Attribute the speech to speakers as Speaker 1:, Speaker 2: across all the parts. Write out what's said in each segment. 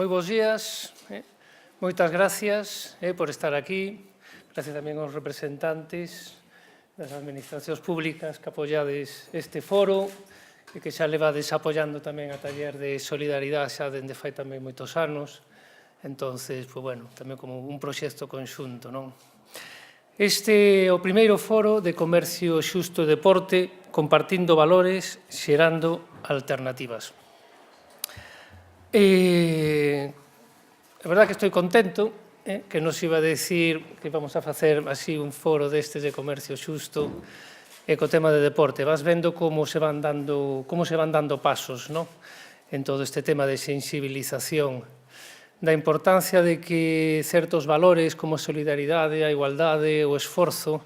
Speaker 1: Moi bons días, moitas gracias por estar aquí, gracias tamén aos representantes das administracións públicas que apoiades este foro e que xa levades apoiando tamén a taller de solidaridade xa dende fai tamén moitos anos, entonces, pues bueno, tamén como un proxecto conxunto, non? Este é o primeiro foro de comercio xusto e deporte, compartindo valores, xerando alternativas. É verdade que estou contento, que nos iba a decir que vamos a facer así un foro destes de comercio xusto e co tema de deporte. Vas vendo como se van dando pasos, non? En todo este tema de sensibilización, da importancia de que certos valores como a solidaridade, a igualdade, o esforzo,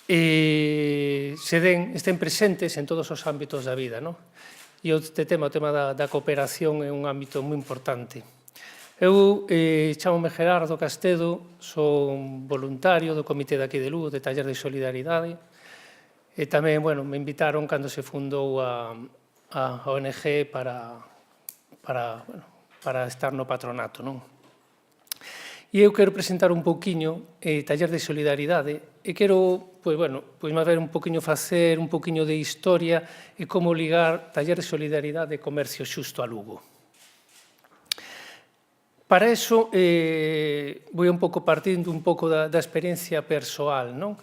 Speaker 1: estén presentes en todos os ámbitos da vida, non? E o tema da cooperación é un ámbito moi importante. Eu chámome Gerardo Castedo, son voluntario do comité de aquí de Lugo, de Taller de Solidaridade, e tamén, bueno, me invitaron cando se fundou a ONG para estar no patronato, non? E eu quero presentar un pouquiño Taller de Solidaridade e quero, pois, bueno, pois ver un pouquiño, facer un pouquiño de historia e como ligar Taller de Solidaridade e comercio xusto a Lugo. Para iso, vou un pouco partindo un pouco da experiencia persoal, non?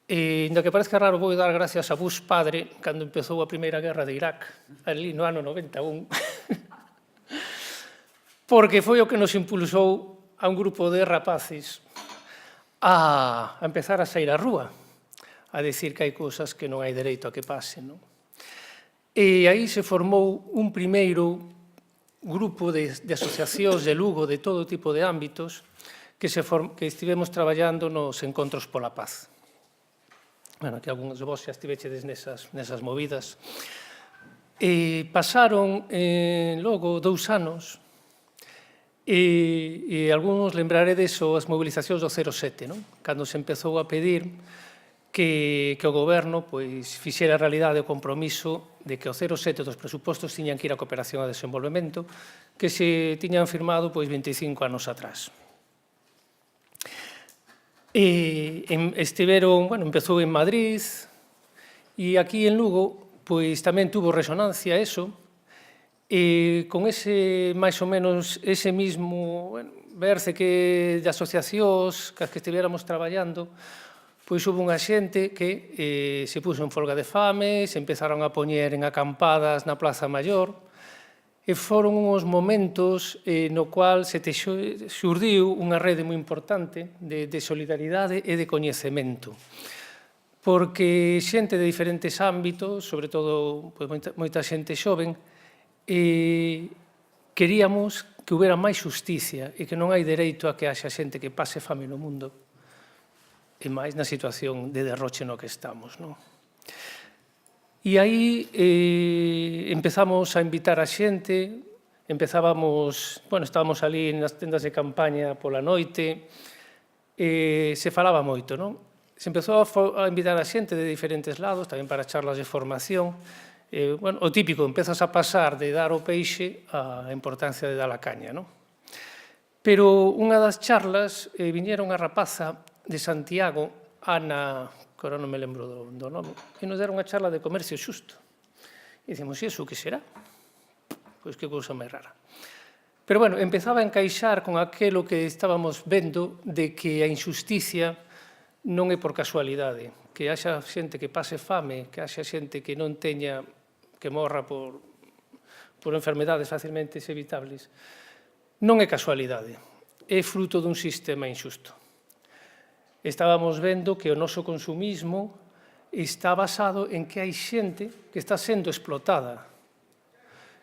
Speaker 1: Ainda que parezca raro, vou dar gracias a Bush padre cando empezou a Primeira Guerra de Irak, ali no ano 91, porque foi o que nos impulsou a un grupo de rapaces a empezar a sair á rúa, a decir que hai cousas que non hai dereito a que pasen, non? E aí se formou un primeiro grupo de asociacións de Lugo de todo tipo de ámbitos que estivemos traballando nos encontros pola paz. Bueno, que algúns de vos xa estivechedes nesas movidas. Pasaron logo 2 anos e algúns lembraredes as mobilizacións do 07, non? Cando se empezou a pedir que o goberno fixera a realidade o compromiso de que o 07 dos presupostos tiñan que ir a cooperación a desenvolvemento que se tiñan firmado 25 anos atrás. Estiveron, bueno, empezou en Madrid e aquí en Lugo tamén tuvo resonancia eso, e con ese, máis ou menos, ese mismo verse que de asociacións que estiveramos traballando, houve unha xente que se puxo en folga de fame, se empezaron a poñer en acampadas na Plaza Maior, e foron uns momentos no cual se xurdiu unha rede moi importante de solidaridade e de coñecemento, porque xente de diferentes ámbitos, sobre todo moita xente xoven, queríamos que houbera máis xusticia e que non hai dereito a que haxa xente que pase fame no mundo, e máis na situación de derroche no que estamos, non? E aí empezamos a invitar a xente, estábamos ali nas tendas de campaña pola noite, se falaba moito, non? Se empezou a invitar a xente de diferentes lados, tamén para charlas de formación, o típico, empezas a pasar de dar o peixe á importancia de dar a caña, non? Pero unha das charlas viñera unha rapaza de Santiago, Ana, que agora non me lembro do nome, e nos deron unha charla de comercio xusto. E dicimos, e iso que será? Pois que cousa máis rara. Pero, bueno, empezaba a encaixar con aquilo que estábamos vendo de que a injusticia non é por casualidade, que haxa xente que pase fame, que haxa xente que non teña, que morra por enfermedades facilmente evitables, non é casualidade, é fruto dun sistema injusto. Estábamos vendo que o noso consumismo está basado en que hai xente que está sendo explotada,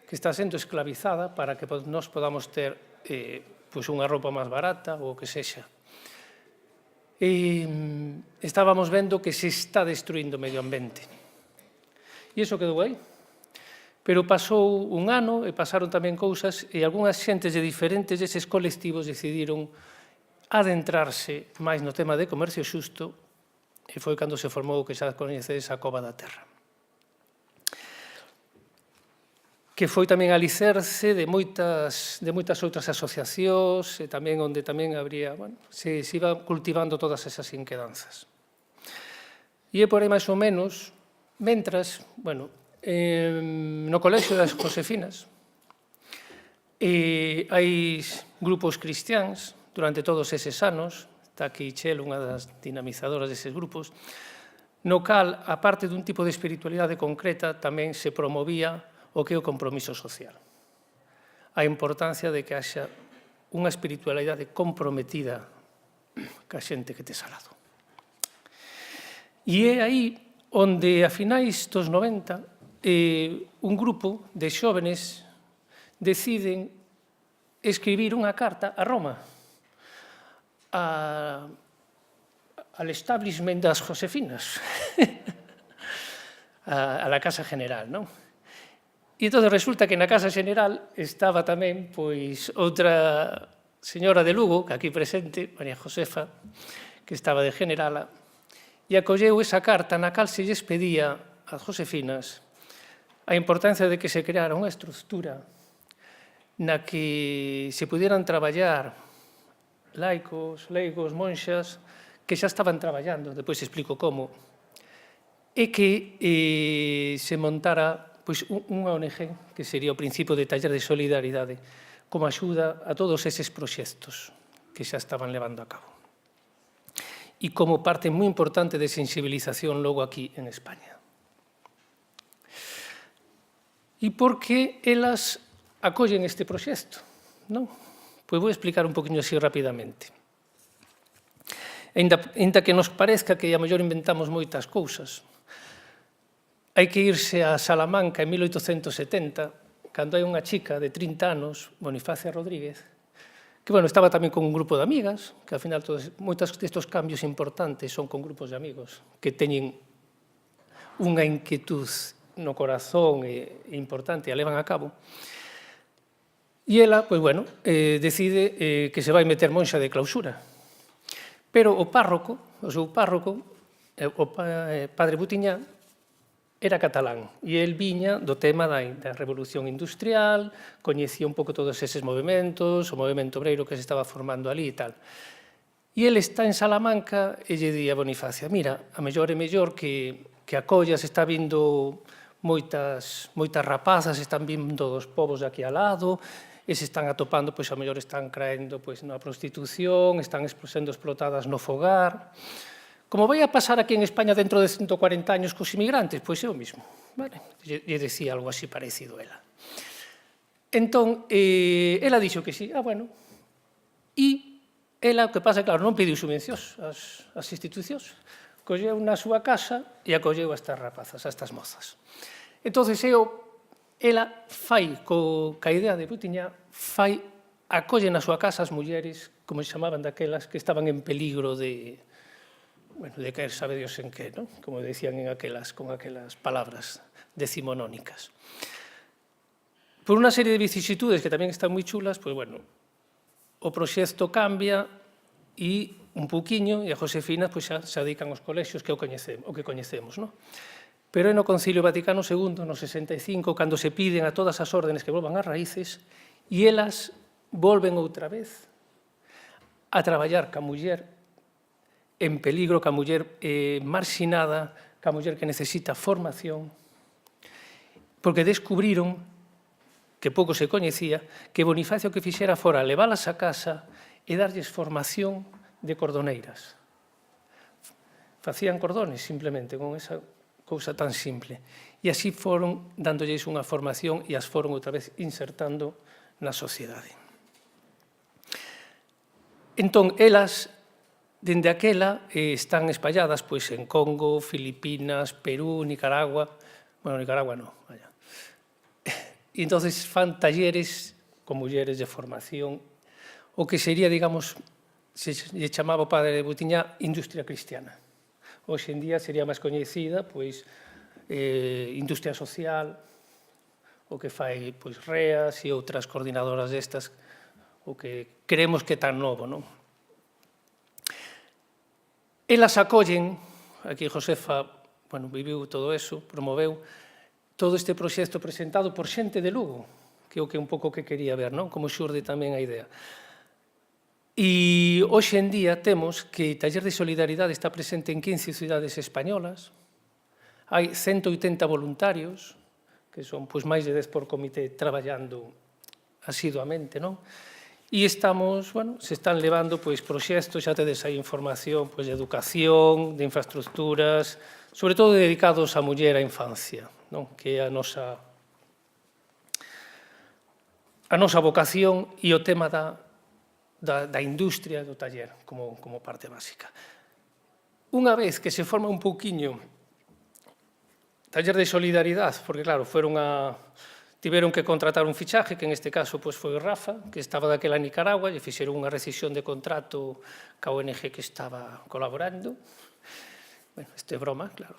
Speaker 1: que está sendo esclavizada para que nós podamos ter unha roupa máis barata ou o que sexa. Estábamos vendo que se está destruindo o medio ambiente. E iso quedou aí. Pero pasou un ano e pasaron tamén cousas e algunhas xentes de diferentes deses colectivos decidiron adentrarse máis no tema de comercio xusto e foi cando se formou o que xa coñecedes a Cova da Terra. que foi tamén alicerce de moitas outras asociacións, e tamén onde tamén habría, bueno, se iban cultivando todas esas inquedanzas. E é por aí máis ou menos, mentras, bueno, no Colexio das Josefinas, hai grupos cristiáns durante todos eses anos, está aquí Chel, unha das dinamizadoras deses grupos, no cal, a parte dun tipo de espiritualidade concreta, tamén se promovía o que é o compromiso social. A importancia de que haxa unha espiritualidade comprometida ca xente que tes ao lado. E é aí onde, a finais dos 90, un grupo de xóvenes deciden escribir unha carta a Roma, al establishment das Josefinas, a la Casa General, non? E entón resulta que na Casa General estaba tamén pois outra señora de Lugo, que aquí presente, María Josefa, que estaba de generala, e acolleu esa carta na cal se lles pedía ás Josefinas a importancia de que se creara unha estructura na que se pudieran traballar laicos, leigos, monxas, que xa estaban traballando, depois explico como, e que se montara pois, unha ONG, que sería o principio de taller de solidaridade, como axuda a todos eses proxectos que xa estaban levando a cabo. E como parte moi importante de sensibilización logo aquí en España. E por que elas acollen este proxecto, non? Pois vou explicar un poquinho así rapidamente. Ainda que nos parezca que a mellor inventamos moitas cousas, hai que irse a Salamanca en 1870, cando hai unha chica de 30 anos, Bonifacia Rodríguez, que, bueno, estaba tamén con un grupo de amigas, que, ao final, moitos destes cambios importantes son con grupos de amigos, que teñen unha inquietud no corazón importante e a levan a cabo. E ela, pois, bueno, decide que se vai meter monxa de clausura. Pero o seu párroco, o padre Butiñá, era catalán, e el viña do tema da Revolución Industrial, coñecía un pouco todos eses movimentos, o movimento obreiro que se estaba formando ali e tal. E el está en Salamanca e lle di a Bonifacia, mira, a mellor é mellor que acollas, está vindo moitas rapazas, están vindo dos povos de aquí al lado, e se están atopando, pois a mellor están caendo na prostitución, están sendo explotadas no fogar. Como vai a pasar aquí en España dentro de 140 años cos inmigrantes? Pois é o mismo. Lle decía algo así parecido ela. Entón, ela dixo que sí. Bueno. E ela, o que pasa, claro, non pediu subvencións ás institucións. Colleu na súa casa e acolleu a estas rapazas, a estas mozas. Entón, ela fai, ca idea de Butiñá, acolle na súa casa as mulleres, como se chamaban daquelas, que estaban en peligro de caer sabe Dios en qué, ¿no? Como decían con aquelas palabras decimonónicas. Por unha serie de vicisitudes que tamén están moi chulas, pois, bueno, o proxecto cambia e un pouquiño, e a Josefina pois, xa se dedican aos colexios que o que coñecemos, ¿no? Pero é no Concilio Vaticano II, no 65, cando se piden a todas as órdenes que volvan ás raíces, e elas volven outra vez a traballar ca muller en peligro, ca muller marxinada, ca muller que necesita formación, porque descubriron, que pouco se coñecía, que Bonifacio que fixera fora leválas a casa e darlles formación de cordoneiras. Facían cordones, simplemente, con esa cousa tan simple. E así foron dándolles unha formación e as foron outra vez insertando na sociedade. Entón, elas, dende aquela, están espalladas pois, en Congo, Filipinas, Perú, Nicaragua. Bueno, Nicaragua non, vaya. E entón fan talleres con mulleres de formación, o que sería, digamos, se lle chamaba o padre de Butiñá, industria cristiana. Hoxe en día sería máis coñecida, pois, industria social, o que fai, pois, REAS e outras coordinadoras destas, o que creemos que é tan novo, non? Elas acollen, aquí Josefa, bueno, viviu todo eso, promoveu, todo este proxecto presentado por xente de Lugo, que é o que un pouco que quería ver, non? Como xurde tamén a idea. E hoxe en día temos que Taller de Solidaridade está presente en 15 cidades españolas, hai 180 voluntarios, que son máis de 10 por comité traballando asiduamente, non? E estamos, se están levando proxectos, xa tedes aí información de educación, de infraestructuras, sobre todo dedicados á muller e á infancia, non? Que é a nosa vocación e o tema da industria do taller como parte básica. Unha vez que se forma un pouquiño Taller de Solidaridade, porque claro, tiveron que contratar un fichaje, que en este caso foi Rafa, que estaba daquela en Nicaragua, e fixeron unha rescisión de contrato ca ONG que estaba colaborando. Bueno, isto é broma, claro.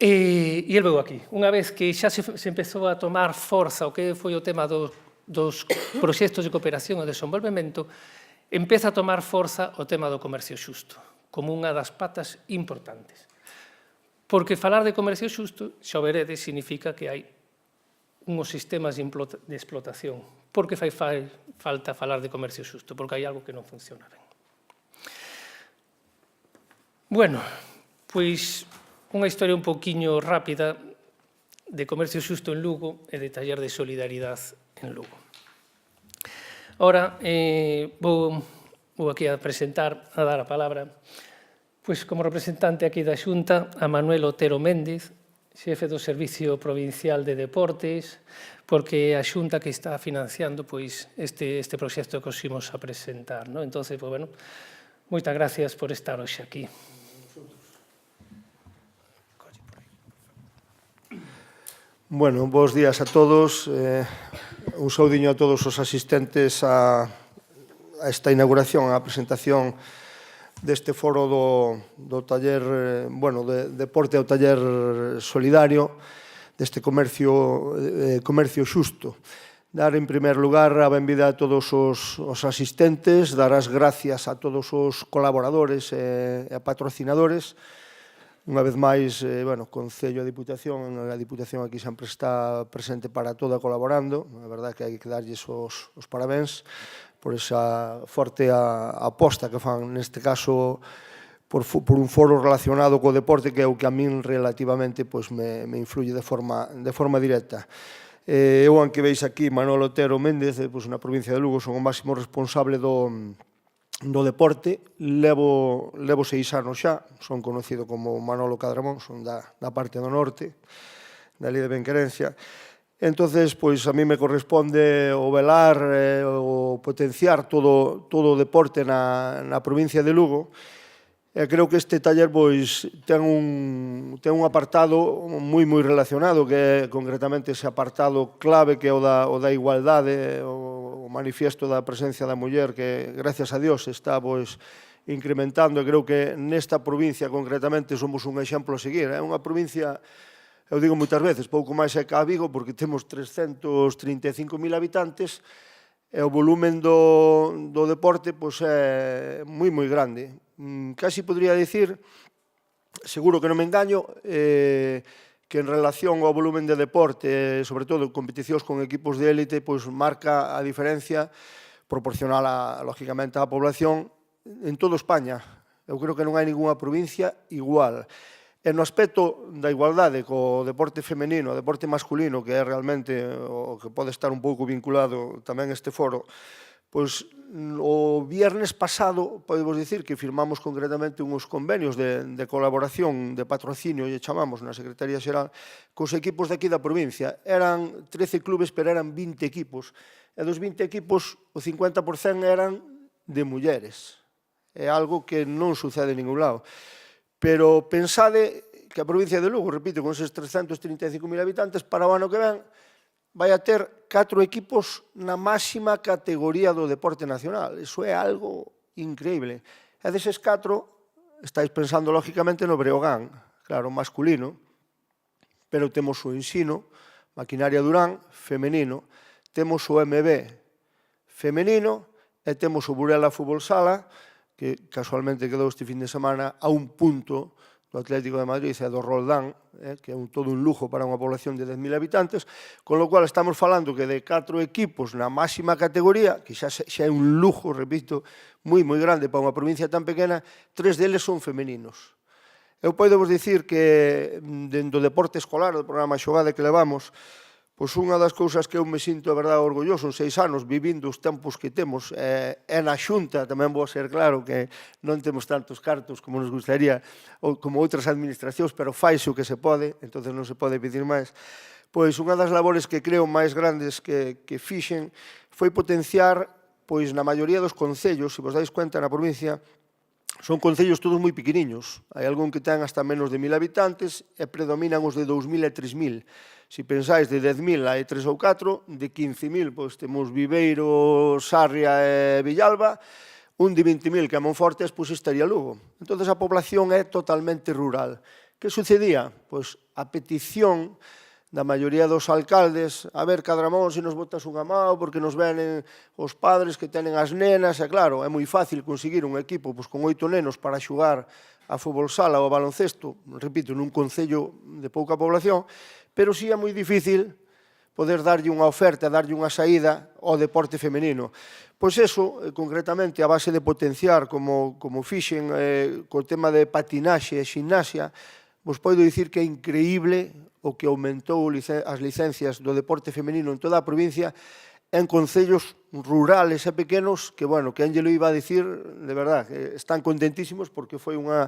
Speaker 1: E el veu aquí. Unha vez que xa se empezou a tomar forza o que foi o tema dos proxectos de cooperación e desenvolvemento, empeza a tomar forza o tema do comercio xusto, como unha das patas importantes. Porque falar de comercio xusto, xa o veredes, significa que hai unhos sistemas de explotación. Por que fai falta falar de comercio xusto? Porque hai algo que non funciona ben. Bueno, pois unha historia un pouquiño rápida de comercio xusto en Lugo e de Taller de Solidaridade en Lugo. Ora, vou aquí a presentar, a dar a palabra, como representante aquí da Xunta, a Manuel Otero Méndez, xefe do Servicio Provincial de Deportes, porque é a Xunta que está financiando este proxecto que os imos a presentar. Entón, moitas gracias por estar hoxe aquí.
Speaker 2: Bueno, bons días a todos. Un saudiño a todos os asistentes a esta inauguración, a presentación deste foro do taller, de deporte ao taller solidario, deste comercio xusto. Dar, en primer lugar, a benvida a todos os asistentes, dar as gracias a todos os colaboradores e a patrocinadores. Unha vez máis, Concello e Diputación, a Diputación aquí sempre está presente para toda colaborando. A verdade que hai que darlles os parabéns por esa forte aposta que fan, neste caso, por un foro relacionado co deporte, que é o que a min relativamente me influye de forma directa. Eu, aunque veis aquí, Manuel Otero Méndez, na provincia de Lugo, son o máximo responsable do deporte. Levo 6 anos xa, son conocido como Manolo Cadramón, son da parte do norte, dali de Benquerencia. Entonces, a mí me corresponde o velar, o potenciar todo o deporte na provincia de Lugo. E creo que este taller ten un apartado moi relacionado, que é concretamente ese apartado clave que é o da igualdade, o manifiesto da presencia da muller, que, gracias a Dios, está incrementando. E creo que nesta provincia, concretamente, somos un exemplo a seguir. É unha provincia, eu digo moitas veces, pouco máis é que a Vigo, porque temos 335.000 habitantes, e o volumen do deporte é moi grande. Casi podría dicir, seguro que non me engaño, que en relación ao volumen de deporte, sobre todo competicións con equipos de élite, marca a diferencia proporcional, lógicamente, á población en toda España. Eu creo que non hai ninguna provincia igual. E no aspecto da igualdade co deporte femenino, o deporte masculino, que é realmente o que pode estar un pouco vinculado tamén a este foro, o viernes pasado, podemos dicir que firmamos concretamente uns convenios de colaboración, de patrocinio, lle chamamos na Secretaría Xeral, cos equipos de aquí da provincia. Eran 13 clubes, pero eran 20 equipos. E dos 20 equipos, o 50% eran de mulleres. É algo que non sucede en ningún lado. Pero pensade que a provincia de Lugo, repito, con eses 335.000 habitantes, para o ano que ven, vai a ter 4 equipos na máxima categoría do deporte nacional. Iso é algo increíble. E deses 4, estáis pensando, lógicamente, no Breogán, claro, masculino, pero temos o Ensino, Maquinaria Durán, femenino, temos o MB femenino e temos o Burela Fútbol Sala, que casualmente quedou este fin de semana a un punto do Atlético de Madrid e do Roldán, que é todo un lujo para unha población de 10.000 habitantes, con lo cual estamos falando que de 4 equipos na máxima categoría, que xa é un lujo, repito, moi grande para unha provincia tan pequena, 3 deles son femeninos. Eu podo vos dicir que dentro do deporte escolar, do programa Xogade que levamos, pois unha das cousas que eu me sinto, a verdade, orgulloso en 6 anos, vivindo os tempos que temos, é na Xunta, tamén vou ser claro que non temos tantos cartos como nos gustaría, ou como outras administracións, pero faise o que se pode, entón non se pode pedir máis. Pois unha das labores que creo máis grandes que fixen foi potenciar, pois na maioría dos concellos, se vos dais cuenta na provincia, son concellos todos moi pequeniños. Hai algún que ten hasta menos de 1.000 habitantes e predominan os de 2.000 e 3.000. Se pensáis de 10.000 hai 3 ou 4, de 15.000 pois temos Viveiro, Sarria e Villalba, un de 20.000 que é Monforte, pois estaría Lugo. Entón a población é totalmente rural. Que sucedía? Pois a petición da maioría dos alcaldes, a ver, Cadramón, se nos botas unha mão, porque nos venen os padres que tenen as nenas, e claro, é moi fácil conseguir un equipo pois, con 8 nenos para xugar a fútbol sala ou a baloncesto, repito, nun concello de pouca población, pero sí é moi difícil poder darlle unha oferta, darlle unha saída ao deporte femenino. Pois eso, concretamente, a base de potenciar, como fixen co tema de patinaxe e ximnasia, vos podo dicir que é increíble o que aumentou as licencias do deporte femenino en toda a provincia en concellos rurales e pequenos que, bueno, que Ángelo iba a dicir, de verdad, que están contentísimos porque foi unha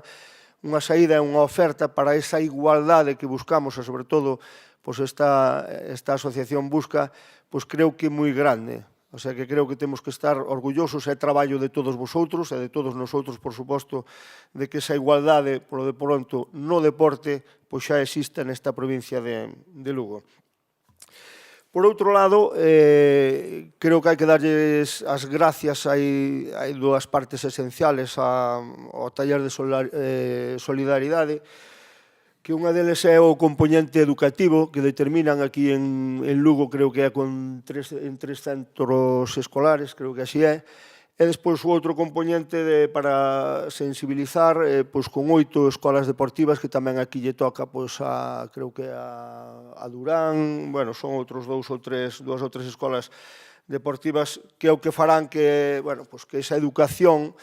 Speaker 2: saída e unha oferta para esa igualdade que buscamos e, sobre todo, pois esta asociación busca, pois creo que é moi grande. O sea que creo que temos que estar orgullosos, é traballo de todos vosotros e de todos nosotros, por suposto, de que esa igualdade, polo de pronto, no deporte, pois xa existe nesta provincia de Lugo. Por outro lado, creo que hai que darlles as gracias, hai dúas partes esenciales ao taller de solidaridade, que unha deles é o componente educativo que determinan aquí en Lugo, creo que é en 3 centros escolares, creo que así é, e despois o outro componente para sensibilizar con 8 escolas deportivas que tamén aquí lle toca, creo que a Durán, bueno, son outros 2 ou 3 escolas deportivas que é o que farán que esa educación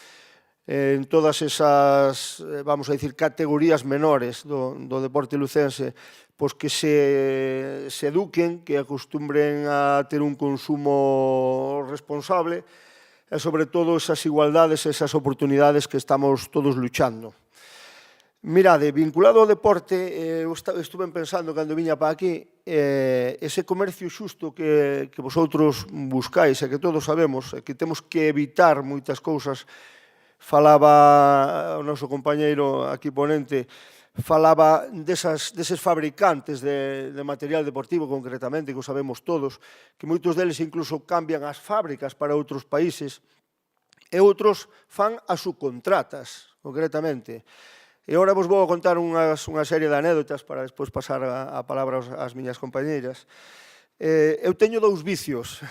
Speaker 2: en todas esas, vamos a dicir, categorías menores do deporte lucense, pois que se eduquen, que acostumbren a ter un consumo responsable e, sobre todo, esas igualdades, esas oportunidades que estamos todos luchando. Mirade, vinculado ao deporte, estuve pensando cando viña para aquí, ese comercio xusto que vosotros buscáis e que todos sabemos, e que temos que evitar moitas cousas. Falaba o noso compañeiro aquí ponente, falaba deses fabricantes de material deportivo concretamente, que o sabemos todos, que moitos deles incluso cambian as fábricas para outros países e outros fan as subcontratas, concretamente. E agora vos vou contar unha serie de anécdotas para despois pasar a palabra ás miñas compañeiras. Eu teño 2 vicios.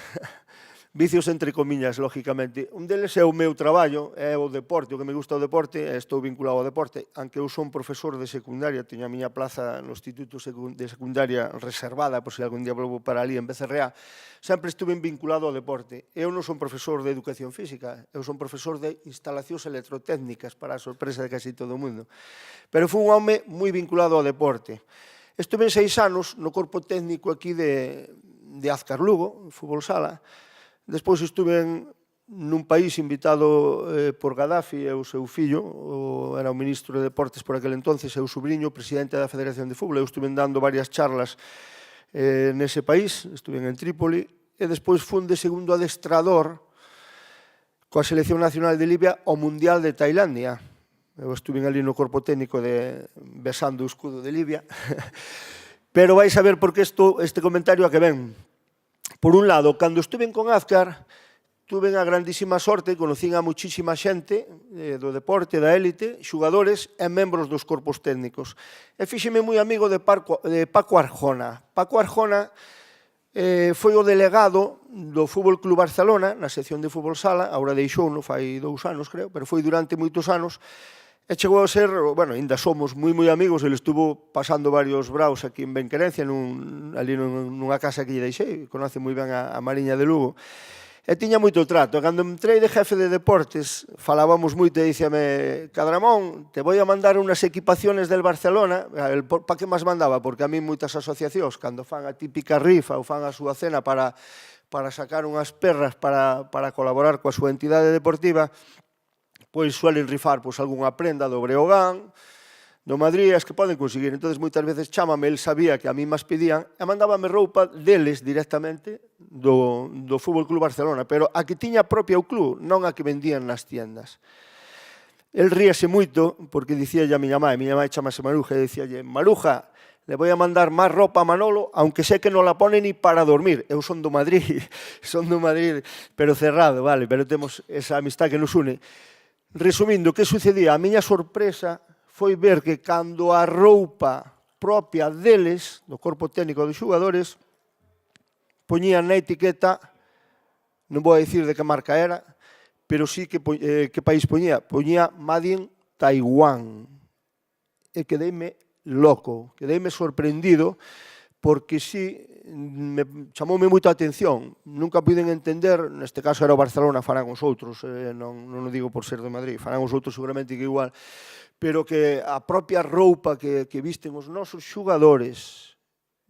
Speaker 2: Vicios entre comiñas, lógicamente. Un deles é o meu traballo, é o deporte, o que me gusta o deporte, e estou vinculado ao deporte. Aunque eu son profesor de secundaria, teño a miña plaza no Instituto de Secundaria reservada, por se algún día volvo para ali en BCRA, sempre estuve vinculado ao deporte. Eu non son profesor de educación física, eu son profesor de instalacións electrotécnicas, para a sorpresa de casi todo o mundo. Pero fui un home moi vinculado ao deporte. Estuve 6 anos no corpo técnico aquí de Azcar Lugo, fútbol sala. Despois estuve nun país invitado por Gaddafi e o seu fillo, era o ministro de Deportes por aquel entonces, e o sobrinho, presidente da Federación de Fútbol. Eu estuve dando varias charlas nese país, estuve en Trípoli, e despois fun de segundo adestrador coa Selección Nacional de Libia ao Mundial de Tailandia. Eu estuve ali no corpo técnico besando o escudo de Libia. Pero vais a ver por que este comentario a que ven. Por un lado, cando estuve con Azcar, tuve a grandísima sorte, conocín a muchísima xente do deporte, da élite, xugadores e membros dos corpos técnicos. E fíxeme moi amigo de Paco Arjona. Paco Arjona foi o delegado do Fútbol Club Barcelona, na sección de fútbol sala, agora deixouno, fai 2 anos, creo, pero foi durante moitos anos, E chegou a ser, bueno, ainda somos moi amigos, ele estuvo pasando varios braus aquí en Benquerencia, ali nunha casa que lle deixei, conoce moi ben a Mariña de Lugo, e tiña moito trato. Cando entrei de jefe de deportes, falábamos moito e dicíame, Cadramón, te voy a mandar unas equipaciones del Barcelona. Pa que máis mandaba? Porque a mí moitas asociacións, cando fan a típica rifa ou fan a súa cena para sacar unhas perras para colaborar coa súa entidade deportiva, pois suelen rifar algunha prenda do Breogán, do Madrid, as que poden conseguir. Entón, moitas veces chámame, el sabía que a mí máis pedían, e mandábame roupa deles directamente do Fútbol Club Barcelona, pero a que tiña propia o club, non a que vendían nas tiendas. El ríase moito, porque dicíalle a miña mãe chamase Maruja, e dicíalle, Maruja, le voy a mandar máis ropa a Manolo, aunque sé que non la pone ni para dormir. Eu son do Madrid, pero cerrado, vale, pero temos esa amistad que nos une. Resumindo, que sucedía? A miña sorpresa foi ver que cando a roupa propia deles, do corpo técnico dos xugadores, poñían na etiqueta, non vou a dicir de que marca era, pero sí que país poñía. Poñía Made in Taiwán. E quedeime loco, quedeime sorprendido, porque sí, chamoume moita atención. Nunca puiden entender, neste caso era o Barcelona, farán os outros, non o digo por ser de Madrid, farán os outros seguramente que igual, pero que a propia roupa que visten os nosos xugadores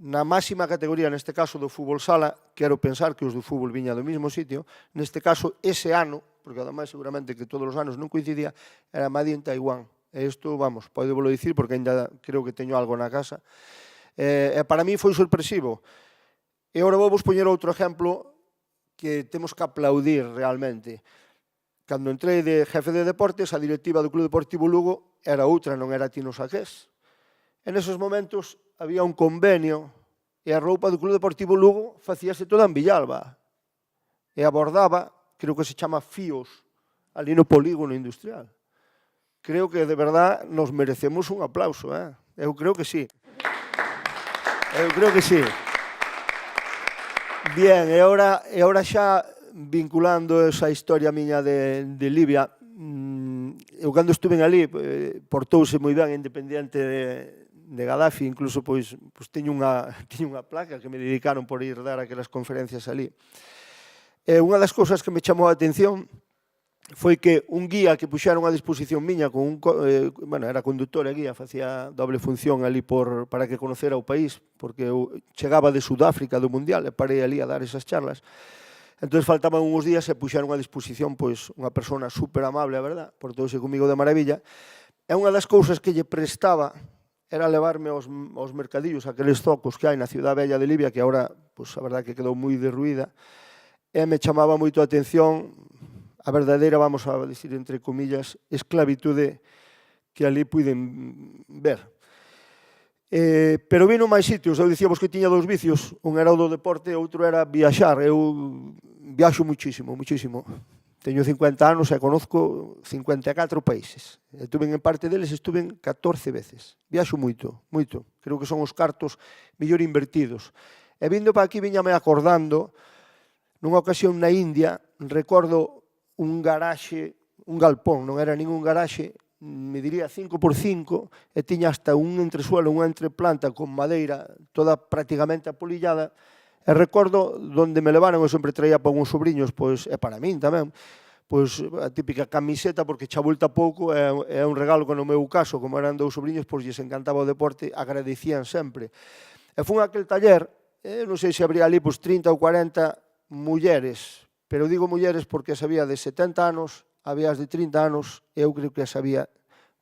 Speaker 2: na máxima categoría, neste caso do fútbol sala, quero pensar que os do fútbol viña do mesmo sitio, neste caso ese ano, porque ademais seguramente que todos os anos non coincidía, era Made in Taiwán. E isto, vamos, podévolo dicir porque ainda creo que teño algo na casa. E para mí foi sorpresivo. E agora vou vos poñer outro exemplo que temos que aplaudir realmente. Cando entrei de jefe de deportes, a directiva do Club Deportivo Lugo era outra, non era Tino Saqués. En esos momentos había un convenio e a roupa do Club Deportivo Lugo facíase toda en Villalba. E abordaba, creo que se chama Fíos, ali no polígono industrial. Creo que de verdad nos merecemos un aplauso, Eu creo que sí. Eu creo que sí. Bien, e ahora xa vinculando esa historia miña de Libia, eu cando estuve ali portouse moi ben independiente de Gaddafi, incluso pois teño unha placa que me dedicaron por ir dar aquelas conferencias ali. E unha das cousas que me chamou a atención foi que un guía que puxeron a disposición miña, era conductor e guía, facía doble función ali para que conocera o país, porque eu chegaba de Sudáfrica do Mundial e parei ali a dar esas charlas. Entón faltaban uns días e puxeron a disposición unha persona super amable, a verdad, portouse comigo de maravilla, e unha das cousas que lle prestaba era levarme aos mercadillos, aqueles zocos que hai na Ciudad Bella de Libia, que agora, a verdad que quedou moi derruída, e me chamaba moito a atención a verdadeira, vamos a decir entre comillas, esclavitude que ali puiden ver. Pero vino máis sitios, eu dicíamos que tiña dous vicios, un era o do deporte e outro era viaxar. Eu viaxo muchísimo. Teño 50 anos e conozco 54 países. Estuve en parte deles, estuve 14 veces. Viaxo moito. Creo que son os cartos mellor invertidos. E vindo para aquí viñame acordando, nunha ocasión na India, recordo un garaxe, un galpón, non era ningún garaxe, me diría 5x5, e tiña hasta un entresuelo, unha entreplanta con madeira toda prácticamente apolillada, e recordo donde me levaron, eu sempre traía para uns sobrinhos, e para min tamén, a típica camiseta, porque xa volta pouco, é un regalo que no meu caso, como eran dous sobrinhos, lles encantaba o deporte, agradecían sempre. E fun a aquel taller, non sei se habría ali 30 ou 40 mulleres, pero digo mulleres porque as había de 70 anos, había as de 30 anos, eu creo que as había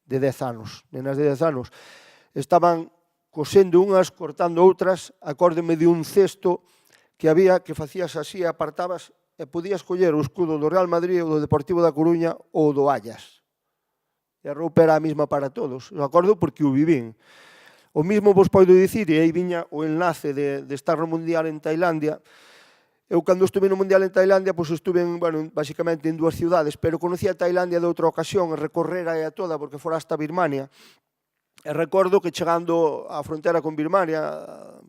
Speaker 2: de 10 anos. Nenas de 10 anos. Estaban cosendo unhas, cortando outras, acórdeme de un cesto que había, que facías así, apartabas, e podías coller o escudo do Real Madrid ou do Deportivo da Coruña ou do Allas. E a roupa era a mesma para todos. Eu acordo porque o vivín. O mismo vos podo dicir, e aí viña o enlace de estar no Mundial en Tailandia. Eu, cando estuve no Mundial en Tailandia, estuve, basicamente en dúas ciudades, pero conocí a Tailandia de outra ocasión, e recorrera a toda, porque fora hasta Birmania. E recordo que chegando á frontera con Birmania,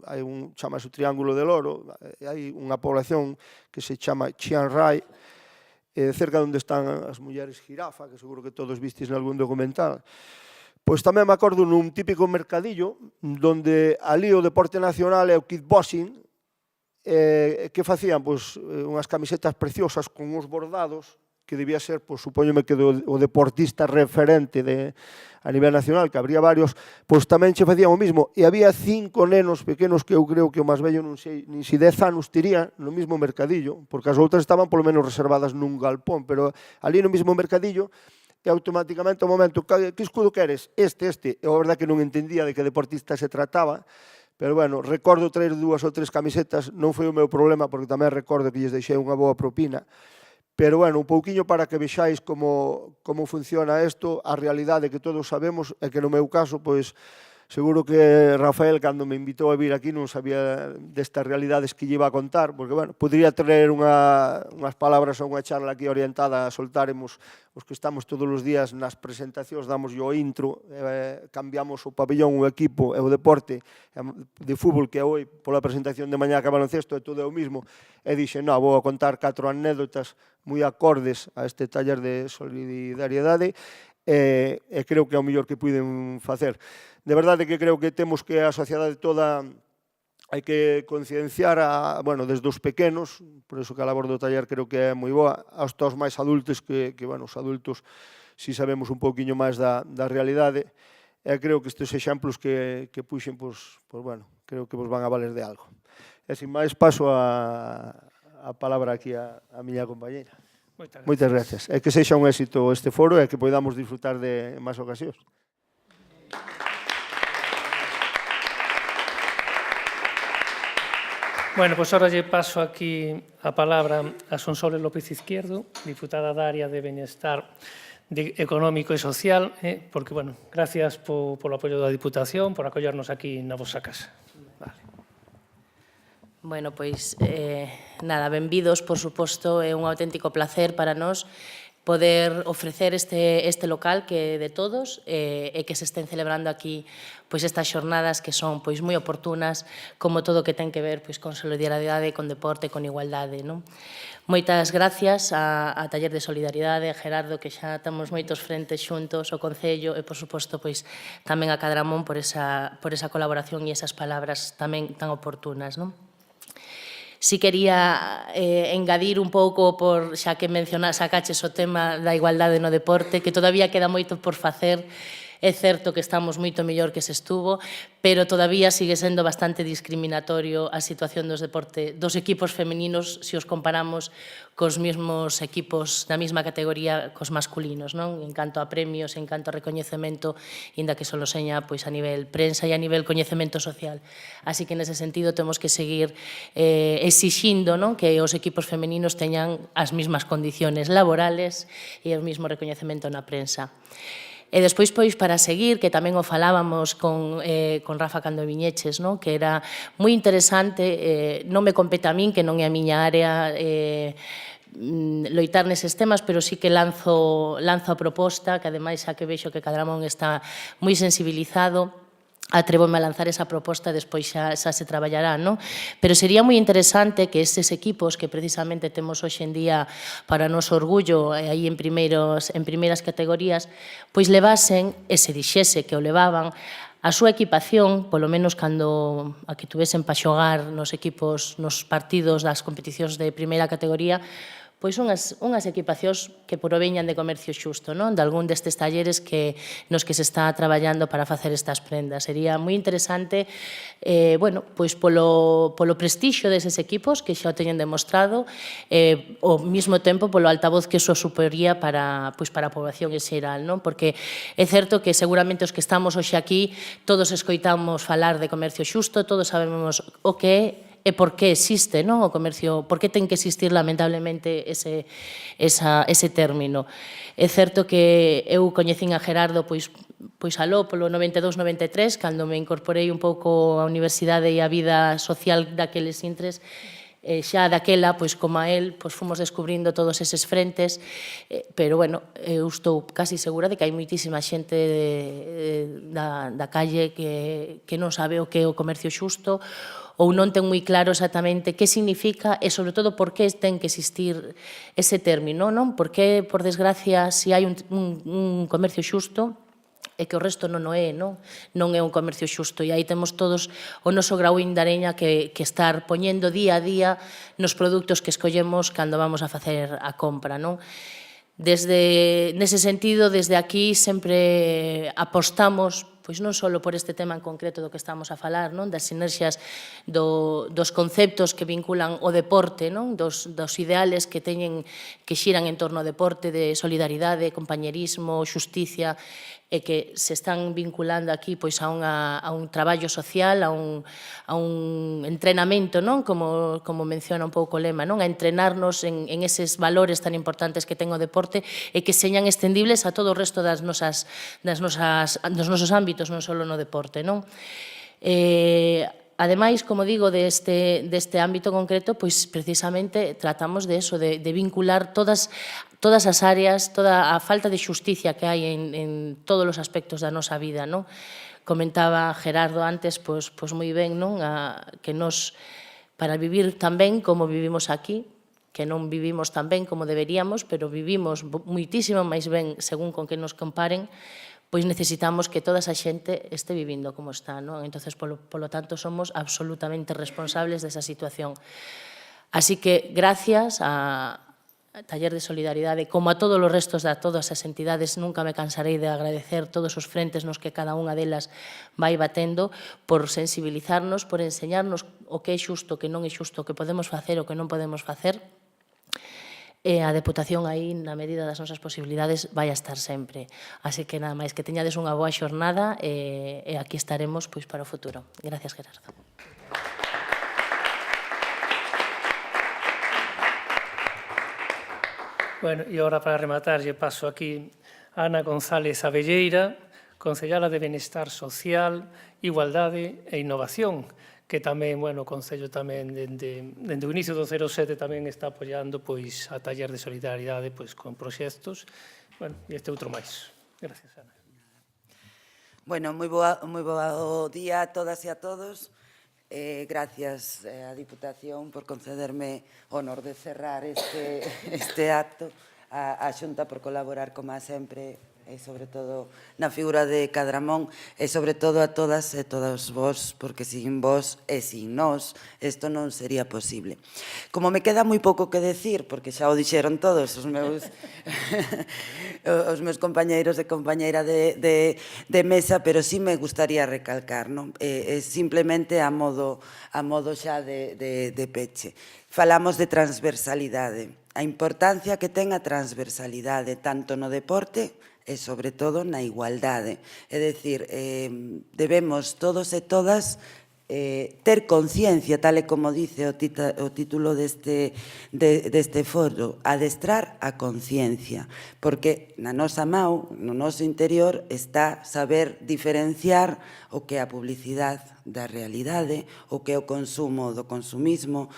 Speaker 2: hai chamase o Triángulo del Oro, hai unha población que se chama Chiang Rai, cerca onde están as mulleres Jirafa, que seguro que todos vistis en algún documental. Pois tamén me acordo nun típico mercadillo, donde ali o deporte nacional é o kickboxing, que facían pois, unhas camisetas preciosas con uns bordados, que debía ser, pois, supóñome que o deportista referente a nivel nacional, que habría varios, pois tamén che facían o mismo. E había 5 nenos pequenos, que eu creo que o máis vello non sei, nin si 10 anos tiría, no mismo mercadillo, porque as outras estaban polo menos reservadas nun galpón, pero ali no mismo mercadillo, e automáticamente ao momento, que escudo queres? Este. E a verdade que non entendía de que deportista se trataba, pero bueno, recordo traer 2 ou 3 camisetas, non foi o meu problema, porque tamén recordo que lles deixei unha boa propina. Pero, bueno, un pouquiño para que vexáis como funciona isto, a realidade que todos sabemos, é que no meu caso, pois, seguro que Rafael, cando me invitou a vir aquí, non sabía destas realidades que lle iba a contar, porque, bueno, podría traer unhas palabras ou unha charla aquí orientada a soltaremos os que estamos todos os días nas presentacións, damos o intro, cambiamos o pabellón, o equipo e o deporte de fútbol que hoy, pola presentación de mañá que baloncesto, é todo o mismo, e dixen, non, vou a contar 4 anécdotas moi acordes a este taller de solidariedade, e creo que é o mellor que puiden facer. De verdade que creo que temos que a sociedade toda hai que concienciar desde os pequenos, por iso que a labor do taller creo que é moi boa, hasta os máis adultos, que os adultos si sabemos un pouquiño máis da realidade, e creo que estes exemplos que puxen, creo que vos van a valer de algo. E sin máis paso a palabra aquí a miña compañeira. Moitas gracias. E que sexa un éxito este foro e que podamos disfrutar de máis ocasións.
Speaker 1: Bueno, pois ahora lle paso aquí a palabra a Sonsoles López Izquierdo, diputada da área de Benestar Económico e Social, porque, bueno, gracias polo apoio da Diputación, por acollernos aquí na vosa casa. Vale.
Speaker 3: Bueno, pois, nada, benvidos, por suposto, é un auténtico placer para nós poder ofrecer este local que é de todos e que se estén celebrando aquí pois estas xornadas que son pois moi oportunas, como todo o que ten que ver pois con solidariedade, con deporte, con igualdade, non? Moitas gracias a Taller de Solidariedade, a Gerardo, que xa estamos moitos frentes xuntos, o Concello e, por suposto, pois tamén a Cadramón por esa colaboración e esas palabras tamén tan oportunas, non? Si quería engadir un pouco, xa que sacaches o tema da igualdade no deporte, que todavía queda moito por facer. É certo que estamos moito mellor que se estuvo, pero todavía sigue sendo bastante discriminatorio a situación dos equipos femeninos se os comparamos cos mesmos equipos da mesma categoría cos masculinos, non? En canto a premios, en canto a recoñecemento, inda que solo seña pois a nivel prensa e a nivel coñecemento social. Así que nese sentido temos que seguir exixindo, non, que os equipos femeninos teñan as mesmas condiciones laborales e o mesmo recoñecemento na prensa. E despois, pois, para seguir, que tamén o falábamos con Rafa cando viñeches, non? Que era moi interesante, non me compete a min, que non é a miña área, loitar neses temas, pero sí que lanzo a proposta, que ademais xa que vexo que Cadramón está moi sensibilizado, atrévome a lanzar esa proposta e despois xa se traballará, non? Pero sería moi interesante que estes equipos que precisamente temos hoxe en día para o noso orgullo aí en primeiras categorías, pois levasen e se dixese que o levaban a súa equipación, polo menos cando a que tuvesen para xogar nos equipos, nos partidos das competicións de primeira categoría, pois unhas equipacións que proveñan de comercio xusto, non? De algún destes talleres nos que se está traballando para facer estas prendas. Sería moi interesante, pois polo prestixio deses equipos que xa o teñen demostrado, ao mesmo tempo polo altavoz que iso suporía para a poboación en xeral, non? Porque é certo que seguramente os que estamos hoxe aquí todos escoitamos falar de comercio xusto, todos sabemos o que é, e por que existe, non, o comercio, por que ten que existir lamentablemente ese término. É certo que eu coñecín a Gerardo pois aló polo 92-93, cando me incorporei un pouco á universidade e á vida social daqueles intres, xa daquela, pois como a él, pois fomos descubrindo todos eses frentes, pero, bueno, eu estou casi segura de que hai moitísima xente da calle que non sabe o que é o comercio xusto, ou non ten moi claro exactamente que significa e, sobre todo, por que ten que existir ese término, non? Porque, por desgracia, se hai un comercio xusto, e que o resto non o é, non? Non é un comercio xusto, e aí temos todos o noso grauín de areña que estar poñendo día a día nos produtos que escollemos cando vamos a facer a compra, non? Nese sentido, desde aquí sempre apostamos pois non só por este tema en concreto do que estamos a falar, non? Das sinerxias dos conceptos que vinculan o deporte, non? Dos ideales que xiran en torno ao deporte, de solidaridade, compañerismo, xusticia, e que se están vinculando aquí pois a un traballo social, a un entrenamento, non? Como menciona un pouco o lema, non? A entrenarnos en eses valores tan importantes que ten o deporte e que señan extendibles a todo o resto dos nosos ámbitos, non só no deporte, non? Ademais, como digo, deste ámbito concreto, pois precisamente tratamos de eso, de vincular todas as áreas, toda a falta de xusticia que hai en todos os aspectos da nosa vida, non? Comentaba Gerardo antes, pois moi ben, non? Que nos, para vivir tan ben como vivimos aquí, que non vivimos tan ben como deberíamos, pero vivimos muitísimo máis ben según con que nos comparen, pois necesitamos que toda esa xente este vivindo como está, non? Entonces, polo tanto, somos absolutamente responsables desa situación. Así que, gracias a Taller de Solidaridade, como a todos os restos de todas as entidades, nunca me cansarei de agradecer todos os frentes nos que cada unha delas vai batendo por sensibilizarnos, por enseñarnos o que é xusto, o que non é xusto, o que podemos facer, o que non podemos facer. E a Deputación aí, na medida das nosas posibilidades, vai a estar sempre. Así que nada máis, que teñades unha boa xornada e aquí estaremos pois para o futuro. Gracias, Gerardo.
Speaker 1: Bueno, e agora para rematar, lle paso aquí a Ana González Abelleira, concellala de Benestar Social, Igualdade e Innovación, que tamén, bueno, o Concello tamén, dende o inicio do 07 tamén está apoiando pois a Taller de Solidaridade pois con proxectos, bueno, e este outro máis. Gracias, Ana.
Speaker 4: Bueno, moi bo día a todas e a todos. Gracias á Diputación por concederme o honor de cerrar este acto, a Xunta por colaborar, como sempre, e sobre todo na figura de Cadramón, e sobre todo a todas e todos vos, porque sin vos e sin nós isto non sería posible. Como me queda moi pouco que decir, porque xa o dixeron todos os meus compañeiros e compañeira de mesa, pero sí me gustaría recalcar, non? Simplemente a modo xa de peche. Falamos de transversalidade, a importancia que ten a transversalidade tanto no deporte e, sobre todo, na igualdade. É dicir, debemos todos e todas ter conciencia, tal e como dice o título deste foro, adestrar a conciencia, porque na nosa mau, no noso interior, está saber diferenciar o que é a publicidade da realidade, o que é o consumo do consumismo.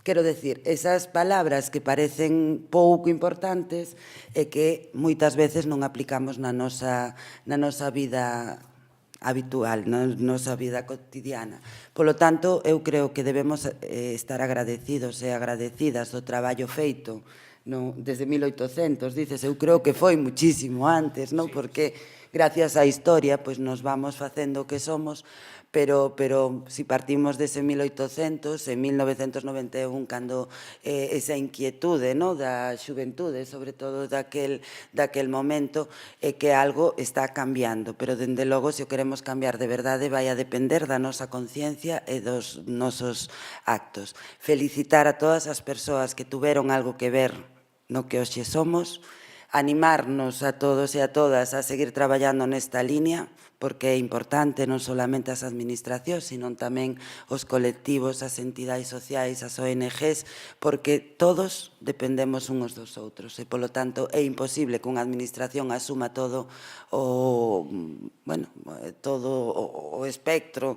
Speaker 4: Quero decir, esas palabras que parecen pouco importantes e que moitas veces non aplicamos na nosa vida habitual, na nosa vida cotidiana. Polo tanto, eu creo que debemos estar agradecidos e agradecidas do traballo feito desde 1800, dices, eu creo que foi muchísimo antes, non? Porque gracias á historia nos vamos facendo o que somos, pero si partimos dese 1800, en 1991, cando esa inquietude da xuventude, sobre todo daquel momento, é que algo está cambiando, pero dende logo, se o queremos cambiar de verdade, vai a depender da nosa conciencia e dos nosos actos. Felicitar a todas as persoas que tuveron algo que ver no que hoxe somos, animarnos a todos e a todas a seguir traballando nesta línea, porque é importante non solamente as administracións, sino tamén os colectivos, as entidades sociais, as ONGs, porque todos dependemos uns dos outros e, polo tanto, é imposible que unha administración asuma todo o espectro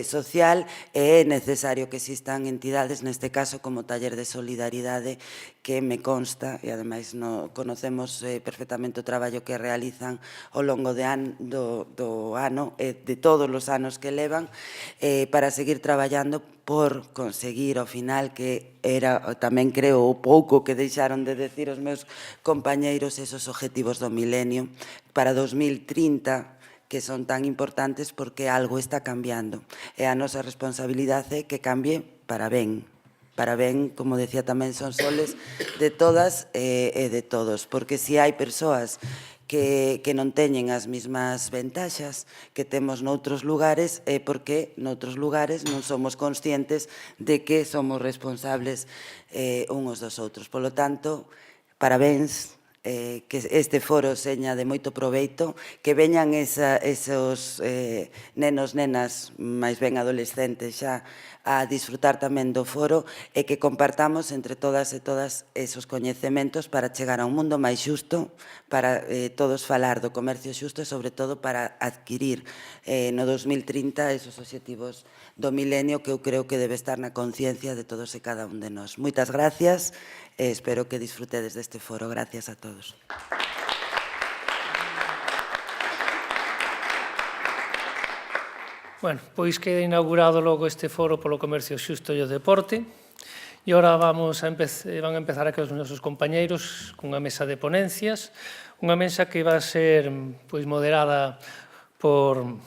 Speaker 4: social, e é necesario que existan entidades, neste caso como Taller de Solidaridade, que me consta, e ademais conocemos perfectamente o traballo que realizan ao longo do o ano, de todos os anos que levan, para seguir traballando por conseguir ao final, que era tamén creo o pouco que deixaron de decir os meus compañeiros, esos objetivos do milenio para 2030, que son tan importantes porque algo está cambiando. E a nosa responsabilidade é que cambie para ben, como decía tamén Sonsoles, de todas e de todos, porque se hai persoas que non teñen as mesmas ventaxas que temos noutros lugares, é porque noutros lugares non somos conscientes de que somos responsables uns dos outros. Polo tanto, parabéns, que este foro seña de moito proveito, que veñan esos nenos, nenas, máis ben adolescentes xa, a disfrutar tamén do foro e que compartamos entre todas e todas esos coñecementos para chegar a un mundo máis xusto, para todos falar do comercio xusto e, sobre todo, para adquirir no 2030 esos obxectivos do milenio que eu creo que debe estar na conciencia de todos e cada un de nós. Moitas gracias e espero que disfrutedes deste foro. Gracias a todos.
Speaker 1: Bueno, pois queda inaugurado logo este foro polo comercio xusto e o deporte. E agora van a empezar aquí os nosos compañeiros cunha mesa de ponencias, unha mesa que va a ser pois moderada por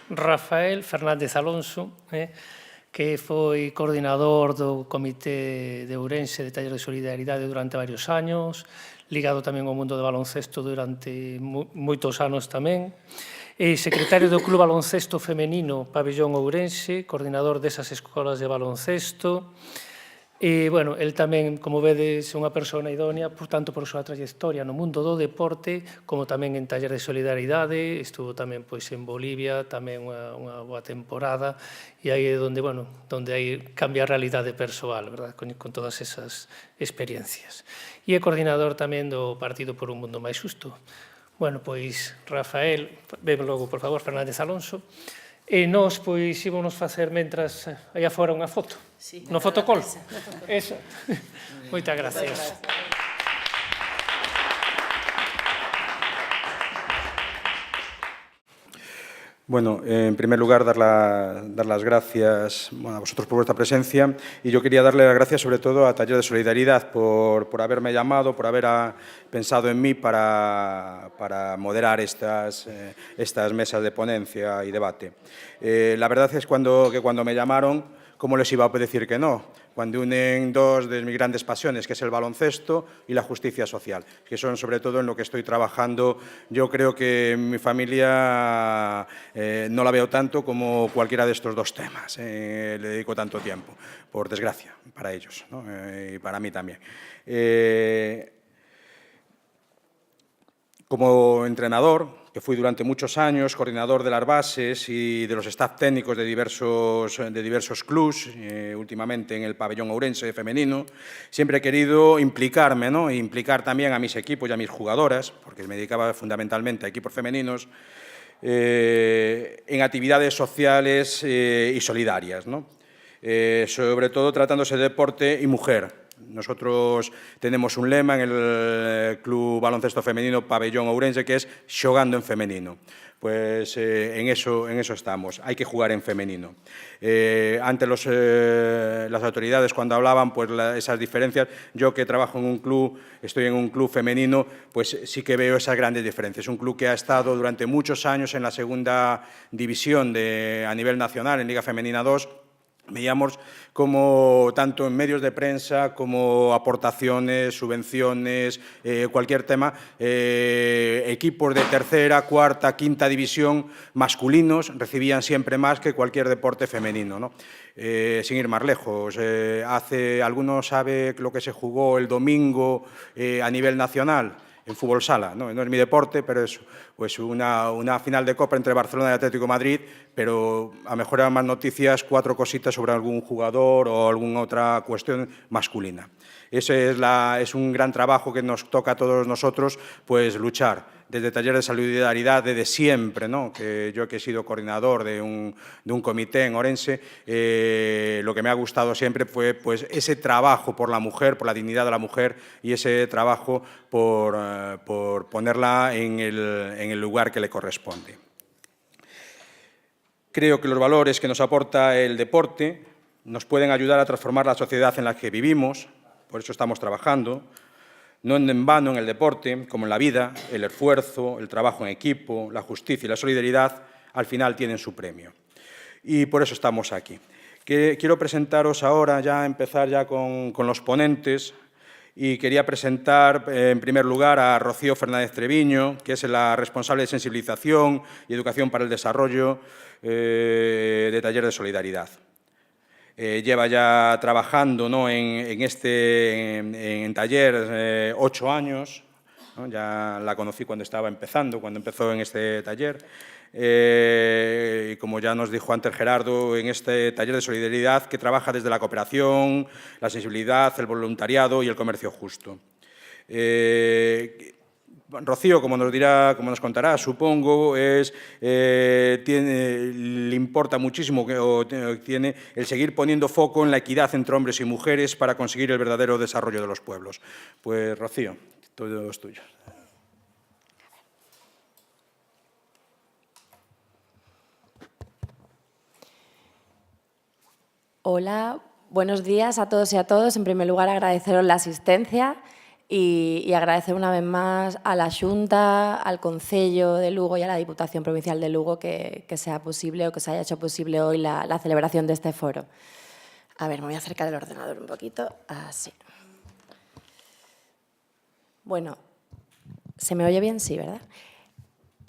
Speaker 1: Rafael Fernández Alonso, que foi coordinador do Comité de Ourense de Taller de Solidaridade durante varios años, ligado tamén ao mundo do baloncesto durante moitos anos tamén, secretario do Club Baloncesto Femenino Pabellón Ourense, coordinador desas escolas de baloncesto. Bueno, el tamén, como vedes, é unha persona idónea, tanto por súa trayectoria no mundo do deporte, como tamén en taller de solidaridade. Estuvo tamén pois en Bolivia, tamén unha boa temporada, e aí é onde, bueno, onde hai cambia a realidade persoal, verdad? Con todas esas experiencias. E é coordinador tamén do Partido por un Mundo Máis Xusto. Bueno, pois, Rafael, ven logo, por favor, Fernández Alonso, e nós, pois, ímonos facer, mentras, aí afora unha foto, no fotocol. Eso. Moitas gracias.
Speaker 5: Bueno, en primer lugar, dar las gracias a vosotros por vuestra presencia, y yo quería darle las gracias sobre todo a Taller de Solidaridad por haberme llamado, por haber pensado en mí para moderar estas mesas de ponencia y debate. La verdad es que cuando me llamaron, ¿cómo les iba a decir que no? Cuando unen dos de mis grandes pasiones, que es el baloncesto y la justicia social, que son sobre todo en lo que estoy trabajando. Yo creo que en mi familia no la veo tanto como cualquiera de estos dos temas. Le dedico tanto tiempo, por desgracia, para ellos, ¿no? Y para mí también. Como entrenador, que fui durante muchos años coordinador de las bases y de los staff técnicos de diversos clubs, últimamente en el pabellón ourense femenino, siempre he querido implicarme, ¿no? E implicar también a mis equipos y a mis jugadoras, porque me dedicaba fundamentalmente a equipos femeninos, en actividades sociales y solidarias, ¿no? Sobre todo tratándose de deporte y mujer. Nosotros tenemos un lema en el Club Baloncesto Femenino Pabellón Ourense, que es xogando en femenino. Pues en eso estamos, hay que jugar en femenino. Ante las autoridades, cuando hablaban pues esas diferencias, yo que trabajo en un club, estoy en un club femenino, pues sí que veo esas grandes diferencias. Un club que ha estado durante muchos años en la segunda división a nivel nacional, en Liga Femenina 2, veíamos como tanto en medios de prensa como aportaciones, subvenciones, cualquier tema, equipos de tercera, cuarta, quinta división masculinos recibían siempre más que cualquier deporte femenino, ¿no? Sin ir más lejos, ¿alguno sabe lo que se jugó el domingo a nivel nacional? En fútbol sala, no es mi deporte, pero es pues una final de Copa entre Barcelona y Atlético de Madrid, pero a lo mejor eran más noticias, 4 cositas sobre algún jugador o alguna otra cuestión masculina. Ese es un gran trabajo que nos toca a todos nosotros, pues luchar desde Taller de Solidaridad, desde siempre, ¿no? Que yo que he sido coordinador de un comité en Ourense, lo que me ha gustado siempre fue pues ese trabajo por la mujer, por la dignidad de la mujer, y ese trabajo por ponerla en el lugar que le corresponde. Creo que los valores que nos aporta el deporte nos pueden ayudar a transformar la sociedad en la que vivimos, por eso estamos trabajando. No en vano en el deporte, como en la vida, el esfuerzo, el trabajo en equipo, la justicia y la solidaridad al final tienen su premio. Y por eso estamos aquí. Quiero presentaros ahora, empezar con los ponentes, y quería presentar en primer lugar a Rocío Fernández Treviño, que es la responsable de sensibilización y educación para el desarrollo de Taller de Solidaridad. Lleva ya trabajando, ¿no?, en taller 8 años, ¿no? Ya la conocí cuando empezó en este taller. Y como ya nos dijo antes Gerardo, en este taller de solidaridad que trabaja desde la cooperación, la sensibilidad, el voluntariado y el comercio justo. Rocío, como nos contará, supongo, le importa muchísimo tiene el seguir poniendo foco en la equidad entre hombres y mujeres para conseguir el verdadero desarrollo de los pueblos. Pues, Rocío, todo es tuyo.
Speaker 6: Hola, buenos días a todos y a todos. En primer lugar, agradeceros la asistencia y agradecer una vez más a la Xunta, al Concello de Lugo y a la Diputación Provincial de Lugo que sea posible o que se haya hecho posible hoy la celebración de este foro. A ver, me voy a acercar el ordenador un poquito. Así. Bueno, ¿se me oye bien? Sí, ¿verdad?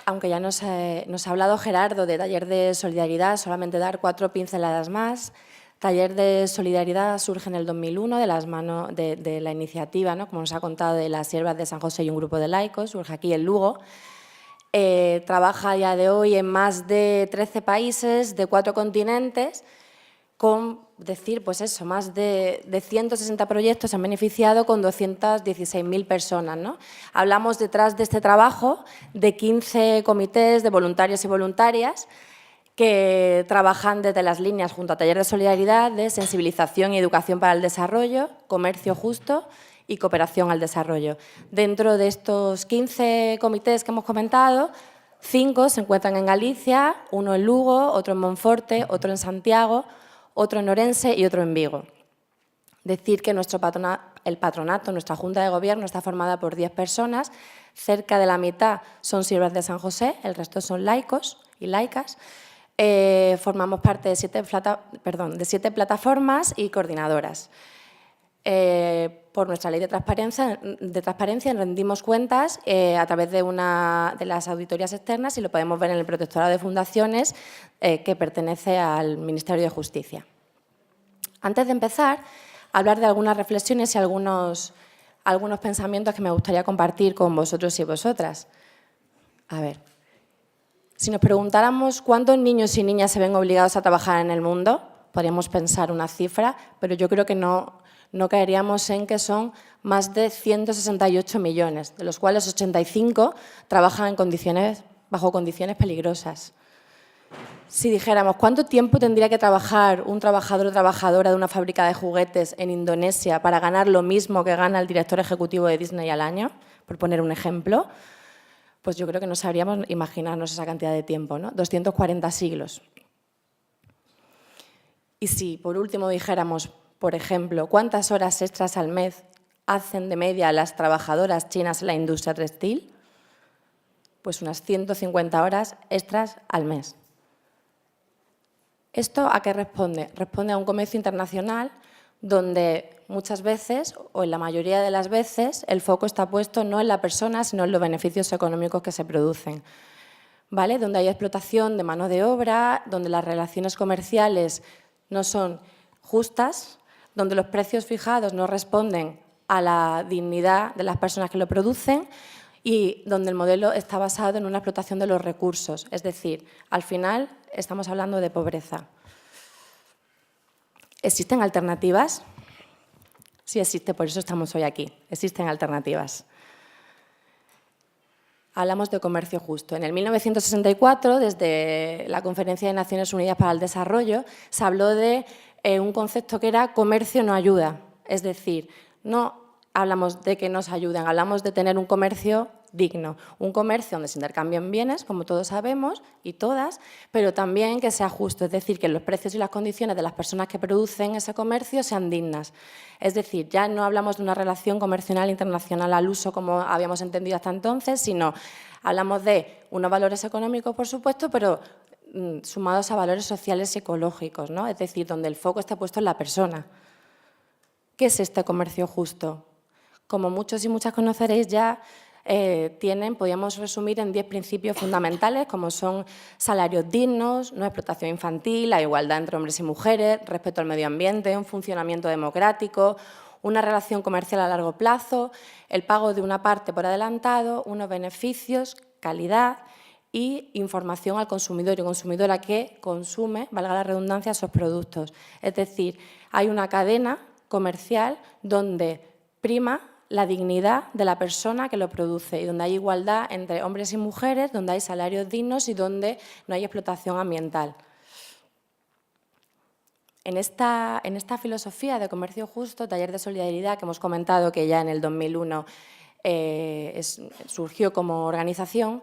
Speaker 6: Aunque ya nos ha hablado Gerardo de Taller de Solidaridad, solamente dar 4 pinceladas más. Taller de Solidaridad surge en el 2001 de las manos de la iniciativa, ¿no?, como nos ha contado, de las Siervas de San José y un grupo de laicos, surge aquí en Lugo. Trabaja a día de hoy en más de 13 países, de 4 continentes, con pues eso, más de 160 proyectos se han beneficiado con 216.000 personas, ¿no? Hablamos detrás de este trabajo de 15 comités de voluntarios y voluntarias que trabajan desde las líneas junto a Taller de Solidaridad de sensibilización y educación para el desarrollo, comercio justo y cooperación al desarrollo. Dentro de estos 15 comités que hemos comentado, 5 se encuentran en Galicia, 1 en Lugo, otro en Monforte, otro en Santiago, otro en Orense y otro en Vigo. Decir que el patronato, nuestra Junta de Gobierno, está formada por 10 personas, cerca de la mitad son siervas de San José, el resto son laicos y laicas. Formamos parte de 7 plataformas y coordinadoras. Por nuestra ley de transparencia rendimos cuentas a través de las auditorías externas y lo podemos ver en el Protectorado de Fundaciones que pertenece al Ministerio de Justicia. Antes de empezar, hablar de algunas reflexiones y algunos pensamientos que me gustaría compartir con vosotros y vosotras. A ver. Si nos preguntáramos cuántos niños y niñas se ven obligados a trabajar en el mundo, podríamos pensar una cifra, pero yo creo que no caeríamos en que son más de 168 millones, de los cuales 85 trabajan bajo condiciones peligrosas. Si dijéramos cuánto tiempo tendría que trabajar un trabajador o trabajadora de una fábrica de juguetes en Indonesia para ganar lo mismo que gana el director ejecutivo de Disney al año, por poner un ejemplo, pues yo creo que no sabríamos imaginarnos esa cantidad de tiempo, ¿no? 240 siglos. Y si, por último, dijéramos, por ejemplo, cuántas horas extras al mes hacen de media las trabajadoras chinas en la industria textil, pues unas 150 horas extras al mes. ¿Esto a qué responde? Responde a un comercio internacional donde muchas veces, o en la mayoría de las veces, el foco está puesto no en la persona, sino en los beneficios económicos que se producen. ¿Vale? Donde hay explotación de mano de obra, donde las relaciones comerciales no son justas, donde los precios fijados no responden a la dignidad de las personas que lo producen y donde el modelo está basado en una explotación de los recursos. Es decir, al final estamos hablando de pobreza. ¿Existen alternativas? Sí existe, por eso estamos hoy aquí. Existen alternativas. Hablamos de comercio justo. En el 1964, desde la Conferencia de Naciones Unidas para el Desarrollo, se habló de un concepto que era comercio no ayuda. Es decir, no hablamos de que nos ayuden, hablamos de tener un comercio digno. Un comercio donde se intercambian bienes, como todos sabemos, y todas, pero también que sea justo, es decir, que los precios y las condiciones de las personas que producen ese comercio sean dignas. Es decir, ya no hablamos de una relación comercial internacional al uso como habíamos entendido hasta entonces, sino hablamos de unos valores económicos, por supuesto, pero sumados a valores sociales y ecológicos, ¿no? Es decir, donde el foco está puesto en la persona. ¿Qué es este comercio justo? Como muchos y muchas conoceréis ya, podríamos resumir en 10 principios fundamentales, como son salarios dignos, no explotación infantil, la igualdad entre hombres y mujeres, respeto al medio ambiente, un funcionamiento democrático, una relación comercial a largo plazo, el pago de una parte por adelantado, unos beneficios, calidad y información al consumidor y consumidora que consume, valga la redundancia, esos productos. Es decir, hay una cadena comercial donde prima la dignidad de la persona que lo produce y donde hay igualdad entre hombres y mujeres, donde hay salarios dignos y donde no hay explotación ambiental. En esta filosofía de comercio justo, taller de solidaridad que hemos comentado que ya en el 2001 surgió como organización,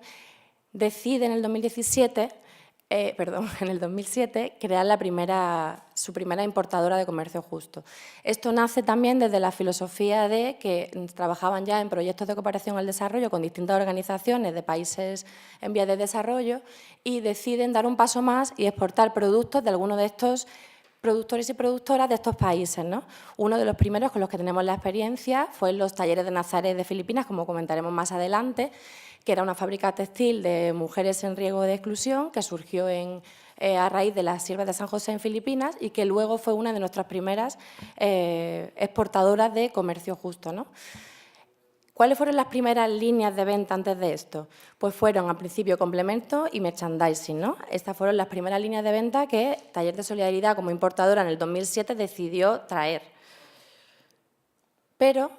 Speaker 6: decide en el 2007 crear su primera importadora de comercio justo. Esto nace también desde la filosofía de que trabajaban ya en proyectos de cooperación al desarrollo con distintas organizaciones de países en vías de desarrollo y deciden dar un paso más y exportar productos de algunos de estos productores y productoras de estos países, ¿no? Uno de los primeros con los que tenemos la experiencia fue en los talleres de Nazaret de Filipinas, como comentaremos más adelante, que era una fábrica textil de mujeres en riesgo de exclusión que surgió a raíz de las siervas de San José en Filipinas y que luego fue una de nuestras primeras exportadoras de comercio justo, ¿no? ¿Cuáles fueron las primeras líneas de venta antes de esto? Pues fueron, al principio, complementos y merchandising, ¿no? Estas fueron las primeras líneas de venta que Taller de Solidaridad, como importadora, en el 2007 decidió traer. Pero,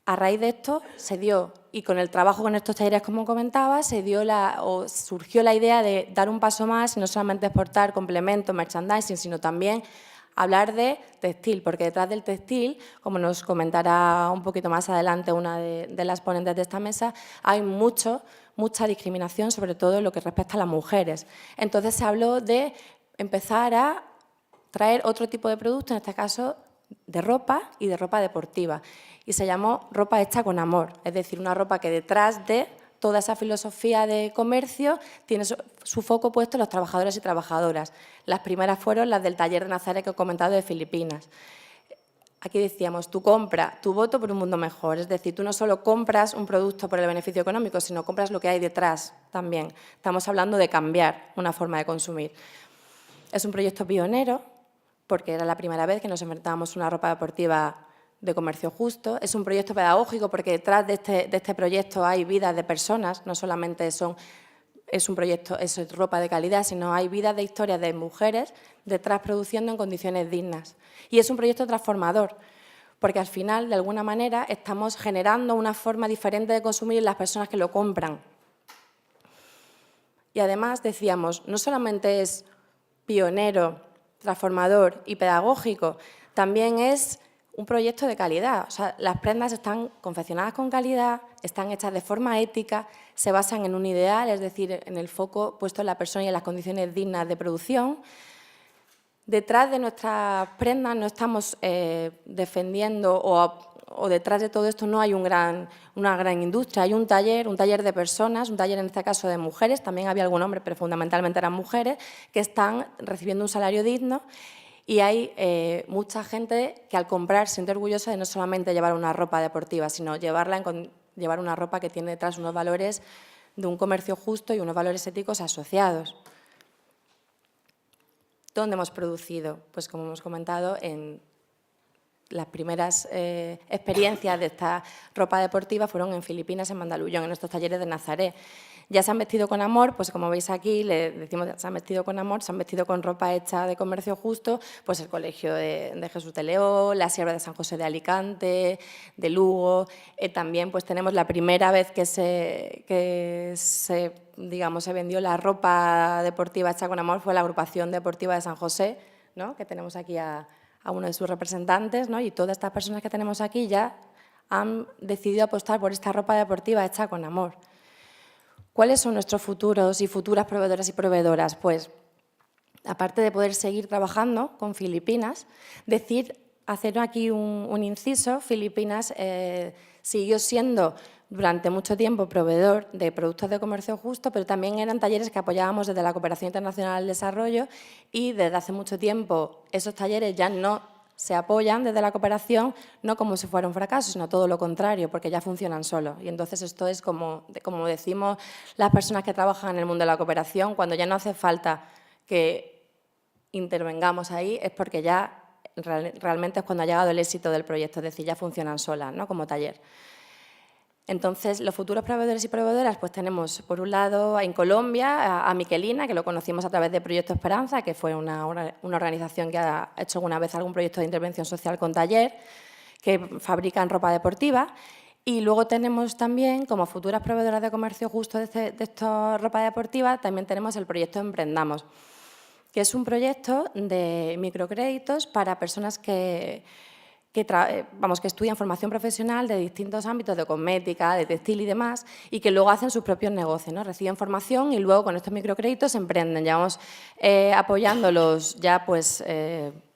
Speaker 6: a raíz de esto, se dio, y con el trabajo con estos talleres, como comentaba, surgió la idea de dar un paso más y no solamente exportar complementos, merchandising, sino también hablar de textil, porque detrás del textil, como nos comentará un poquito más adelante una de las ponentes de esta mesa, hay mucha discriminación, sobre todo en lo que respecta a las mujeres. Entonces se habló de empezar a traer otro tipo de producto, en este caso de ropa y de ropa deportiva, y se llamó ropa hecha con amor, es decir, una ropa que detrás de toda esa filosofía de comercio tiene su foco puesto en los trabajadores y trabajadoras. Las primeras fueron las del taller de Nazaret que he comentado de Filipinas. Aquí decíamos, tú compra tu voto por un mundo mejor, es decir, tú no solo compras un producto por el beneficio económico, sino compras lo que hay detrás también. Estamos hablando de cambiar una forma de consumir. Es un proyecto pionero, porque era la primera vez que nos enfrentábamos a una ropa deportiva de comercio justo. Es un proyecto pedagógico porque detrás de este proyecto hay vidas de personas, no solamente es un proyecto, es ropa de calidad, sino hay vidas de historias de mujeres detrás produciendo en condiciones dignas. Y es un proyecto transformador, porque al final, de alguna manera, estamos generando una forma diferente de consumir en las personas que lo compran. Y además, decíamos, no solamente es pionero, transformador y pedagógico, también es un proyecto de calidad. O sea, las prendas están confeccionadas con calidad, están hechas de forma ética, se basan en un ideal, es decir, en el foco puesto en la persona y en las condiciones dignas de producción. Detrás de nuestras prendas no estamos defendiendo o detrás de todo esto no hay una gran industria, hay un taller de personas, un taller en este caso de mujeres, también había algún hombre, pero fundamentalmente eran mujeres, que están recibiendo un salario digno. Y hay mucha gente que al comprar se siente orgullosa de no solamente llevar una ropa deportiva, sino llevar una ropa que tiene detrás unos valores de un comercio justo y unos valores éticos asociados. ¿Dónde hemos producido? Pues como hemos comentado, en las primeras experiencias de esta ropa deportiva fueron en Filipinas, en Mandaluyong, en estos talleres de Nazaret. Ya se han vestido con amor, pues como veis aquí, le decimos se han vestido con amor, se han vestido con ropa hecha de comercio justo, pues el Colegio de Jesús de León, la Sierra de San José de Alicante, de Lugo. También pues tenemos la primera vez que se vendió la ropa deportiva hecha con amor, fue la Agrupación Deportiva de San José, ¿no? Que tenemos aquí a uno de sus representantes, ¿no? Y todas estas personas que tenemos aquí ya han decidido apostar por esta ropa deportiva hecha con amor. ¿Cuáles son nuestros futuros y futuras proveedoras y proveedoras? Pues, aparte de poder seguir trabajando con Filipinas, hacer aquí un inciso. Filipinas siguió siendo durante mucho tiempo proveedor de productos de comercio justo, pero también eran talleres que apoyábamos desde la Cooperación Internacional al Desarrollo, y desde hace mucho tiempo esos talleres ya no se apoyan desde la cooperación, no como si fuera un fracaso, sino todo lo contrario, porque ya funcionan solos. Y entonces esto es como decimos las personas que trabajan en el mundo de la cooperación, cuando ya no hace falta que intervengamos ahí, es porque ya realmente es cuando ha llegado el éxito del proyecto, es decir, ya funcionan solas, ¿no?, como taller. Entonces, los futuros proveedores y proveedoras, pues tenemos, por un lado, en Colombia, a Miquelina, que lo conocimos a través de Proyecto Esperanza, que fue una organización que ha hecho alguna vez algún proyecto de intervención social con taller, que fabrican ropa deportiva. Y luego tenemos también, como futuras proveedoras de comercio justo de esta ropa deportiva, también tenemos el proyecto Emprendamos, que es un proyecto de microcréditos para personas que estudian formación profesional de distintos ámbitos, de cosmética, de textil y demás, y que luego hacen sus propios negocios, ¿no? Reciben formación y luego con estos microcréditos emprenden. Llevamos apoyándolos ya pues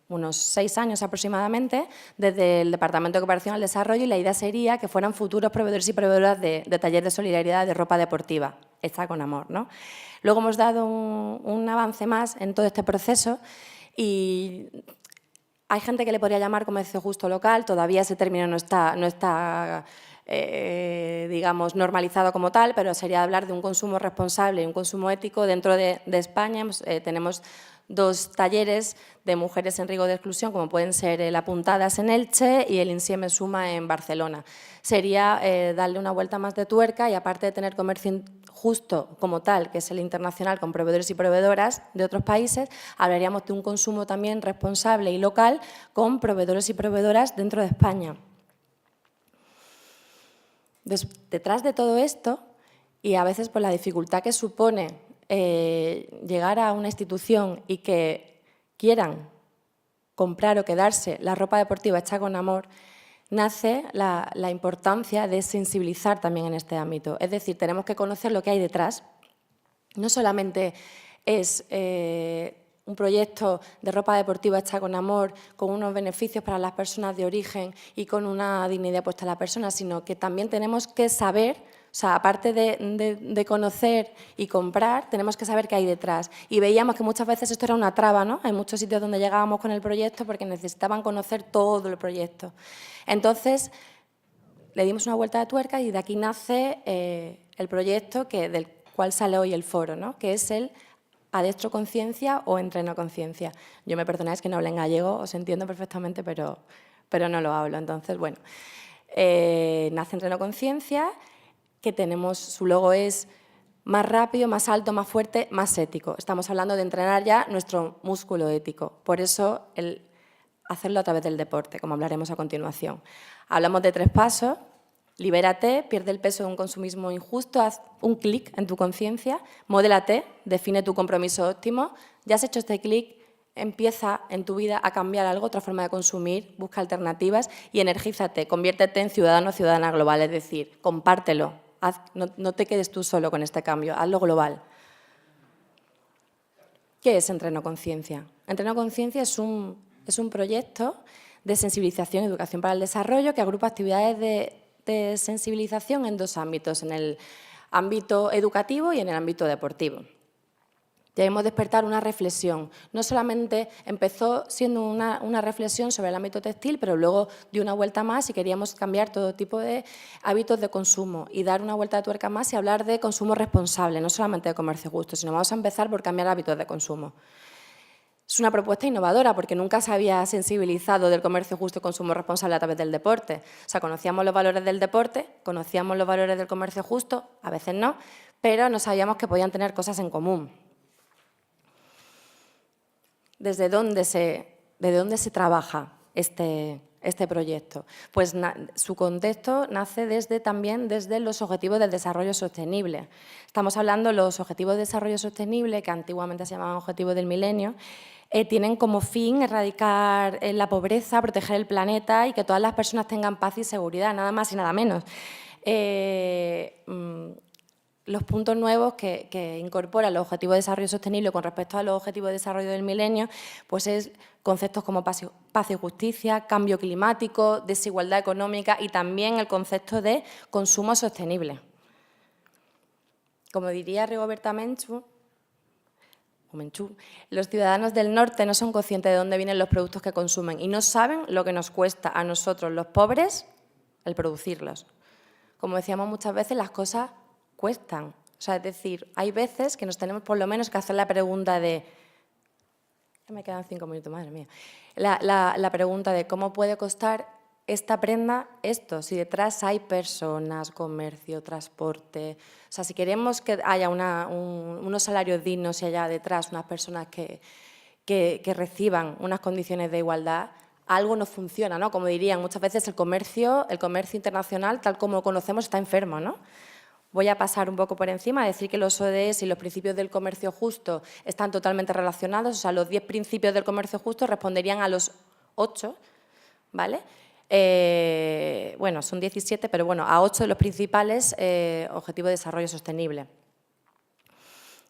Speaker 6: unos 6 años aproximadamente desde el Departamento de Cooperación al Desarrollo, y la idea sería que fueran futuros proveedores y proveedoras de taller de solidaridad de ropa deportiva, hecha con amor, ¿no? Luego hemos dado un avance más en todo este proceso, y hay gente que le podría llamar comercio justo local. Todavía ese término no está digamos, normalizado como tal, pero sería hablar de un consumo responsable y un consumo ético. Dentro de España tenemos 2 talleres de mujeres en riesgo de exclusión, como pueden ser el Apuntadas en Elche y el Insieme Suma en Barcelona. Sería darle una vuelta más de tuerca, y aparte de tener comercio justo como tal, que es el internacional, con proveedores y proveedoras de otros países, hablaríamos de un consumo también responsable y local con proveedores y proveedoras dentro de España. Detrás de todo esto, y a veces por la dificultad que supone llegar a una institución y que quieran comprar o quedarse la ropa deportiva hecha con amor, nace la importancia de sensibilizar también en este ámbito. Es decir, tenemos que conocer lo que hay detrás. No solamente es un proyecto de ropa deportiva hecha con amor, con unos beneficios para las personas de origen y con una dignidad puesta a la persona, sino que también tenemos que saber, o sea, aparte de conocer y comprar, tenemos que saber qué hay detrás. Y veíamos que muchas veces esto era una traba, ¿no?, en muchos sitios donde llegábamos con el proyecto, porque necesitaban conocer todo el proyecto. Entonces, le dimos una vuelta de tuerca, y de aquí nace el proyecto del cual sale hoy el foro, ¿no?, que es el Adestro Conciencia o Entreno Conciencia. Yo me perdonáis que no hablo en gallego, os entiendo perfectamente, pero no lo hablo. Entonces, bueno, nace Entreno Conciencia, que tenemos, su logo es más rápido, más alto, más fuerte, más ético. Estamos hablando de entrenar ya nuestro músculo ético. Por eso, el hacerlo a través del deporte, como hablaremos a continuación. Hablamos de 3 pasos. Libérate, pierde el peso de un consumismo injusto, haz un clic en tu conciencia, modélate, define tu compromiso óptimo. Ya has hecho este clic, empieza en tu vida a cambiar algo, otra forma de consumir, busca alternativas y energízate, conviértete en ciudadano o ciudadana global, es decir, compártelo, no te quedes tú solo con este cambio, hazlo global. ¿Qué es Entreno Conciencia? Entreno Conciencia es un proyecto de sensibilización y educación para el desarrollo que agrupa actividades de sensibilización en 2 ámbitos, en el ámbito educativo y en el ámbito deportivo. Debemos despertar una reflexión. No solamente empezó siendo una reflexión sobre el ámbito textil, pero luego dio una vuelta más y queríamos cambiar todo tipo de hábitos de consumo y dar una vuelta de tuerca más y hablar de consumo responsable, no solamente de comercio justo, sino vamos a empezar por cambiar hábitos de consumo. Es una propuesta innovadora porque nunca se había sensibilizado del comercio justo y consumo responsable a través del deporte. O sea, conocíamos los valores del deporte, conocíamos los valores del comercio justo, a veces no, pero no sabíamos que podían tener cosas en común. ¿Desde dónde se trabaja este este proyecto? Pues su contexto nace también desde los Objetivos del Desarrollo Sostenible. Estamos hablando de los Objetivos de Desarrollo Sostenible, que antiguamente se llamaban Objetivos del Milenio, tienen como fin erradicar la pobreza, proteger el planeta y que todas las personas tengan paz y seguridad, nada más y nada menos. Los puntos nuevos que incorporan los Objetivos de Desarrollo Sostenible con respecto a los Objetivos de Desarrollo del Milenio, pues es conceptos como paz y justicia, cambio climático, desigualdad económica y también el concepto de consumo sostenible. Como diría Rigoberta Menchú, los ciudadanos del norte no son conscientes de dónde vienen los productos que consumen y no saben lo que nos cuesta a nosotros, los pobres, el producirlos. Como decíamos muchas veces, las cosas cuestan. O sea, es decir, hay veces que nos tenemos por lo menos que hacer la pregunta de... Me quedan 5 minutos, madre mía. La pregunta de cómo puede costar esta prenda esto, si detrás hay personas, comercio, transporte. O sea, si queremos que haya unos salarios dignos y haya detrás unas personas que reciban unas condiciones de igualdad, algo no funciona, ¿no? Como dirían, muchas veces el comercio internacional, tal como lo conocemos, está enfermo, ¿no? Voy a pasar un poco por encima, a decir que los ODS y los principios del comercio justo están totalmente relacionados. O sea, los 10 principios del comercio justo responderían a los 8, ¿vale? Bueno, son 17, pero bueno, a 8 de los principales objetivos de desarrollo sostenible.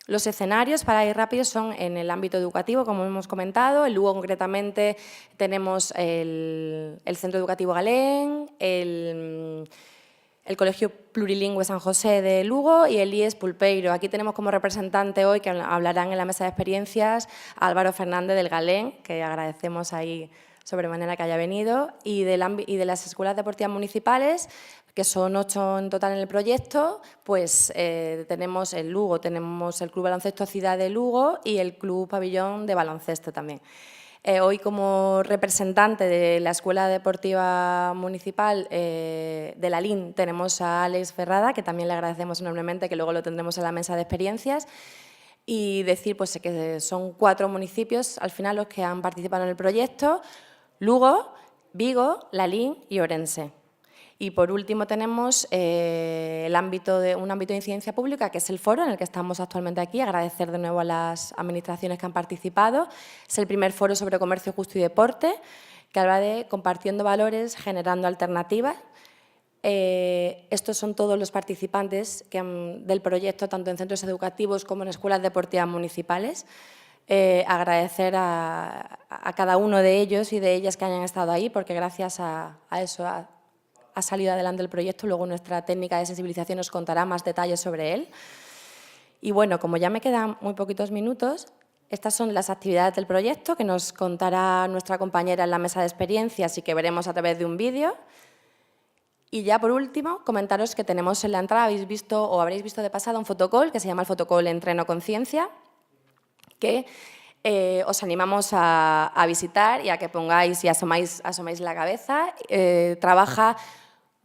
Speaker 6: Los escenarios, para ir rápido, son en el ámbito educativo, como hemos comentado. En Lugo, concretamente, tenemos el Centro Educativo Galén, el Colegio Plurilingüe San José de Lugo y el IES Pulpeiro. Aquí tenemos como representante hoy, que hablarán en la mesa de experiencias, a Álvaro Fernández del Galén, que agradecemos ahí sobremanera que haya venido, y de las escuelas deportivas municipales, que son 8 en total en el proyecto. Pues tenemos en Lugo, tenemos el Club Baloncesto Ciudad de Lugo y el Club Pabellón de Baloncesto también. Hoy, como representante de la Escuela Deportiva Municipal de la LIN, tenemos a Alex Ferrada, que también le agradecemos enormemente, que luego lo tendremos en la mesa de experiencias. Y decir pues, que son 4 municipios, al final, los que han participado en el proyecto: Lugo, Vigo, La LIN y Ourense. Y, por último, tenemos un ámbito de incidencia pública, que es el foro en el que estamos actualmente aquí. Agradecer de nuevo a las administraciones que han participado. Es el primer foro sobre comercio justo y deporte, que habla de compartiendo valores, generando alternativas. Estos son todos los participantes del proyecto, tanto en centros educativos como en escuelas deportivas municipales. Agradecer a cada uno de ellos y de ellas que hayan estado ahí, porque gracias a eso ha salido adelante el proyecto. Luego nuestra técnica de sensibilización nos contará más detalles sobre él. Y bueno, como ya me quedan muy poquitos minutos, estas son las actividades del proyecto que nos contará nuestra compañera en la mesa de experiencias y que veremos a través de un vídeo. Y ya por último, comentaros que tenemos en la entrada, habréis visto de pasada un fotocall que se llama el fotocall Entreno Conciencia, que os animamos a visitar y a que pongáis y asomáis la cabeza. Trabaja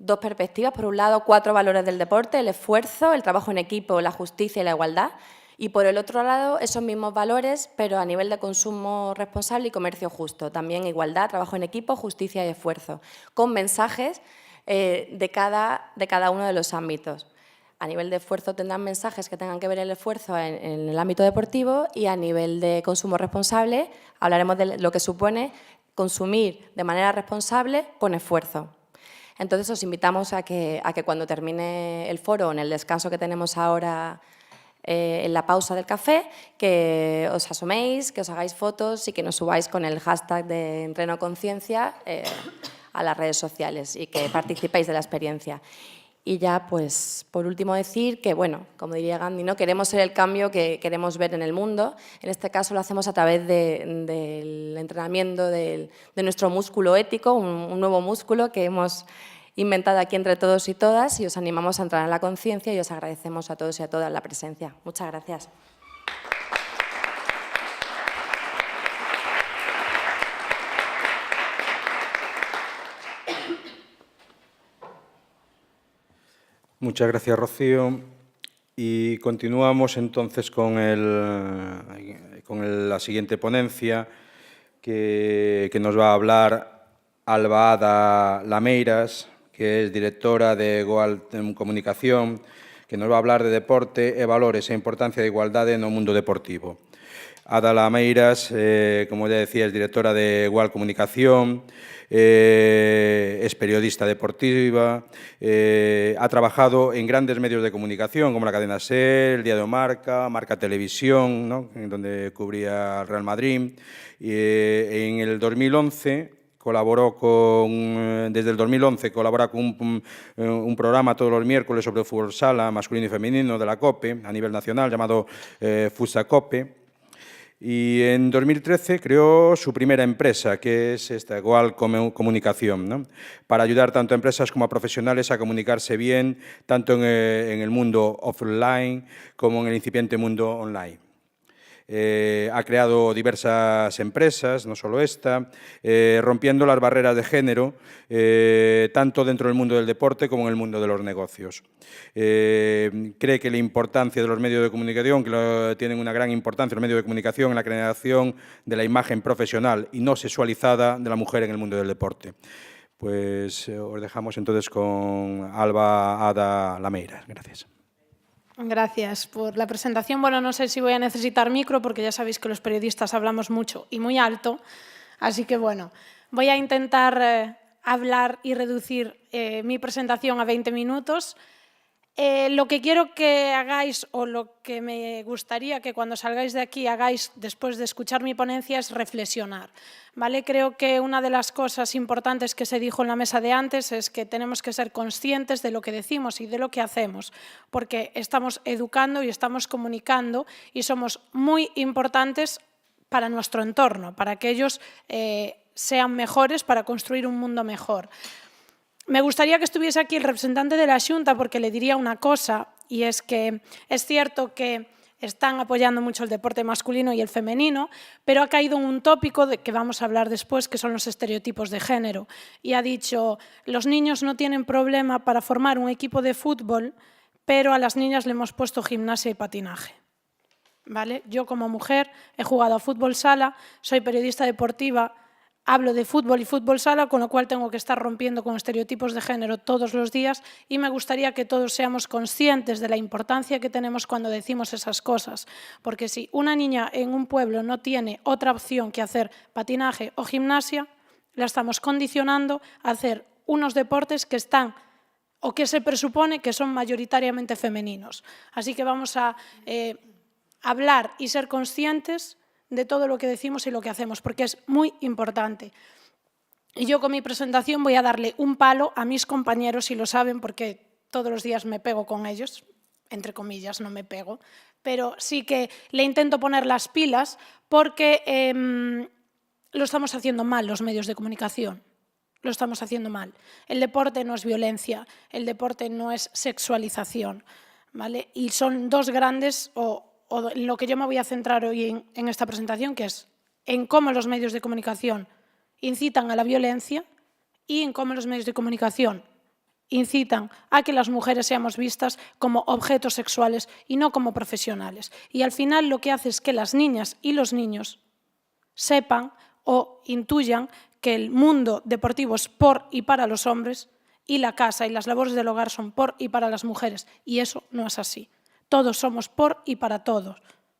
Speaker 6: 2 perspectivas. Por un lado, 4 valores del deporte: el esfuerzo, el trabajo en equipo, la justicia y la igualdad. Y por el otro lado, esos mismos valores, pero a nivel de consumo responsable y comercio justo. También igualdad, trabajo en equipo, justicia y esfuerzo, con mensajes de cada uno de los ámbitos. A nivel de esfuerzo tendrán mensajes que tengan que ver el esfuerzo en el ámbito deportivo, y a nivel de consumo responsable hablaremos de lo que supone consumir de manera responsable con esfuerzo. Entonces, os invitamos a que cuando termine el foro, en el descanso que tenemos ahora, en la pausa del café, que os asoméis, que os hagáis fotos y que nos subáis con el hashtag de Entreno Conciencia a las redes sociales y que participéis de la experiencia. Y ya, pues, por último decir que, bueno, como diría Gandhi, ¿no?, queremos ser el cambio que queremos ver en el mundo. En este caso lo hacemos a través del entrenamiento de nuestro músculo ético, un nuevo músculo que hemos inventado aquí entre todos y todas, y os animamos a entrar en la conciencia y os agradecemos a todos y a todas la presencia. Muchas gracias.
Speaker 5: Muchas gracias, Rocío. Y continuamos entonces con la siguiente ponencia que nos va a hablar Alba Ada Lameiras, que es directora de Goal Comunicación, que nos va a hablar de deporte e valores e importancia da igualdade no mundo deportivo. Ada Lameiras, como ya decía, es directora de Goal Comunicación, es periodista deportiva, ha trabajado en grandes medios de comunicación como la cadena SER, el Diario Marca, Marca Televisión, ¿no?, en donde cubría al Real Madrid. En el 2011 desde el 2011 colabora con un programa todos los miércoles sobre fútbol sala masculino y femenino de la COPE a nivel nacional llamado Fusa Cope. Y en 2013 creó su primera empresa, que es esta Goal Comunicación, ¿no?, para ayudar tanto a empresas como a profesionales a comunicarse bien, tanto en el mundo offline como en el incipiente mundo online. Ha creado diversas empresas, no solo esta, rompiendo las barreras de género, tanto dentro del mundo del deporte como en el mundo de los negocios. Cree que la importancia de los medios de comunicación, que tienen una gran importancia los medios de comunicación en la creación de la imagen profesional y no sexualizada de la mujer en el mundo del deporte. Pues os dejamos entonces con Alba Ada Lameiras. Gracias.
Speaker 7: Gracias por la presentación. Bueno, no sé si voy a necesitar micro porque ya sabéis que los periodistas hablamos mucho y muy alto, así que bueno, voy a intentar hablar y reducir mi presentación a 20 minutos. Lo que quiero que hagáis o lo que me gustaría que cuando salgáis de aquí hagáis después de escuchar mi ponencia es reflexionar, ¿vale? Creo que una de las cosas importantes que se dijo en la mesa de antes es que tenemos que ser conscientes de lo que decimos y de lo que hacemos, porque estamos educando y estamos comunicando y somos muy importantes para nuestro entorno, para que ellos sean mejores, para construir un mundo mejor. Me gustaría que estuviese aquí el representante de la Xunta porque le diría una cosa, y es que es cierto que están apoyando mucho el deporte masculino y el femenino, pero ha caído en un tópico de que vamos a hablar después, que son los estereotipos de género. Y ha dicho, los niños no tienen problema para formar un equipo de fútbol, pero a las niñas le hemos puesto gimnasia y patinaje. ¿Vale? Yo como mujer he jugado a fútbol sala, soy periodista deportiva, hablo de fútbol y fútbol sala, con lo cual tengo que estar rompiendo con estereotipos de género todos los días y me gustaría que todos seamos conscientes de la importancia que tenemos cuando decimos esas cosas. Porque si una niña en un pueblo no tiene otra opción que hacer patinaje o gimnasia, la estamos condicionando a hacer unos deportes que están o que se presupone que son mayoritariamente femeninos. Así que vamos a hablar y ser conscientes de todo lo que decimos y lo que hacemos, porque es muy importante. Y yo con mi presentación voy a darle un palo a mis compañeros, y lo saben porque todos los días me pego con ellos, entre comillas, no me pego, pero sí que le intento poner las pilas porque lo estamos haciendo mal los medios de comunicación. Lo estamos haciendo mal. El deporte no es violencia, el deporte no es sexualización, ¿vale? Y son dos grandes, o lo que yo me voy a centrar hoy en esta presentación, que es en cómo los medios de comunicación incitan a la violencia y en cómo los medios de comunicación incitan a que las mujeres seamos vistas como objetos sexuales y no como profesionales. Y al final lo que hace es que las niñas y los niños sepan o intuyan que el mundo deportivo es por y para los hombres y la casa y las labores del hogar son por y para las mujeres. Y eso no es así. Todos somos por y para todos,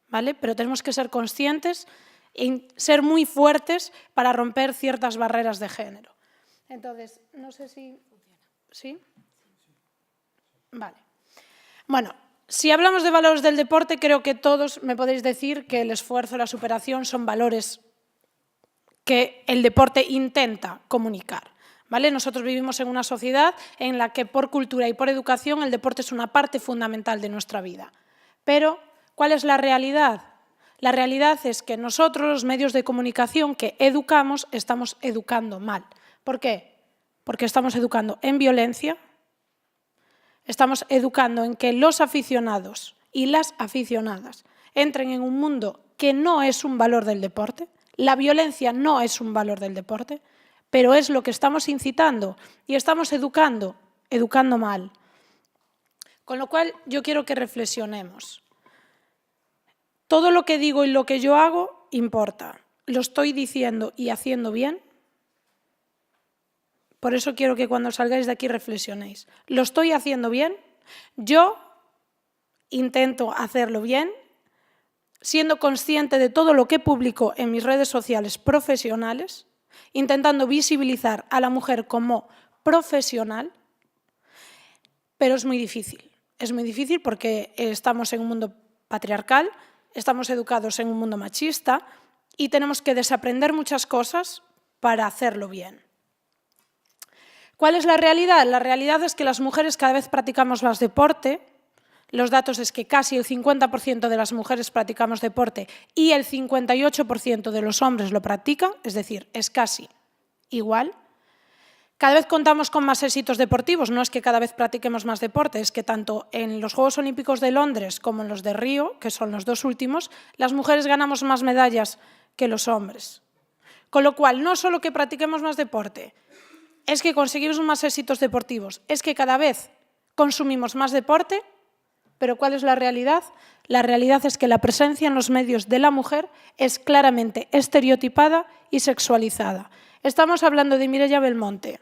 Speaker 7: ¿vale? Pero tenemos que ser conscientes y ser muy fuertes para romper ciertas barreras de género. Entonces, no sé si funciona. ¿Sí? Vale. Bueno, si hablamos de valores del deporte, creo que todos me podéis decir que el esfuerzo y la superación son valores que el deporte intenta comunicar. ¿Vale? Nosotros vivimos en una sociedad en la que por cultura y por educación el deporte es una parte fundamental de nuestra vida. Pero, ¿cuál es la realidad? La realidad es que nosotros, los medios de comunicación que educamos, estamos educando mal. ¿Por qué? Porque estamos educando en violencia, estamos educando en que los aficionados y las aficionadas entren en un mundo que no es un valor del deporte. La violencia no es un valor del deporte, pero es lo que estamos incitando y estamos educando mal. Con lo cual, yo quiero que reflexionemos. Todo lo que digo y lo que yo hago importa. ¿Lo estoy diciendo y haciendo bien? Por eso quiero que cuando salgáis de aquí reflexionéis. ¿Lo estoy haciendo bien? Yo intento hacerlo bien, siendo consciente de todo lo que publico en mis redes sociales profesionales, intentando visibilizar a la mujer como profesional, pero es muy difícil. Es muy difícil porque estamos en un mundo patriarcal, estamos educados en un mundo machista y tenemos que desaprender muchas cosas para hacerlo bien. ¿Cuál es la realidad? La realidad es que las mujeres cada vez practicamos más deporte. Los datos es que casi el 50% de las mujeres practicamos deporte y el 58% de los hombres lo practican, es decir, es casi igual. Cada vez contamos con más éxitos deportivos, no es que cada vez practiquemos más deporte, es que tanto en los Juegos Olímpicos de Londres como en los de Río, que son los dos últimos, las mujeres ganamos más medallas que los hombres. Con lo cual, no solo que practiquemos más deporte, es que conseguimos más éxitos deportivos, es que cada vez consumimos más deporte, pero ¿cuál es la realidad? La realidad es que la presencia en los medios de la mujer es claramente estereotipada y sexualizada. Estamos hablando de Mireia Belmonte.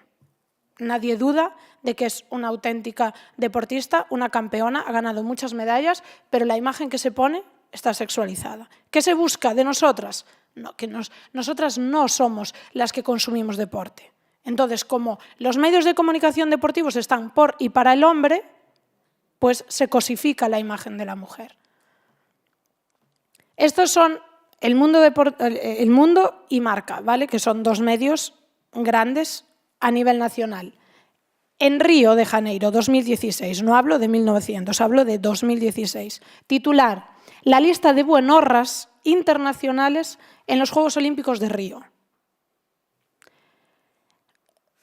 Speaker 7: Nadie duda de que es una auténtica deportista, una campeona, ha ganado muchas medallas, pero la imagen que se pone está sexualizada. ¿Qué se busca de nosotras? No, nosotras no somos las que consumimos deporte. Entonces, como los medios de comunicación deportivos están por y para el hombre, pues se cosifica la imagen de la mujer. Estos son el Mundo y Marca, ¿vale? Que son dos medios grandes a nivel nacional. En Río de Janeiro, 2016, no hablo de 1900, hablo de 2016. Titular: la lista de buenorras internacionales en los Juegos Olímpicos de Río.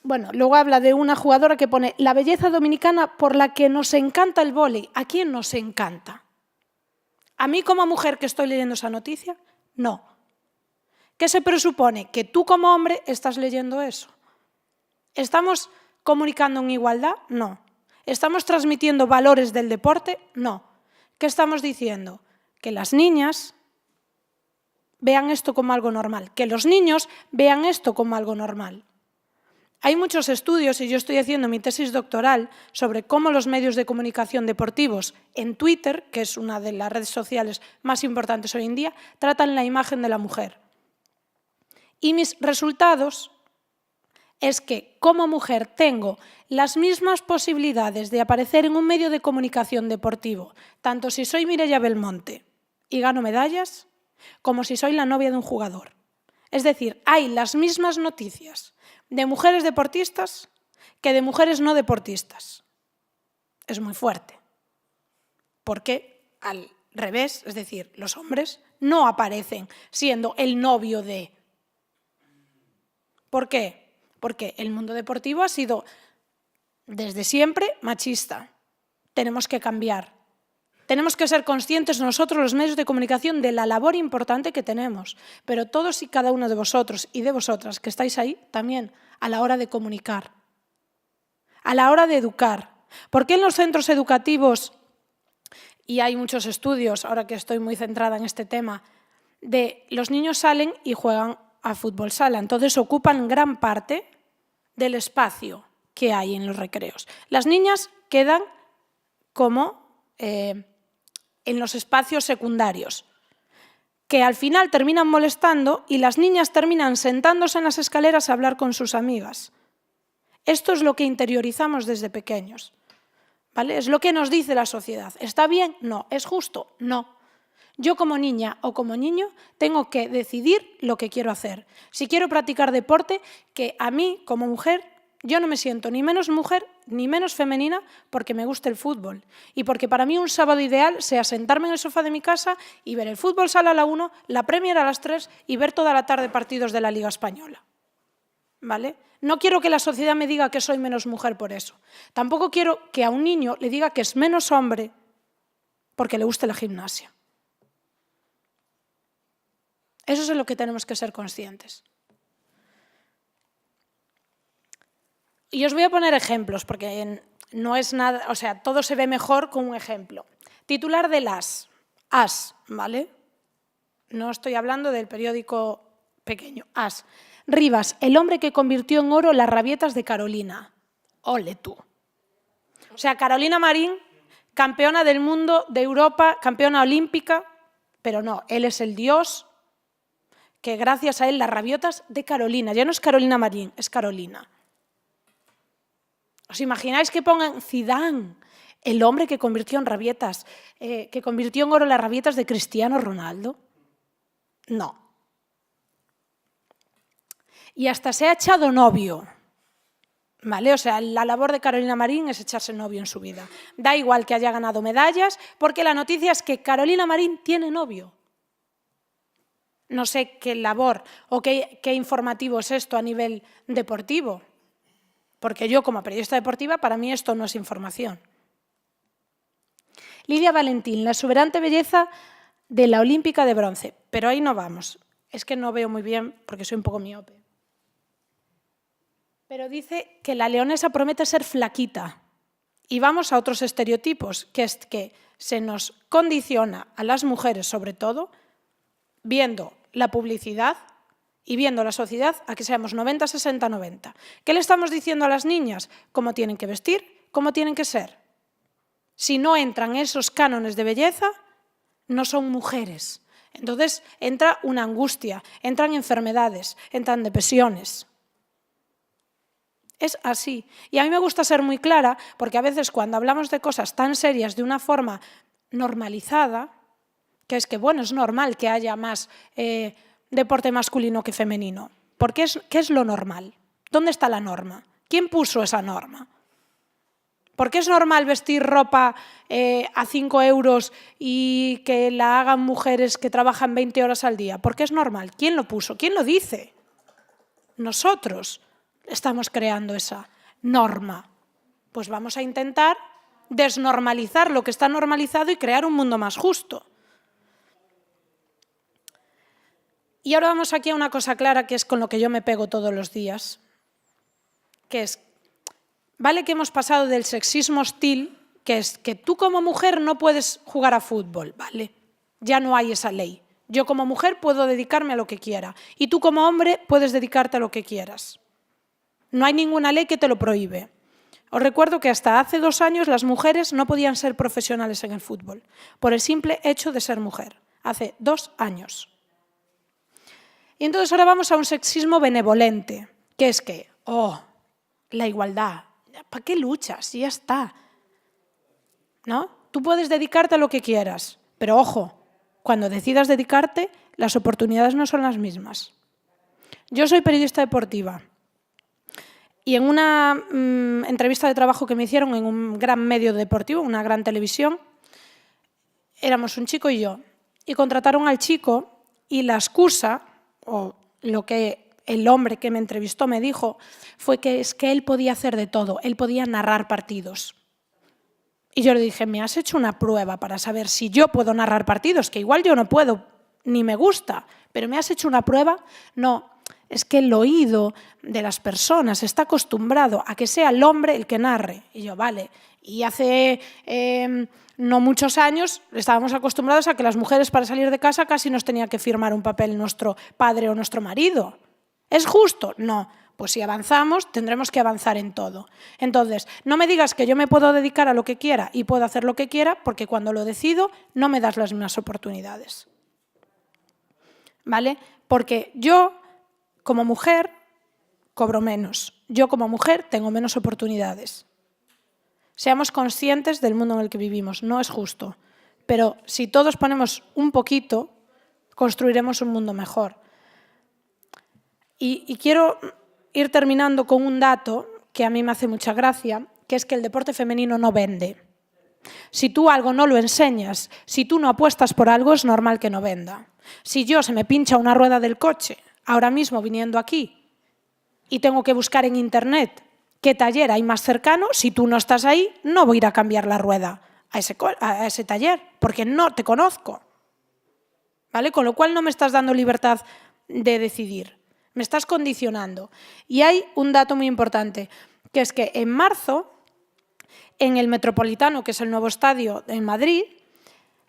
Speaker 7: Bueno, luego habla de una jugadora que pone la belleza dominicana por la que nos encanta el vóley. ¿A quién nos encanta? ¿A mí como mujer que estoy leyendo esa noticia? No. ¿Qué se presupone? Que tú como hombre estás leyendo eso. ¿Estamos comunicando en igualdad? No. ¿Estamos transmitiendo valores del deporte? No. ¿Qué estamos diciendo? Que las niñas vean esto como algo normal, que los niños vean esto como algo normal. Hay muchos estudios, y yo estoy haciendo mi tesis doctoral, sobre cómo los medios de comunicación deportivos en Twitter, que es una de las redes sociales más importantes hoy en día, tratan la imagen de la mujer. Y mis resultados es que como mujer tengo las mismas posibilidades de aparecer en un medio de comunicación deportivo, tanto si soy Mireia Belmonte y gano medallas, como si soy la novia de un jugador. Es decir, hay las mismas noticias de mujeres deportistas que de mujeres no deportistas. Es muy fuerte, porque al revés, es decir, los hombres no aparecen siendo el novio de. ¿Por qué? Porque el mundo deportivo ha sido desde siempre machista. Tenemos que cambiar. Tenemos que ser conscientes nosotros, los medios de comunicación, de la labor importante que tenemos. Pero todos y cada uno de vosotros y de vosotras que estáis ahí, también a la hora de comunicar, a la hora de educar. ¿Por qué en los centros educativos, y hay muchos estudios, ahora que estoy muy centrada en este tema, de los niños salen y juegan a fútbol sala? Entonces ocupan gran parte del espacio que hay en los recreos. Las niñas quedan como en los espacios secundarios, que al final terminan molestando y las niñas terminan sentándose en las escaleras a hablar con sus amigas. Esto es lo que interiorizamos desde pequeños, ¿vale? Es lo que nos dice la sociedad. ¿Está bien? No. ¿Es justo? No. Yo como niña o como niño tengo que decidir lo que quiero hacer. Si quiero practicar deporte, que a mí como mujer yo no me siento ni menos mujer ni menos femenina porque me gusta el fútbol y porque para mí un sábado ideal sea sentarme en el sofá de mi casa y ver el fútbol sala a la 1, la Premier a las 3 y ver toda la tarde partidos de la Liga Española. ¿Vale? No quiero que la sociedad me diga que soy menos mujer por eso. Tampoco quiero que a un niño le diga que es menos hombre porque le guste la gimnasia. Eso es en lo que tenemos que ser conscientes. Y os voy a poner ejemplos, porque no es nada, o sea, todo se ve mejor con un ejemplo. Titular del AS, ¿vale? No estoy hablando del periódico pequeño, AS. Rivas, el hombre que convirtió en oro las rabietas de Carolina. Ole tú. O sea, Carolina Marín, campeona del mundo, de Europa, campeona olímpica, pero no, él es el dios que gracias a él las rabietas de Carolina. Ya no es Carolina Marín, es Carolina. ¿Os imagináis que pongan Zidane, el hombre que convirtió en rabietas, que convirtió en oro las rabietas de Cristiano Ronaldo? No. Y hasta se ha echado novio. ¿Vale? O sea, la labor de Carolina Marín es echarse novio en su vida. Da igual que haya ganado medallas, porque la noticia es que Carolina Marín tiene novio. No sé qué labor o qué informativo es esto a nivel deportivo, porque yo como periodista deportiva, para mí esto no es información. Lidia Valentín, la exuberante belleza de la olímpica de bronce. Pero ahí no vamos. Es que no veo muy bien porque soy un poco miope. Pero dice que la leonesa promete ser flaquita. Y vamos a otros estereotipos, que es que se nos condiciona a las mujeres, sobre todo, viendo la publicidad y viendo la sociedad a que seamos 90, 60, 90. ¿Qué le estamos diciendo a las niñas? ¿Cómo tienen que vestir? ¿Cómo tienen que ser? Si no entran esos cánones de belleza, no son mujeres. Entonces entra una angustia, entran enfermedades, entran depresiones. Es así. Y a mí me gusta ser muy clara porque a veces cuando hablamos de cosas tan serias de una forma normalizada, que es que, bueno, es normal que haya más deporte masculino que femenino. ¿Qué es lo normal? ¿Dónde está la norma? ¿Quién puso esa norma? ¿Por qué es normal vestir ropa a 5 euros y que la hagan mujeres que trabajan 20 horas al día? ¿Por qué es normal? ¿Quién lo puso? ¿Quién lo dice? Nosotros estamos creando esa norma. Pues vamos a intentar desnormalizar lo que está normalizado y crear un mundo más justo. Y ahora vamos aquí a una cosa clara que es con lo que yo me pego todos los días, que es, vale que hemos pasado del sexismo hostil, que es que tú como mujer no puedes jugar a fútbol, vale, ya no hay esa ley. Yo como mujer puedo dedicarme a lo que quiera y tú como hombre puedes dedicarte a lo que quieras. No hay ninguna ley que te lo prohíbe. Os recuerdo que hasta hace 2 años las mujeres no podían ser profesionales en el fútbol, por el simple hecho de ser mujer. Hace 2 años. Y entonces ahora vamos a un sexismo benevolente, que es que, la igualdad, ¿para qué luchas? Y ya está. ¿No? Tú puedes dedicarte a lo que quieras, pero ojo, cuando decidas dedicarte, las oportunidades no son las mismas. Yo soy periodista deportiva y en una entrevista de trabajo que me hicieron en un gran medio deportivo, una gran televisión, éramos un chico y yo, y contrataron al chico y la excusa, o lo que el hombre que me entrevistó me dijo, fue que es que él podía hacer de todo, él podía narrar partidos. Y yo le dije, ¿me has hecho una prueba para saber si yo puedo narrar partidos? Que igual yo no puedo, ni me gusta, pero ¿me has hecho una prueba? No, es que el oído de las personas está acostumbrado a que sea el hombre el que narre. Y yo, vale, y hace no muchos años estábamos acostumbrados a que las mujeres para salir de casa casi nos tenía que firmar un papel nuestro padre o nuestro marido. ¿Es justo? No. Pues si avanzamos, tendremos que avanzar en todo. Entonces, no me digas que yo me puedo dedicar a lo que quiera y puedo hacer lo que quiera, porque cuando lo decido no me das las mismas oportunidades. ¿Vale? Porque yo, como mujer, cobro menos. Yo, como mujer, tengo menos oportunidades. Seamos conscientes del mundo en el que vivimos. No es justo. Pero si todos ponemos un poquito, construiremos un mundo mejor. Y quiero ir terminando con un dato que a mí me hace mucha gracia, que es que el deporte femenino no vende. Si tú algo no lo enseñas, si tú no apuestas por algo, es normal que no venda. Si yo se me pincha una rueda del coche, ahora mismo viniendo aquí, y tengo que buscar en internet qué taller hay más cercano, si tú no estás ahí, no voy a ir a cambiar la rueda a ese taller, porque no te conozco. ¿Vale? Con lo cual no me estás dando libertad de decidir. Me estás condicionando. Y hay un dato muy importante, que es que en marzo, en el Metropolitano, que es el nuevo estadio en Madrid,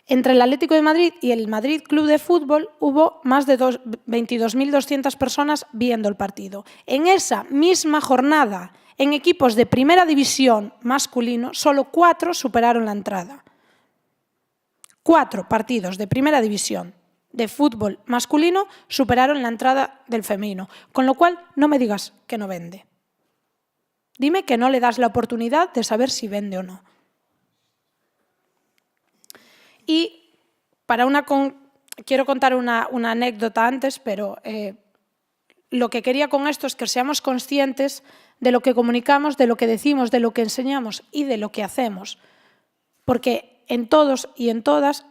Speaker 7: Entre el Atlético de Madrid y el Madrid Club de Fútbol hubo más de 22.200 personas viendo el partido. En esa misma jornada, en equipos de primera división masculino, solo 4 superaron la entrada. 4 partidos de primera división de fútbol masculino superaron la entrada del femenino. Con lo cual, no me digas que no vende. Dime que no le das la oportunidad de saber si vende o no. Y quiero contar una anécdota antes, pero lo que quería con esto es que seamos conscientes de lo que comunicamos, de lo que decimos, de lo que enseñamos y de lo que hacemos. Porque en todos y en todas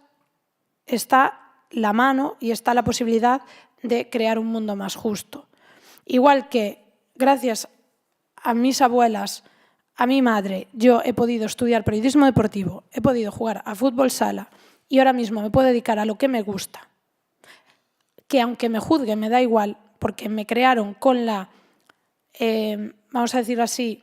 Speaker 7: está la mano y está la posibilidad de crear un mundo más justo. Igual que gracias a mis abuelas, a mi madre, yo he podido estudiar periodismo deportivo, he podido jugar a fútbol sala y ahora mismo me puedo dedicar a lo que me gusta, que aunque me juzguen me da igual, porque me crearon con la, vamos a decirlo así,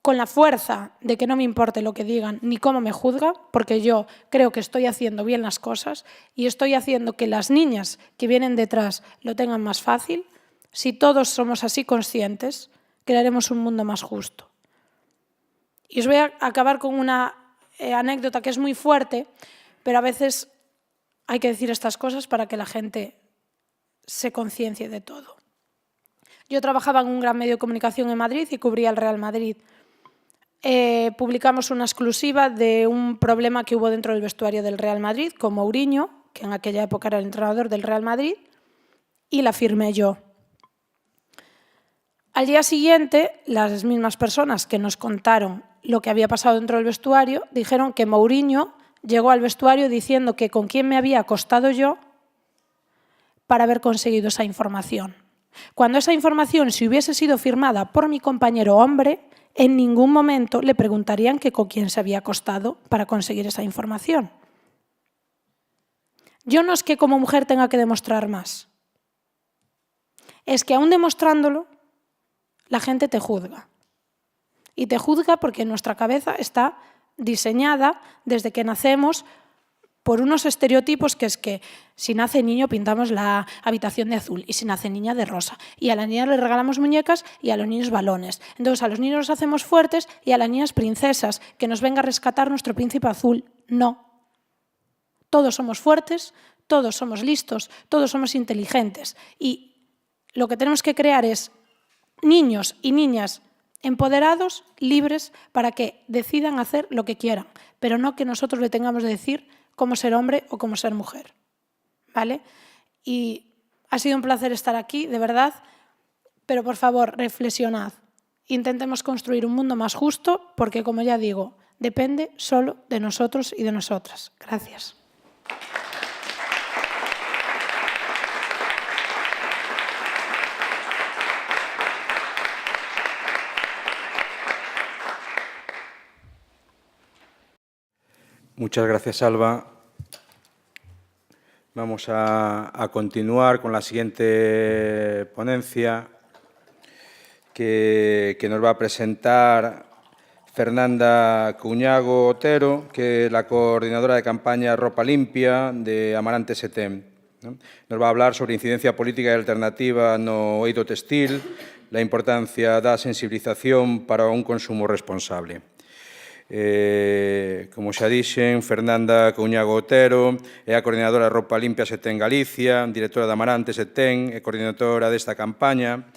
Speaker 7: con la fuerza de que no me importe lo que digan ni cómo me juzga, porque yo creo que estoy haciendo bien las cosas y estoy haciendo que las niñas que vienen detrás lo tengan más fácil. Si todos somos así conscientes, crearemos un mundo más justo. Y os voy a acabar con una anécdota que es muy fuerte, pero a veces hay que decir estas cosas para que la gente se conciencie de todo. Yo trabajaba en un gran medio de comunicación en Madrid y cubría el Real Madrid. Publicamos una exclusiva de un problema que hubo dentro del vestuario del Real Madrid con Mourinho, que en aquella época era el entrenador del Real Madrid, y la firmé yo. Al día siguiente, las mismas personas que nos contaron lo que había pasado dentro del vestuario dijeron que Mourinho llegó al vestuario diciendo que con quién me había acostado yo para haber conseguido esa información. Cuando esa información, si hubiese sido firmada por mi compañero hombre, en ningún momento le preguntarían que con quién se había acostado para conseguir esa información. Yo no es que como mujer tenga que demostrar más. Es que aún demostrándolo, la gente te juzga. Y te juzga porque nuestra cabeza está diseñada desde que nacemos por unos estereotipos que es que si nace niño pintamos la habitación de azul y si nace niña de rosa. Y a las niñas les regalamos muñecas y a los niños balones. Entonces a los niños los hacemos fuertes y a las niñas princesas, que nos venga a rescatar nuestro príncipe azul. No. Todos somos fuertes, todos somos listos, todos somos inteligentes. Y lo que tenemos que crear es niños y niñas empoderados, libres, para que decidan hacer lo que quieran, pero no que nosotros le tengamos de decir cómo ser hombre o cómo ser mujer. ¿Vale? Y ha sido un placer estar aquí, de verdad, pero por favor, reflexionad. Intentemos construir un mundo más justo, porque, como ya digo, depende solo de nosotros y de nosotras. Gracias.
Speaker 5: Muchas gracias, Alba. Vamos a continuar con la siguiente ponencia que nos va a presentar Fernanda Cuñago Otero, que es la coordinadora de campaña Ropa Limpia de Amarante SETEM. Nos va a hablar sobre incidencia política e alternativa no eido textil, la importancia da sensibilización para un consumo responsable. Como xa dixen, Fernanda Cuñago Otero é a coordinadora de Ropa Limpia SETEM Galicia, directora de Amarante SETEM e coordinadora desta campaña,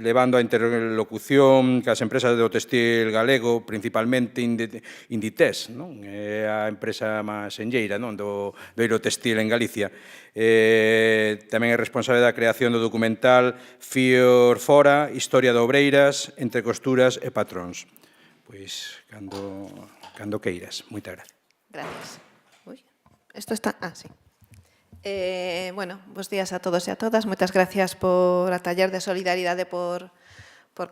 Speaker 5: levando a interlocución cas empresas do textil galego, principalmente Inditex, non? É a empresa máis enlleira, non? do eiro textil en Galicia. Tamén é responsable da creación do documental Fior Fora, Historia de Obreiras, entre costuras e patróns. Pois, cando queiras. Moitas gracias.
Speaker 8: Gracias. Uy, esto está... Ah, sí. Bueno, bons días a todos e a todas. Moitas gracias por a Taller de Solidaridade por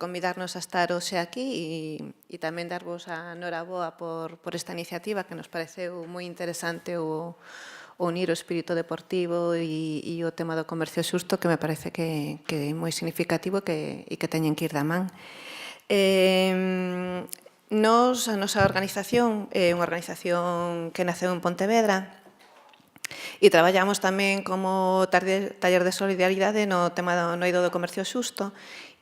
Speaker 8: convidarnos a estar hoxe aquí e tamén darvos a noraboa por esta iniciativa que nos pareceu moi interesante o unir o espírito deportivo e o tema do comercio xusto, que me parece que é moi significativo e que teñen que ir da man. A nosa organización é unha organización que naceu en Pontevedra e traballamos tamén como taller de solidaridade no tema no eido do comercio xusto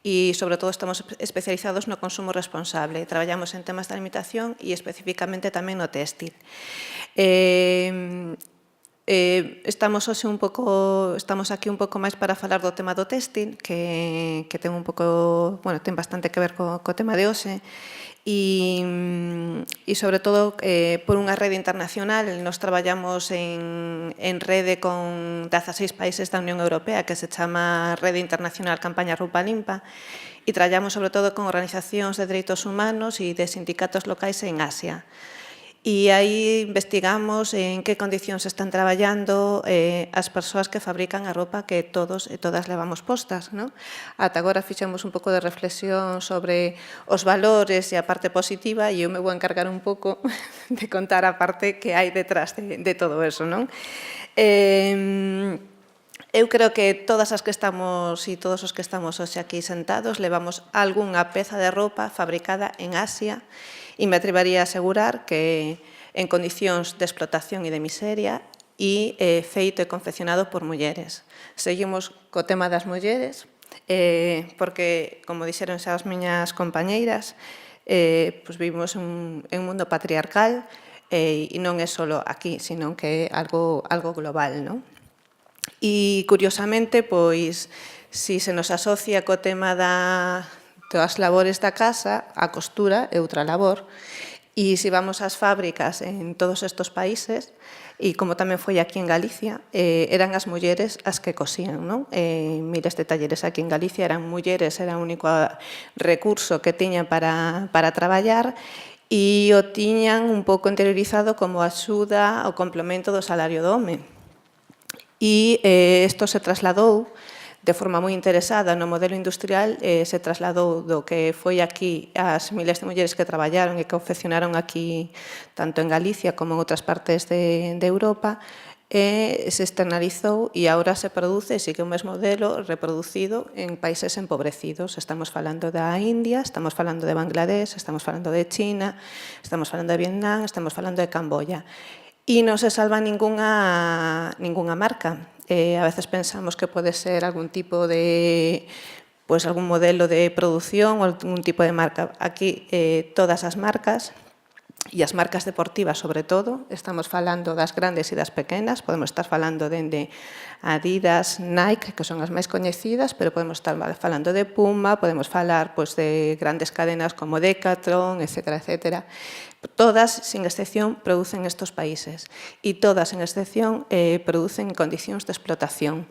Speaker 8: e, sobre todo, estamos especializados no consumo responsable. Traballamos en temas de alimentación e, especificamente, tamén no téxtil. Estamos aquí un pouco máis para falar do tema do téxtil, que ten un pouco, bueno, ten bastante que ver co tema de hoxe, e sobre todo por unha rede internacional. Nos traballamos en rede con 16 países da Unión Europea, que se chama Rede Internacional Campaña Roupa Limpa, e traballamos sobre todo con organizacións de dereitos humanos e de sindicatos locais en Asia. E aí investigamos en que condicións están traballando as persoas que fabrican a roupa que todos e todas levamos postas. Ata agora fixemos un pouco de reflexión sobre os valores e a parte positiva, e eu me vou encargar un pouco de contar a parte que hai detrás de todo eso. Eu creo que todas as que estamos e todos os que estamos hoxe aquí sentados levamos algunha peza de roupa fabricada en Asia, e me atrevería a asegurar que en condicións de explotación e de miseria e feito e confeccionado por mulleres. Seguimos co tema das mulleres, porque, como dixeron xa as miñas compañeiras, vivimos en un mundo patriarcal e non é só aquí, sino que é algo global. E, curiosamente, pois, si se nos asocia co tema das labores da casa, a costura é outra labor. E se vamos ás fábricas en todos estes países, e como tamén foi aquí en Galicia, eran as mulleres as que cosían. Miles de talleres aquí en Galicia eran mulleres, era o único recurso que tiñan para traballar, e o tiñan un pouco interiorizado como axuda ao complemento do salario do home. E isto se trasladou de forma moi interesada no modelo industrial, se trasladou do que foi aquí as miles de mulleres que traballaron e que confeccionaron aquí, tanto en Galicia como en outras partes de Europa, se externalizou e agora se produce, sigue o mesmo modelo reproducido en países empobrecidos. Estamos falando da India, estamos falando de Bangladesh, estamos falando de China, estamos falando de Vietnam, estamos falando de Camboya. E non se salva ningunha marca. A veces pensamos que pode ser algún tipo de, algún modelo de produción ou algún tipo de marca. Aquí todas as marcas, e as marcas deportivas sobre todo, estamos falando das grandes e das pequenas, podemos estar falando dende Adidas, Nike, que son as máis coñecidas, pero podemos estar falando de Puma, podemos falar de grandes cadenas como Decathlon, etcétera, etcétera. Todas, sin excepción, producen estos países e todas, sin excepción, producen en condicións de explotación.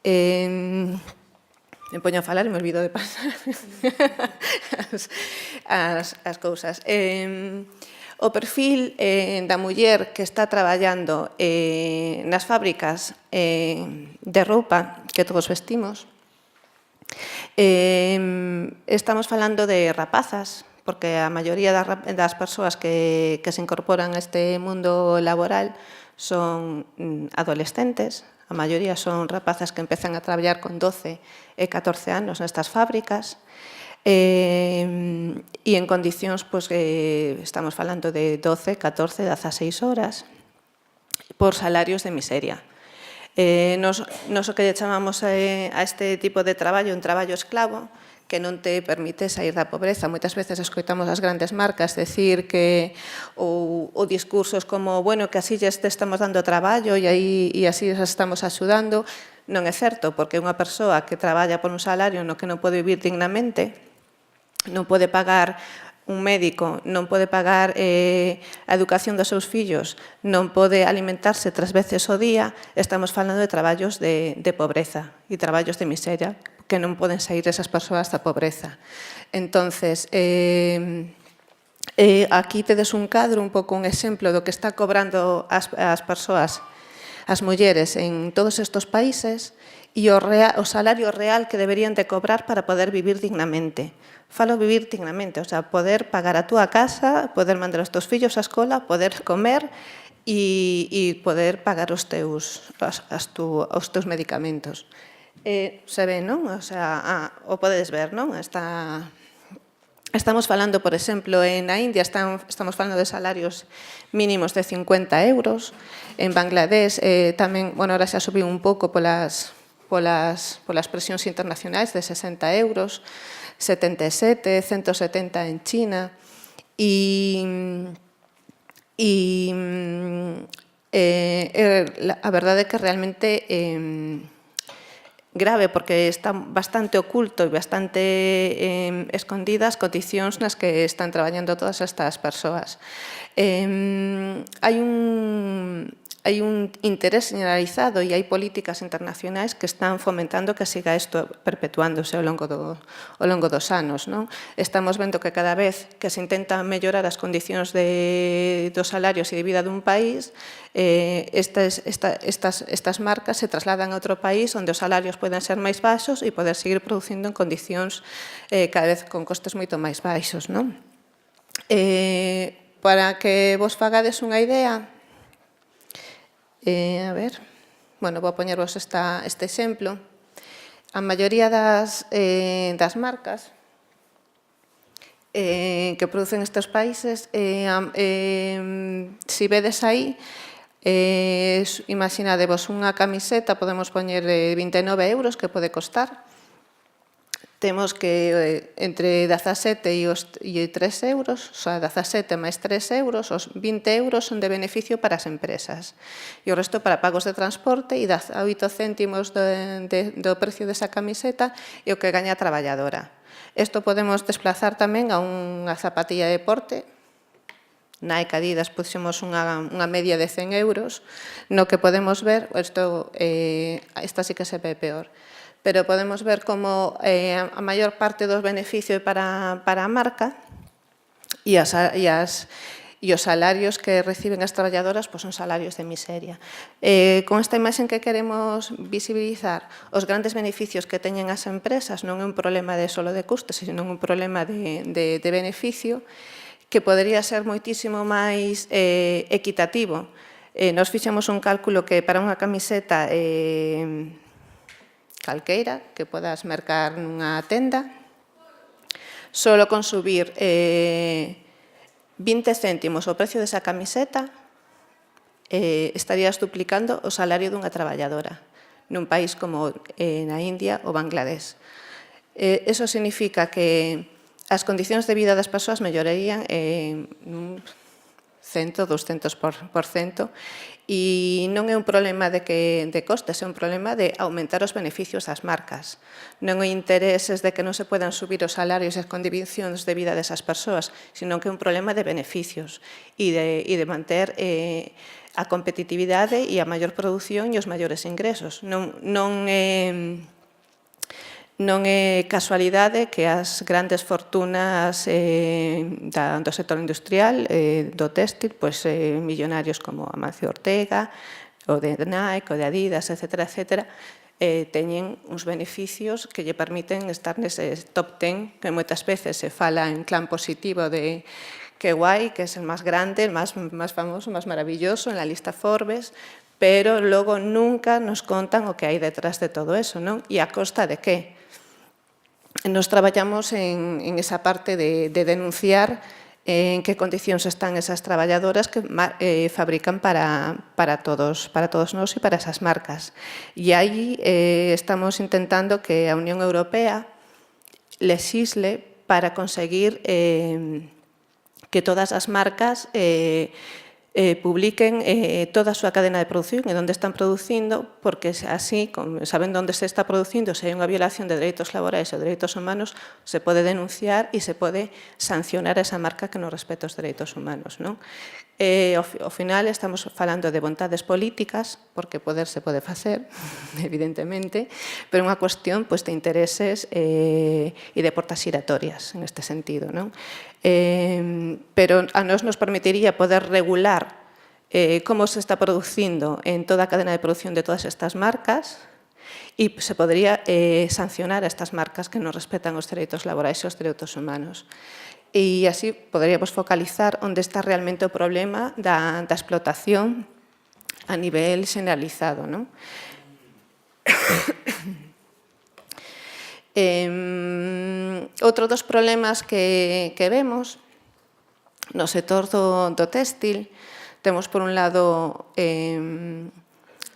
Speaker 8: Me poño a falar e me olvido de pasar as cousas. O perfil da muller que está traballando nas fábricas de roupa que todos vestimos, estamos falando de rapazas, porque a maioría das persoas que se incorporan a este mundo laboral son adolescentes, a maioría son rapazas que empezan a traballar con 12 e 14 anos nestas fábricas, e en condicións, estamos falando de 12, 14, 16 horas, por salarios de miseria. Nos o que chamamos a este tipo de traballo un traballo esclavo, que non te permite sair da pobreza. Moitas veces escoitamos as grandes marcas decir que ou discursos como, bueno, que así lles estamos dando traballo e así les estamos axudando. Non é certo, porque unha persoa que traballa por un salario no que non pode vivir dignamente, non pode pagar un médico, non pode pagar a educación dos seus fillos, non pode alimentarse 3 veces ao día, estamos falando de traballos de pobreza e traballos de miseria, que non poden sair esas persoas da pobreza. Entonces, aquí tedes un cadro, un pouco un exemplo do que está cobrando as persoas, as mulleres en todos estes países e o salario real que deberían de cobrar para poder vivir dignamente. Falo vivir dignamente, o sea, poder pagar a túa casa, poder mandar os teus fillos á escola, poder comer e poder pagar os teus medicamentos. Se ve, non? O sea, o podedes ver, non? Estamos falando, por exemplo, na India estamos falando de salarios mínimos de 50 euros. En Bangladesh tamén, bueno, ahora xa subiu un pouco polas presións internacionais de 60 euros, 77, 170 en China. A verdade é que realmente grave, porque está bastante oculto e bastante escondidas condicións nas que están traballando todas estas persoas. Hai un interés generalizado e hai políticas internacionais que están fomentando que siga isto perpetuándose ao longo dos anos. Non? Estamos vendo que cada vez que se intenta mellorar as condicións dos salarios e de vida dun país, estas marcas se trasladan a outro país onde os salarios poden ser máis baixos e poder seguir producindo en condicións cada vez con costes moito máis baixos. Non? Para que vos fagades unha idea, a ver, bueno, vou poñervos este exemplo. A maioría das marcas que producen estes países, se vedes aí, imaginadevos unha camiseta, podemos poñer 29 euros que pode costar. Temos que entre 17 e 3 euros, o sea, 17 máis 3 euros, os 20 euros son de beneficio para as empresas. E o resto para pagos de transporte e 8 céntimos do precio desa camiseta e o que gaña a traballadora. Isto podemos desplazar tamén a unha zapatilla de deporte. Nike, Adidas, puxemos unha media de 100 euros, no que podemos ver, esta sí que se ve peor, pero podemos ver como a maior parte dos beneficios para a marca e os salarios que reciben as traballadoras son salarios de miseria. Con esta imaxe que queremos visibilizar os grandes beneficios que teñen as empresas non é un problema solo de custes, sino un problema de beneficio que podería ser moitísimo máis equitativo. Nos fixemos un cálculo que para unha camiseta calqueira que podas mercar nunha tenda, solo con subir 20 céntimos o precio desa camiseta estarías duplicando o salario dunha traballadora nun país como na India ou Bangladesh. Eso significa que as condicións de vida das persoas mellorarían un 100, 200%, e non é un problema de costes, é un problema de aumentar os beneficios das marcas. Non é intereses de que non se podan subir os salarios e as condicións de vida desas persoas, sino que é un problema de beneficios e de manter a competitividade e a maior produción e os maiores ingresos. Non é casualidade que as grandes fortunas do sector industrial, do téxtil, millonarios como Amancio Ortega, o de Nike, o de Adidas, etc., teñen uns beneficios que lle permiten estar nese top 10, que moitas veces se fala en plan positivo de que guai, que é o máis grande, o máis famoso, o máis maravilloso en la lista Forbes, pero logo nunca nos contan o que hai detrás de todo eso, non? E a costa de que? Nos traballamos en esa parte de denunciar en que condicións están esas traballadoras que fabrican para todos nós e para esas marcas. E aí estamos intentando que a Unión Europea legisle para conseguir que todas as marcas publiquen toda a súa cadena de produción e onde están producindo, porque así, sabendo onde se está producindo, se hai unha violación de dereitos laborais ou dereitos humanos, se pode denunciar e se pode sancionar a esa marca que non respeta os dereitos humanos. Ao final estamos falando de vontades políticas, porque poder se pode facer, evidentemente, pero é unha cuestión de intereses e de portas giratorias, en este sentido. Pero a nos permitiría poder regular como se está producindo en toda a cadena de producción de todas estas marcas e se podría sancionar a estas marcas que non respetan os dereitos laborais e os dereitos humanos. E así poderíamos focalizar onde está realmente o problema da explotación a nivel generalizado. Outro dos problemas que vemos no sector do téxtil, temos por un lado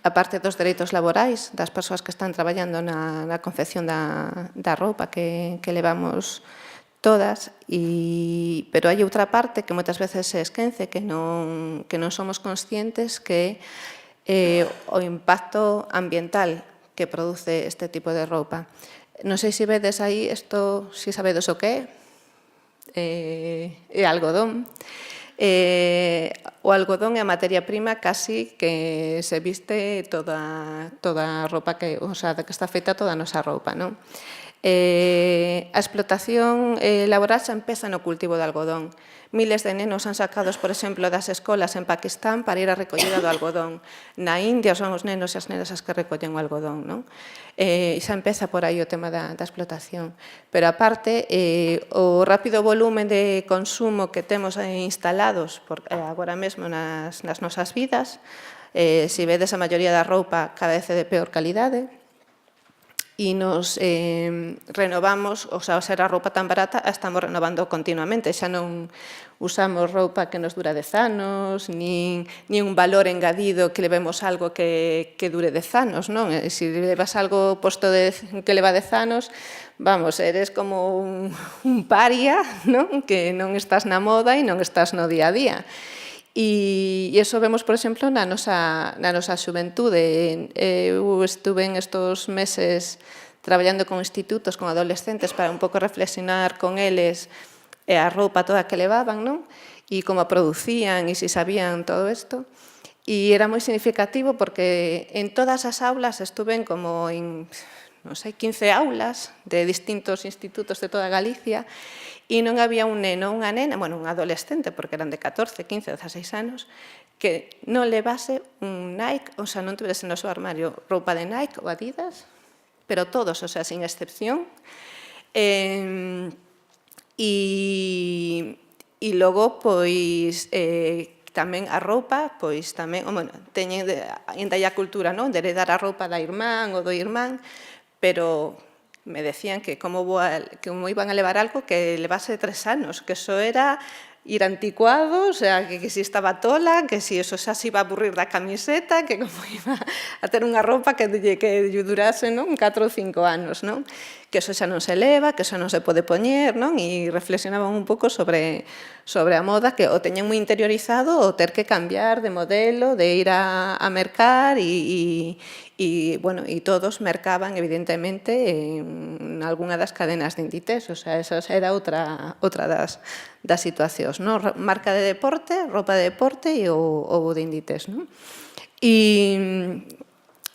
Speaker 8: a parte dos dereitos laborais das persoas que están traballando na confección da roupa que levamos todas, pero hai outra parte que moitas veces se esquece, que non somos conscientes, que é o impacto ambiental que produce este tipo de roupa. Non sei se vedes aí, isto, se sabedes o que é algodón. O algodón é a materia prima casi que se viste toda a roupa que está feita toda a nosa roupa, non? A explotación laboral xa empeza no cultivo de algodón. Miles de nenos son sacados, por exemplo, das escolas en Pakistán para ir a recollida do algodón. Na India son os nenos e as nenas as que recollen o algodón, non? Xa empeza por aí o tema da explotación. Pero, aparte, o rápido volumen de consumo que temos instalados agora mesmo nas nosas vidas, se vedes a maioría da roupa cada vez é de peor calidade, e nos renovamos, o sea, ao ser a roupa tan barata, a estamos renovando continuamente, xa non usamos roupa que nos dura 10 anos, nin un valor engadido que levemos algo que dure 10 anos, non? E se levas algo posto que leva 10 anos, vamos, eres como un paria, non? Que non estás na moda e non estás no día a día. E iso vemos, por exemplo, na nosa xuventude. Eu estuve en estos meses traballando con institutos, con adolescentes, para un pouco reflexionar con eles a roupa toda que levaban, non? E como a producían e se sabían todo isto. E era moi significativo porque en todas as aulas estuve como en, non sei, 15 aulas de distintos institutos de toda Galicia, e non había un neno, unha nena, bueno, un adolescente, porque eran de 14, 15, 16 anos, que non levase un Nike, o sea, non tivese no seu armario roupa de Nike ou Adidas, pero todos, o sea, sin excepción. E logo, pois, tamén a roupa, pois tamén, bueno, teñen ainda a cultura, non, de heredar a roupa da irmán ou do irmán, pero me decían que como iban a levar algo que levase 3 anos, que eso era ir anticuado, o sea, que si estaba tola, que si eso xa se iba a aburrir da camiseta, que como iba a ter unha roupa que durase, non, 4 ou 5 anos, non? Que eso xa non se leva, que eso non se pode poñer, non? E reflexionaban un pouco sobre a moda, que o teñen moi interiorizado o ter que cambiar de modelo, de ir a mercar e todos mercaban, evidentemente, en algunha das cadenas de Inditex, o sea, esa era outra das situacións, non? Marca de deporte, roupa de deporte e o de Inditex, non? E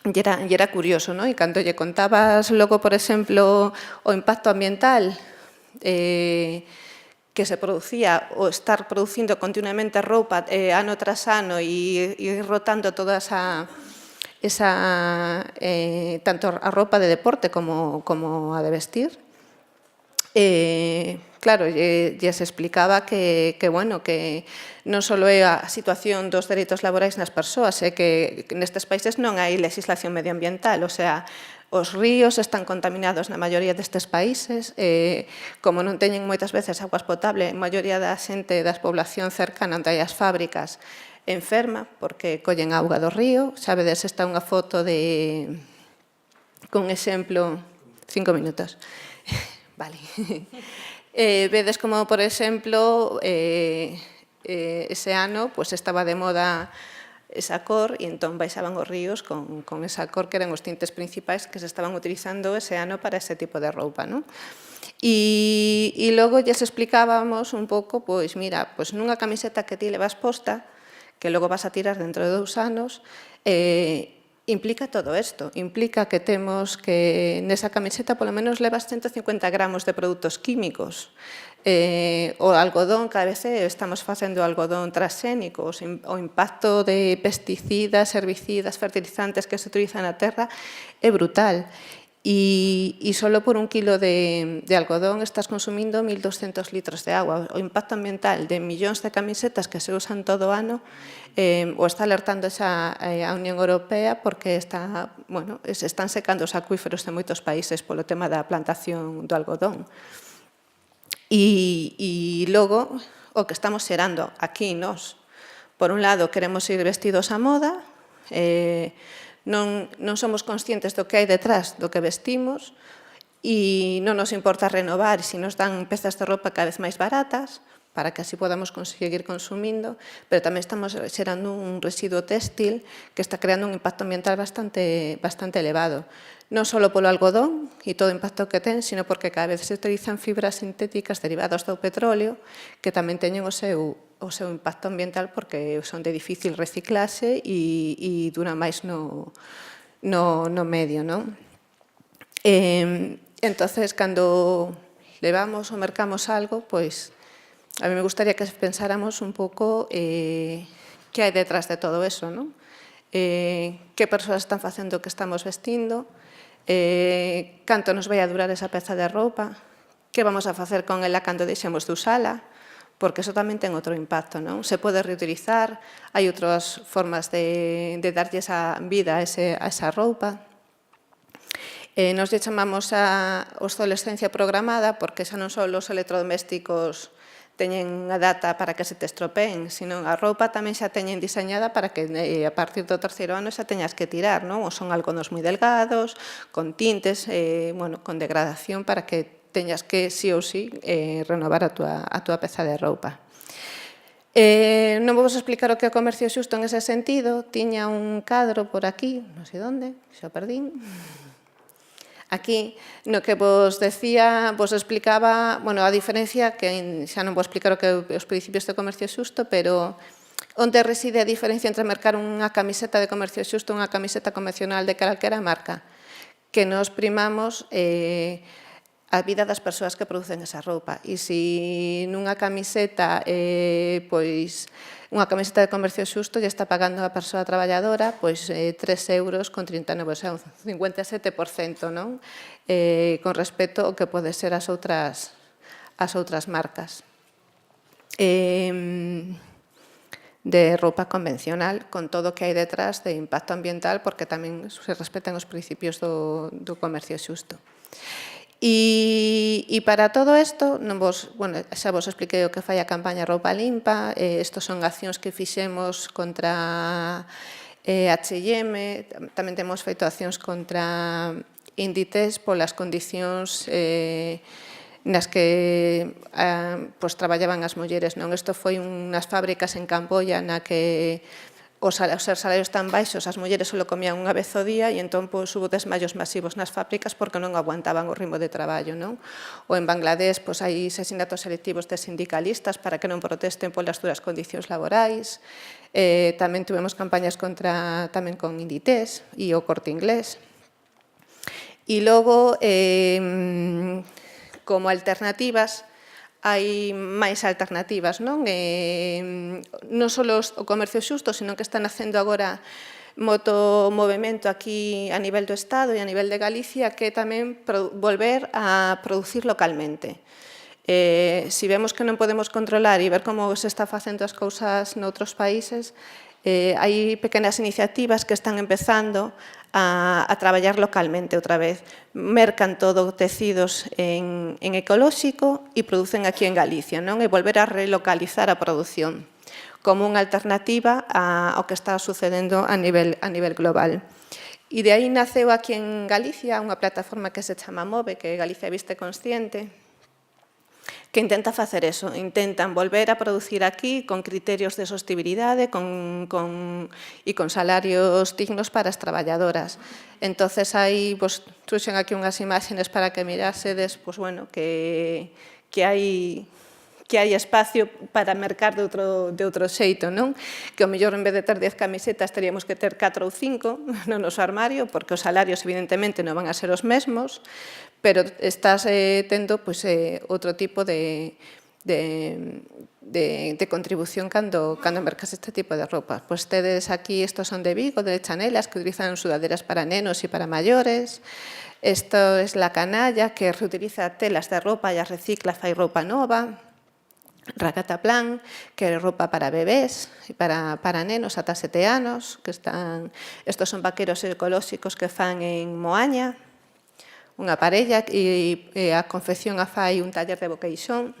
Speaker 8: era curioso, non? E cando lle contabas logo, por exemplo, o impacto ambiental que se producía, o estar producindo continuamente roupa ano tras ano e ir rotando toda tanto a roupa de deporte como a de vestir, claro, se explicaba que non só é a situación dos dereitos laborais nas persoas, é que nestes países non hai legislación medioambiental, o sea, os ríos están contaminados na maioría destes países, como non teñen moitas veces aguas potables, a maioría da xente da población cercana onde hai as fábricas enferma porque collen auga do río. Sabedes, esta é unha foto con exemplo, 5 minutos. Vale. Vedes como, por exemplo, ese ano estaba de moda esa cor e entón baixaban os ríos con esa cor que eran os tintes principais que se estaban utilizando ese ano para ese tipo de roupa, non? E logo lles explicábamos un pouco, pois mira, nunha camiseta que ti levas posta, que logo vas a tirar dentro de 2 anos, implica todo isto. Implica que temos que nesa camiseta polo menos levas 150 gramos de produtos químicos. O algodón, cada vez estamos facendo algodón transxénico, o impacto de pesticidas, herbicidas, fertilizantes que se utilizan na terra é brutal. y solo por 1 kilo de algodón estás consumindo 1.200 litros de agua. O impacto ambiental de millóns de camisetas que se usan todo o ano o está alertando xa a Unión Europea porque se están secando os acuíferos de moitos países polo tema da plantación do algodón. E logo, o que estamos xerando aquí nós, por un lado, queremos ir vestidos a moda, non somos conscientes do que hai detrás do que vestimos e non nos importa renovar e se nos dan pezas de roupa cada vez máis baratas para que así podamos conseguir consumindo, pero tamén estamos xerando un residuo téxtil que está creando un impacto ambiental bastante elevado. Non só polo algodón e todo o impacto que ten, sino porque cada vez se utilizan fibras sintéticas derivadas do petróleo que tamén teñen o seu impacto ambiental porque son de difícil reciclase e duran máis no medio, non? Entonces, cando levamos ou mercamos algo, pois a mí me gustaría que pensáramos un pouco que hai detrás de todo eso, non? Que persoas están facendo o que estamos vestindo, canto nos vai a durar esa peza de roupa, que vamos a facer con ela cando deixemos de usala, porque eso tamén ten outro impacto, non? Se pode reutilizar, hai outras formas de darlle esa vida a esa roupa. Nos lle chamamos a obsolescencia programada porque xa non só os electrodomésticos teñen a data para que se te estropeen, sino a roupa tamén xa teñen diseñada para que a partir do 3º ano xa teñas que tirar, non? Ou son algodones moi delgados, con tintes, con degradación para que teñas que, sí ou sí, renovar a túa peza de roupa. Non vou vos explicar o que é o comercio xusto en ese sentido. Tiña un cadro por aquí, non sei onde, xa perdín. Aquí, no que vos decía, vos explicaba, a diferencia, que xa non vou explicar o que é os principios do comercio xusto, pero onde reside a diferencia entre mercar unha camiseta de comercio xusto e unha camiseta convencional de calquera marca? Que nos primamos a vida das persoas que producen esa roupa. E se nunha camiseta, unha camiseta de comercio xusto lle está pagando a persoa traballadora 3,39 euros, o sea, un 57%, non? Con respecto ao que pode ser as outras marcas de roupa convencional, con todo o que hai detrás de impacto ambiental, porque tamén se respetan os principios do comercio xusto. E para todo isto, xa vos expliquei o que fai a campaña Roupa Limpa, estos son accións que fixemos contra H&M, tamén temos feito accións contra Inditex polas condicións nas que traballaban as mulleres. Isto foi unhas fábricas en Camboya na que os salarios tan baixos, as mulleres só comían unha vez ao día e entón hubo desmayos masivos nas fábricas porque non aguantaban o ritmo de traballo. Ou en Bangladesh hai asesinatos selectivos de sindicalistas para que non protesten polas duras condicións laborais. Tamén tuvemos campañas tamén con Inditex e o Corte Inglés. E logo, como alternativas, hai máis alternativas, non só o comercio xusto, sino que están facendo agora moito movimento aquí a nivel do Estado e a nivel de Galicia que tamén volver a producir localmente. Se vemos que non podemos controlar e ver como se está facendo as cousas noutros países, hai pequenas iniciativas que están empezando a traballar localmente outra vez. Mercan todo tecidos en ecolóxico e producen aquí en Galicia, non? E volver a relocalizar a produción como unha alternativa ao que está sucedendo a nivel global. E de aí naceu aquí en Galicia unha plataforma que se chama MOVE, que é Galicia Viste Consciente, que intenta facer eso, intentan volver a producir aquí con criterios de sostenibilidade e con salarios dignos para as traballadoras. Entonces, trouxen aquí unhas imaxes para que mirasedes que hai espacio para mercar de outro xeito, non? Que ao mellor en vez de ter 10 camisetas teríamos que ter 4 ou 5 no noso armario, porque os salarios evidentemente non van a ser os mesmos, pero estás tendo outro tipo de contribución cando mercas este tipo de roupa. Pois tedes aquí, estos son de Vigo, de Chanelas, que utilizan sudaderas para nenos e para maiores. Esto es La Canalla, que reutiliza telas de roupa e as recicla, fai roupa nova. Racataplan, que é roupa para bebés e para nenos ata 7 anos, que estos son vaqueros ecolóxicos que fan en Moaña, unha parella, e a confección a fai un taller de Boqueixón.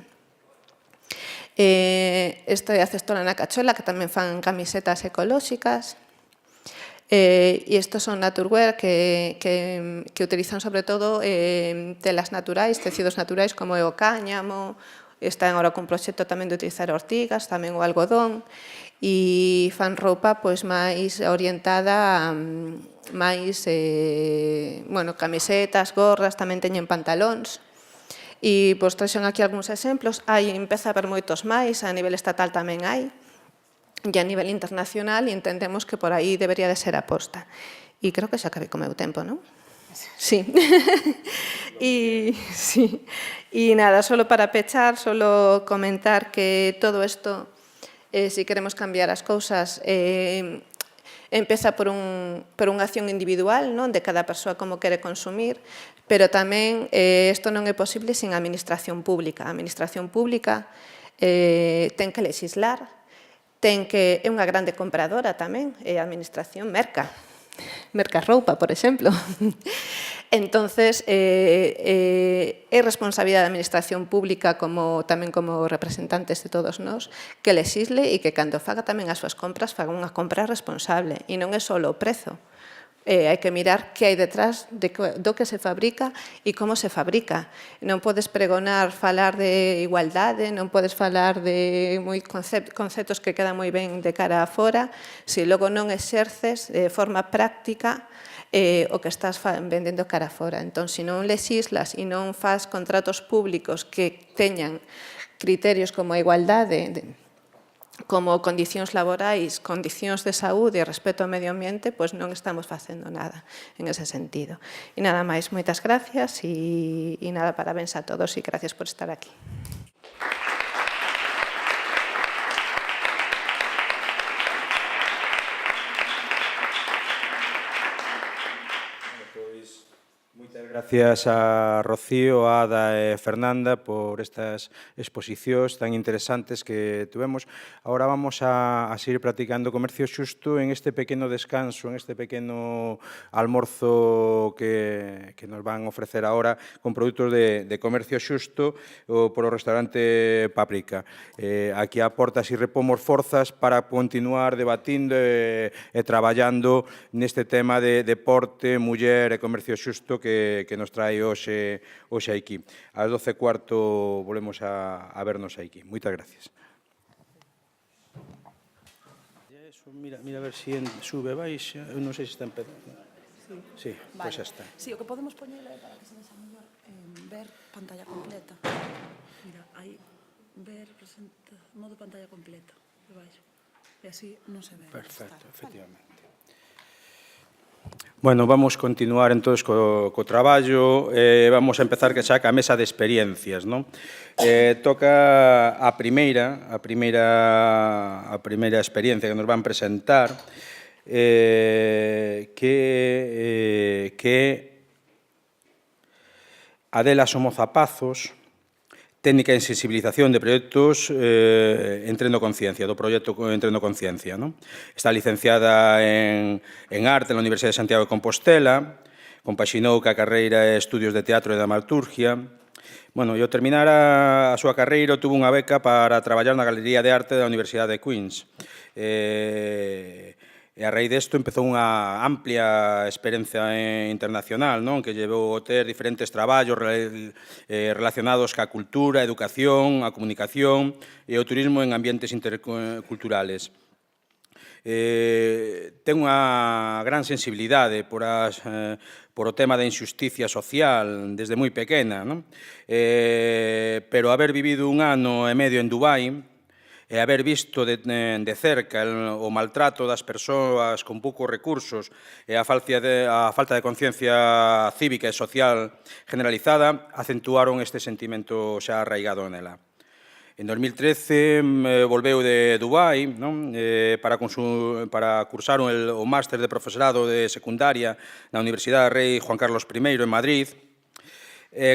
Speaker 8: Isto é a Cestola na Cachola, que tamén fan camisetas ecolóxicas. E estos son naturwear que utilizan sobre todo telas naturais, tecidos naturais como é o cáñamo. Están agora con proxecto tamén de utilizar ortigas, tamén o algodón, e fan roupa pois máis orientada a máis, camisetas, gorras, tamén teñen pantalóns. E pois traxen aquí algúns exemplos. Empeza a haber moitos máis, a nivel estatal tamén hai, e a nivel internacional, e entendemos que por aí debería de ser a aposta. E creo que xa acabei co meu tempo, non? Sí. Y nada, solo para pechar, solo comentar que todo isto, si queremos cambiar as cousas, empeza por unha acción individual, non, de cada persoa como quere consumir, pero tamén isto non é posible sin a administración pública. A administración pública ten que legislar, é unha grande compradora tamén, a administración merca roupa, por exemplo. Entonces, é responsabilidade da administración pública tamén como representantes de todos nós que legisle e que cando faga tamén as súas compras faga unha compra responsable e non é só o prezo. Hai que mirar que hai detrás do que se fabrica e como se fabrica. Non podes pregonar, falar de igualdade, non podes falar de conceptos que quedan moi ben de cara a fora, se logo non exerces de forma práctica o que estás vendendo cara a fora. Entón, se non legislas e non faz contratos públicos que teñan criterios como a igualdade, como condicións laborais, condicións de saúde e respeto ao medio ambiente, pois non estamos facendo nada en ese sentido. E nada máis, moitas gracias e nada, parabéns a todos e gracias por estar aquí.
Speaker 5: Gracias a Rocío, a Ada e Fernanda por estas exposicións tan interesantes que tuvemos. Ahora vamos a seguir practicando comercio xusto en este pequeno descanso, en este pequeno almorzo que nos van a ofrecer ahora con produtos de comercio xusto por o restaurante Páprica. Aquí a portas e repomos forzas para continuar debatindo e traballando neste tema de deporte, muller e comercio xusto que nos trae hoxe aquí. Ás 12:15 volvemos a vernos aquí. Moitas gracias. Mira a ver se sube, baixa. Eu non sei se está empezando. Sí, pois xa está.
Speaker 9: Sí, o que podemos poñer para que se vexa mellor ver pantalla completa. Mira, aí ver modo pantalla completa. E así non se ve.
Speaker 5: Perfecto, efectivamente. Bueno, vamos continuar entonces co traballo, vamos a empezar que xa ca mesa de experiencias, non? Toca a primeira experiencia que nos van presentar, que Adela Somozapazos, técnica de sensibilización de proxectos Entrendo Conciencia, do proxecto Entrendo Conciencia. Está licenciada en Arte na Universidade de Santiago de Compostela, compaxinou ca carreira de Estudios de Teatro e de Dramaturgia. Bueno, e ao terminar a súa carreira tuvo unha beca para traballar na Galería de Arte da Universidade de Queen's. E a raíz desto empezou unha amplia experiencia internacional, non? Que llevou a ter diferentes traballos relacionados ca cultura, a educación, a comunicación e o turismo en ambientes interculturales. Ten unha gran sensibilidade por o tema da injusticia social desde moi pequena, non? Pero haber vivido un ano e medio en Dubai e haber visto de cerca o maltrato das persoas con poucos recursos e a falta de conciencia cívica e social generalizada acentuaron este sentimento xa arraigado nela. En 2013 volveu de Dubái, non? Para cursar o máster de profesorado de secundaria na Universidade Rei Juan Carlos I en Madrid,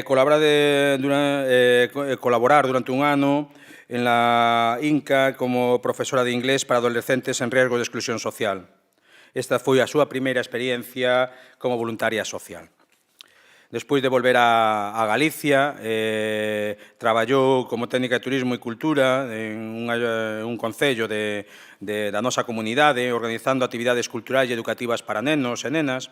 Speaker 5: colaborar durante un ano en la INCA como profesora de inglés para adolescentes en riesgo de exclusión social. Esta foi a súa primeira experiencia como voluntaria social. Despois de volver a Galicia, traballou como técnica de turismo e cultura en un concello da nosa comunidade, organizando actividades culturais e educativas para nenos e nenas.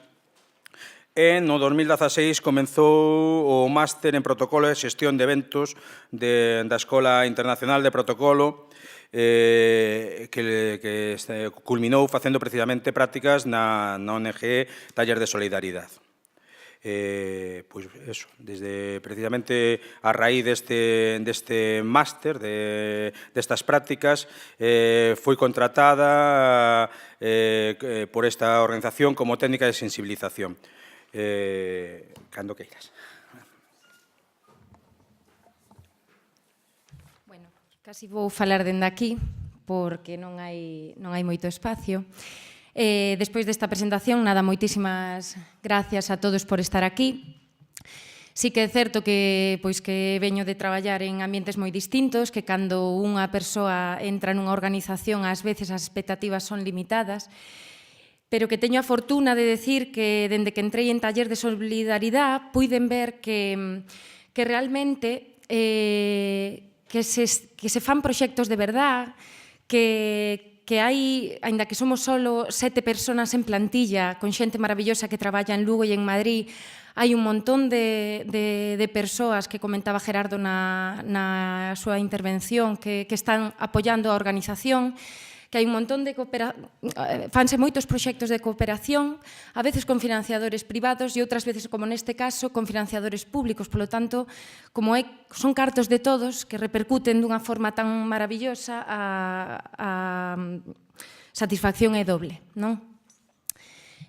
Speaker 5: E no 2016 comenzou o máster en protocolo e xestión de eventos da Escola Internacional de Protocolo, que culminou facendo precisamente prácticas na ONG Taller de Solidaridade. Pois eso, desde precisamente a raíz deste máster, destas prácticas, foi contratada por esta organización como técnica de sensibilización. Cando queiras.
Speaker 10: Bueno, casi vou falar dende aquí, porque non hai moito espacio. Despois desta presentación, nada, moitísimas gracias a todos por estar aquí. Sí que é certo que veño de traballar en ambientes moi distintos, que cando unha persoa entra nunha organización, ás veces as expectativas son limitadas, pero que teño a fortuna de decir que, dende que entrei en Taller de Solidaridade, puiden ver que realmente que se fan proxectos de verdad, que hai, aínda que somos solo 7 persoas en plantilla, con xente maravillosa que traballa en Lugo e en Madrid, hai un montón de persoas que comentaba Gerardo na súa intervención que están apoiando a organización, que hai un montón de fanse moitos proxectos de cooperación, a veces con financiadores privados e outras veces, como neste caso, con financiadores públicos. Polo tanto, como son cartos de todos que repercuten dunha forma tan maravillosa, a satisfacción é doble, non?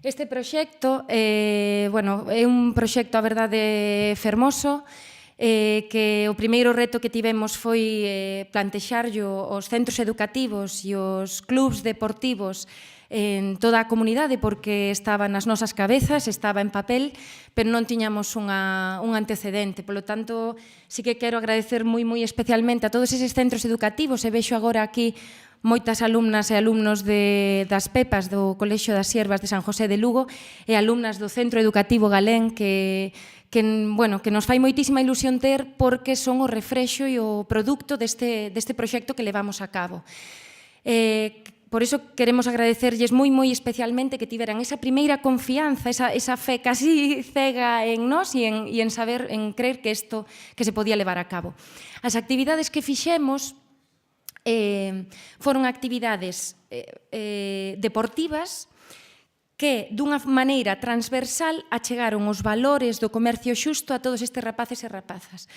Speaker 10: Este proxecto, é un proxecto, a verdade, fermoso, que o primeiro reto que tivemos foi plantexarllo os centros educativos e os clubs deportivos en toda a comunidade, porque estaba nas nosas cabezas, estaba en papel, pero non tiñamos un antecedente. Polo tanto, sí que quero agradecer moi especialmente a todos eses centros educativos, e vexo agora aquí moitas alumnas e alumnos das PEPAs do Colexio das Siervas de San José de Lugo e alumnas do Centro Educativo Galén que nos fai moitísima ilusión ter, porque son o refrexo e o produto deste proxecto que levamos a cabo. Por iso queremos agradecerlles moi especialmente que tiveran esa primeira confianza, esa fe casi cega en nós e en saber, en creer que isto que se podía levar a cabo. As actividades que fixemos foron actividades deportivas que, dunha maneira transversal, achegaron os valores do comercio xusto a todos estes rapaces e rapazas.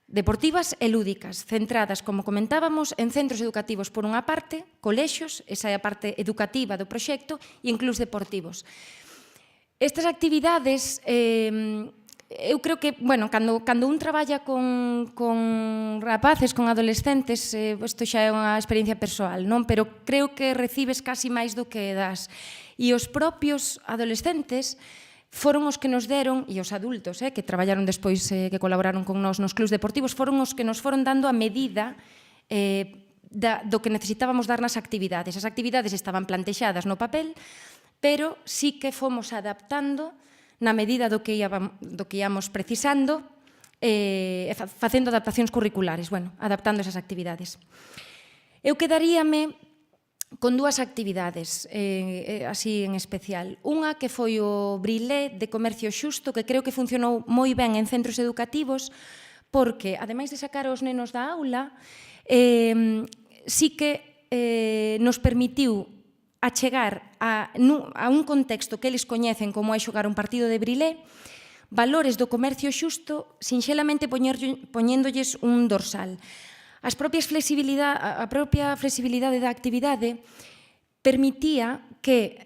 Speaker 10: Deportivas e lúdicas, centradas, como comentábamos, en centros educativos por unha parte, colexios, esa é a parte educativa do proxecto, e en clubs deportivos. Estas actividades, eu creo que, cando un traballa con rapaces, con adolescentes, isto xa é unha experiencia persoal, non? Pero creo que recibes casi máis do que das. E os propios adolescentes foron os que nos deron, e os adultos que traballaron despois, que colaboraron con nós nos clubs deportivos, foron os que nos foron dando a medida do que necesitábamos dar nas actividades. As actividades estaban plantexadas no papel, pero sí que fomos adaptando na medida do que íamos precisando, facendo adaptacións curriculares, adaptando esas actividades. Eu quedaríame con dúas actividades, así en especial. Unha que foi o Brilé de Comercio Xusto, que creo que funcionou moi ben en centros educativos, porque, ademais de sacar os nenos da aula, sí que nos permitiu achegar a un contexto que eles coñecen como é xogar un partido de Brilé, valores do comercio xusto, sinxelamente poñéndolles un dorsal. A propia flexibilidade da actividade permitía que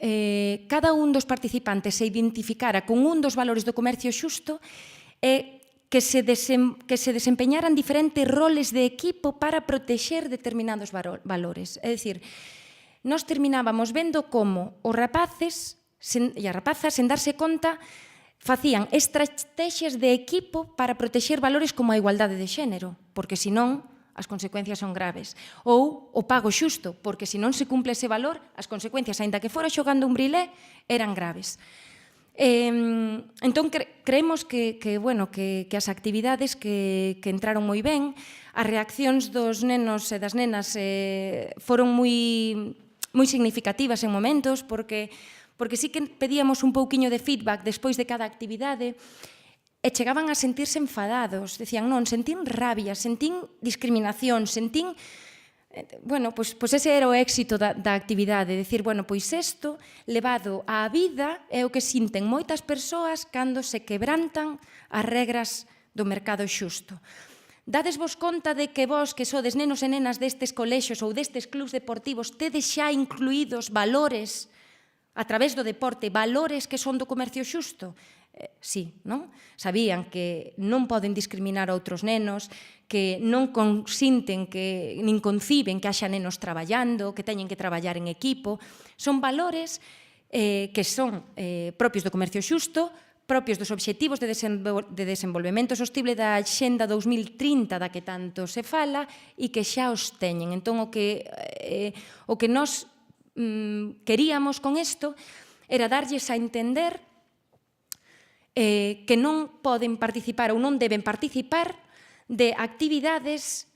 Speaker 10: cada un dos participantes se identificara con un dos valores do comercio xusto e que se desempeñaran diferentes roles de equipo para protexer determinados valores. É dicir, nós terminábamos vendo como os rapaces e as rapazas, sen darse conta, facían estrategias de equipo para protexer valores como a igualdade de xénero, porque senón as consecuencias son graves. Ou o pago xusto, porque se non se cumple ese valor, as consecuencias, aínda que fora xogando un brilé, eran graves. Entón, creemos que as actividades que entraron moi ben, as reaccións dos nenos e das nenas foron moi significativas en momentos, porque sí que pedíamos un pouquiño de feedback despois de cada actividade, e chegaban a sentirse enfadados. Decían, non, sentín rabia, sentín discriminación, sentín... Bueno, pois ese era o éxito da actividade, decir, bueno, pois isto levado á vida é o que sinten moitas persoas cando se quebrantan as regras do mercado xusto. Dadesvos conta de que vos, que sodes nenos e nenas destes colexios ou destes clubs deportivos, tedes xa incluídos valores a través do deporte, valores que son do comercio xusto? Sí, non? Sabían que non poden discriminar a outros nenos, que non consinten, nin conciben que haxa nenos traballando, que teñen que traballar en equipo. Son valores que son propios do comercio xusto, propios dos obxectivos de desenvolvemento sostible da Axenda 2030 da que tanto se fala e que xa os teñen. Entón, o que nós queríamos con isto era darlles a entender que non poden participar ou non deben participar de actividades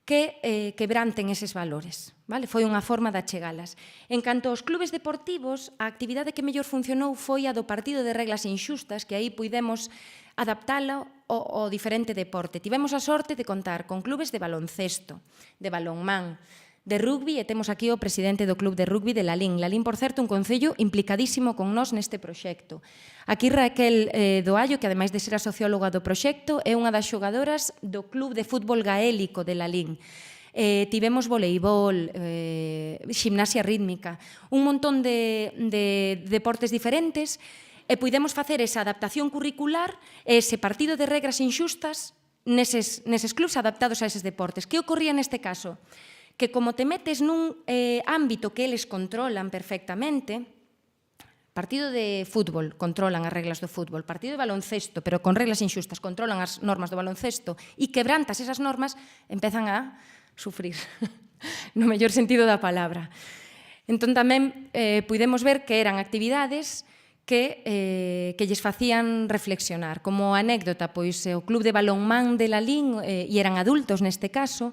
Speaker 10: que quebranten eses valores. Foi unha forma de achegalas. En canto aos clubes deportivos, a actividade que mellor funcionou foi a do partido de reglas inxustas, que aí puidemos adaptalo ao diferente deporte. Tivemos a sorte de contar con clubes de baloncesto, de balonmán, de rugby, e temos aquí o presidente do club de rugby de Lalín. Lalín, por certo, un concello implicadísimo con nós neste proxecto. Aquí Raquel Doallo, que ademais de ser a socióloga do proxecto, é unha das xogadoras do club de fútbol gaélico de Lalín. Tivemos voleibol, ximnasia rítmica, un montón de deportes diferentes, e puidemos facer esa adaptación curricular, ese partido de regras inxustas neses clubs adaptados a eses deportes. Que ocorría neste caso? Que como te metes nun ámbito que eles controlan perfectamente, partido de fútbol, controlan as reglas do fútbol, partido de baloncesto, pero con reglas inxustas, controlan as normas do baloncesto, e quebrantas esas normas, empezan a sufrir, no mellor sentido da palabra. Entón tamén puidemos ver que eran actividades que lles facían reflexionar. Como anécdota, pois o club de balonmán de Lalín, e eran adultos neste caso,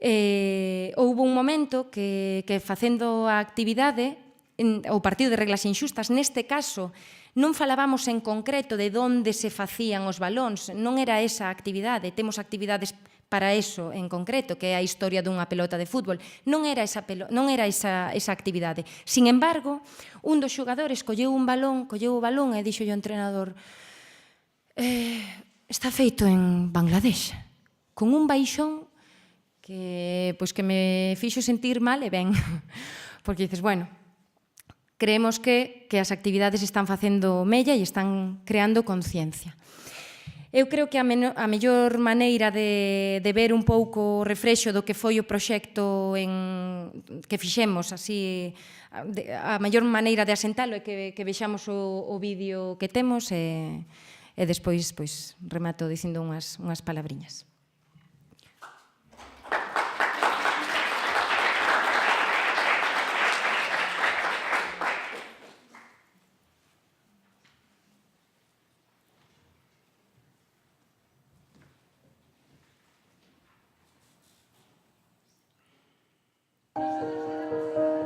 Speaker 10: houve un momento que facendo a actividade, o partido de reglas inxustas, neste caso, non falábamos en concreto de onde se facían os balóns, non era esa actividade, temos actividades para eso en concreto, que é a historia dunha pelota de fútbol, non era esa actividade. Sin embargo, un dos xogadores colleu o balón e dixo ao entrenador, está feito en Bangladesh, con un baixón que me fixo sentir mal e ben, porque dices, bueno, creemos que as actividades están facendo mella e están creando conciencia. Eu creo que a mellor maneira de ver un pouco o refrexo do que foi o proxecto que fixemos, así, a mellor maneira de asentalo é que vexamos o vídeo que temos e despois remato dicindo unhas palabriñas.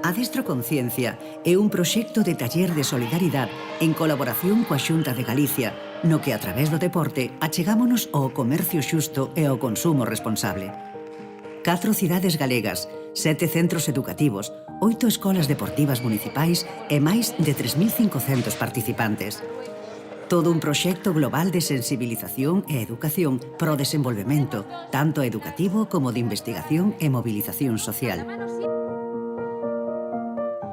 Speaker 11: Adestro Conciencia é un proxecto de taller de solidaridade en colaboración coa Xunta de Galicia, no que a través do deporte achegámonos ao comercio xusto e ao consumo responsable. 4 cidades galegas, 7 centros educativos, 8 escolas deportivas municipais e máis de 3.500 participantes. Todo un proxecto global de sensibilización e educación pro desenvolvemento, tanto educativo como de investigación e movilización social.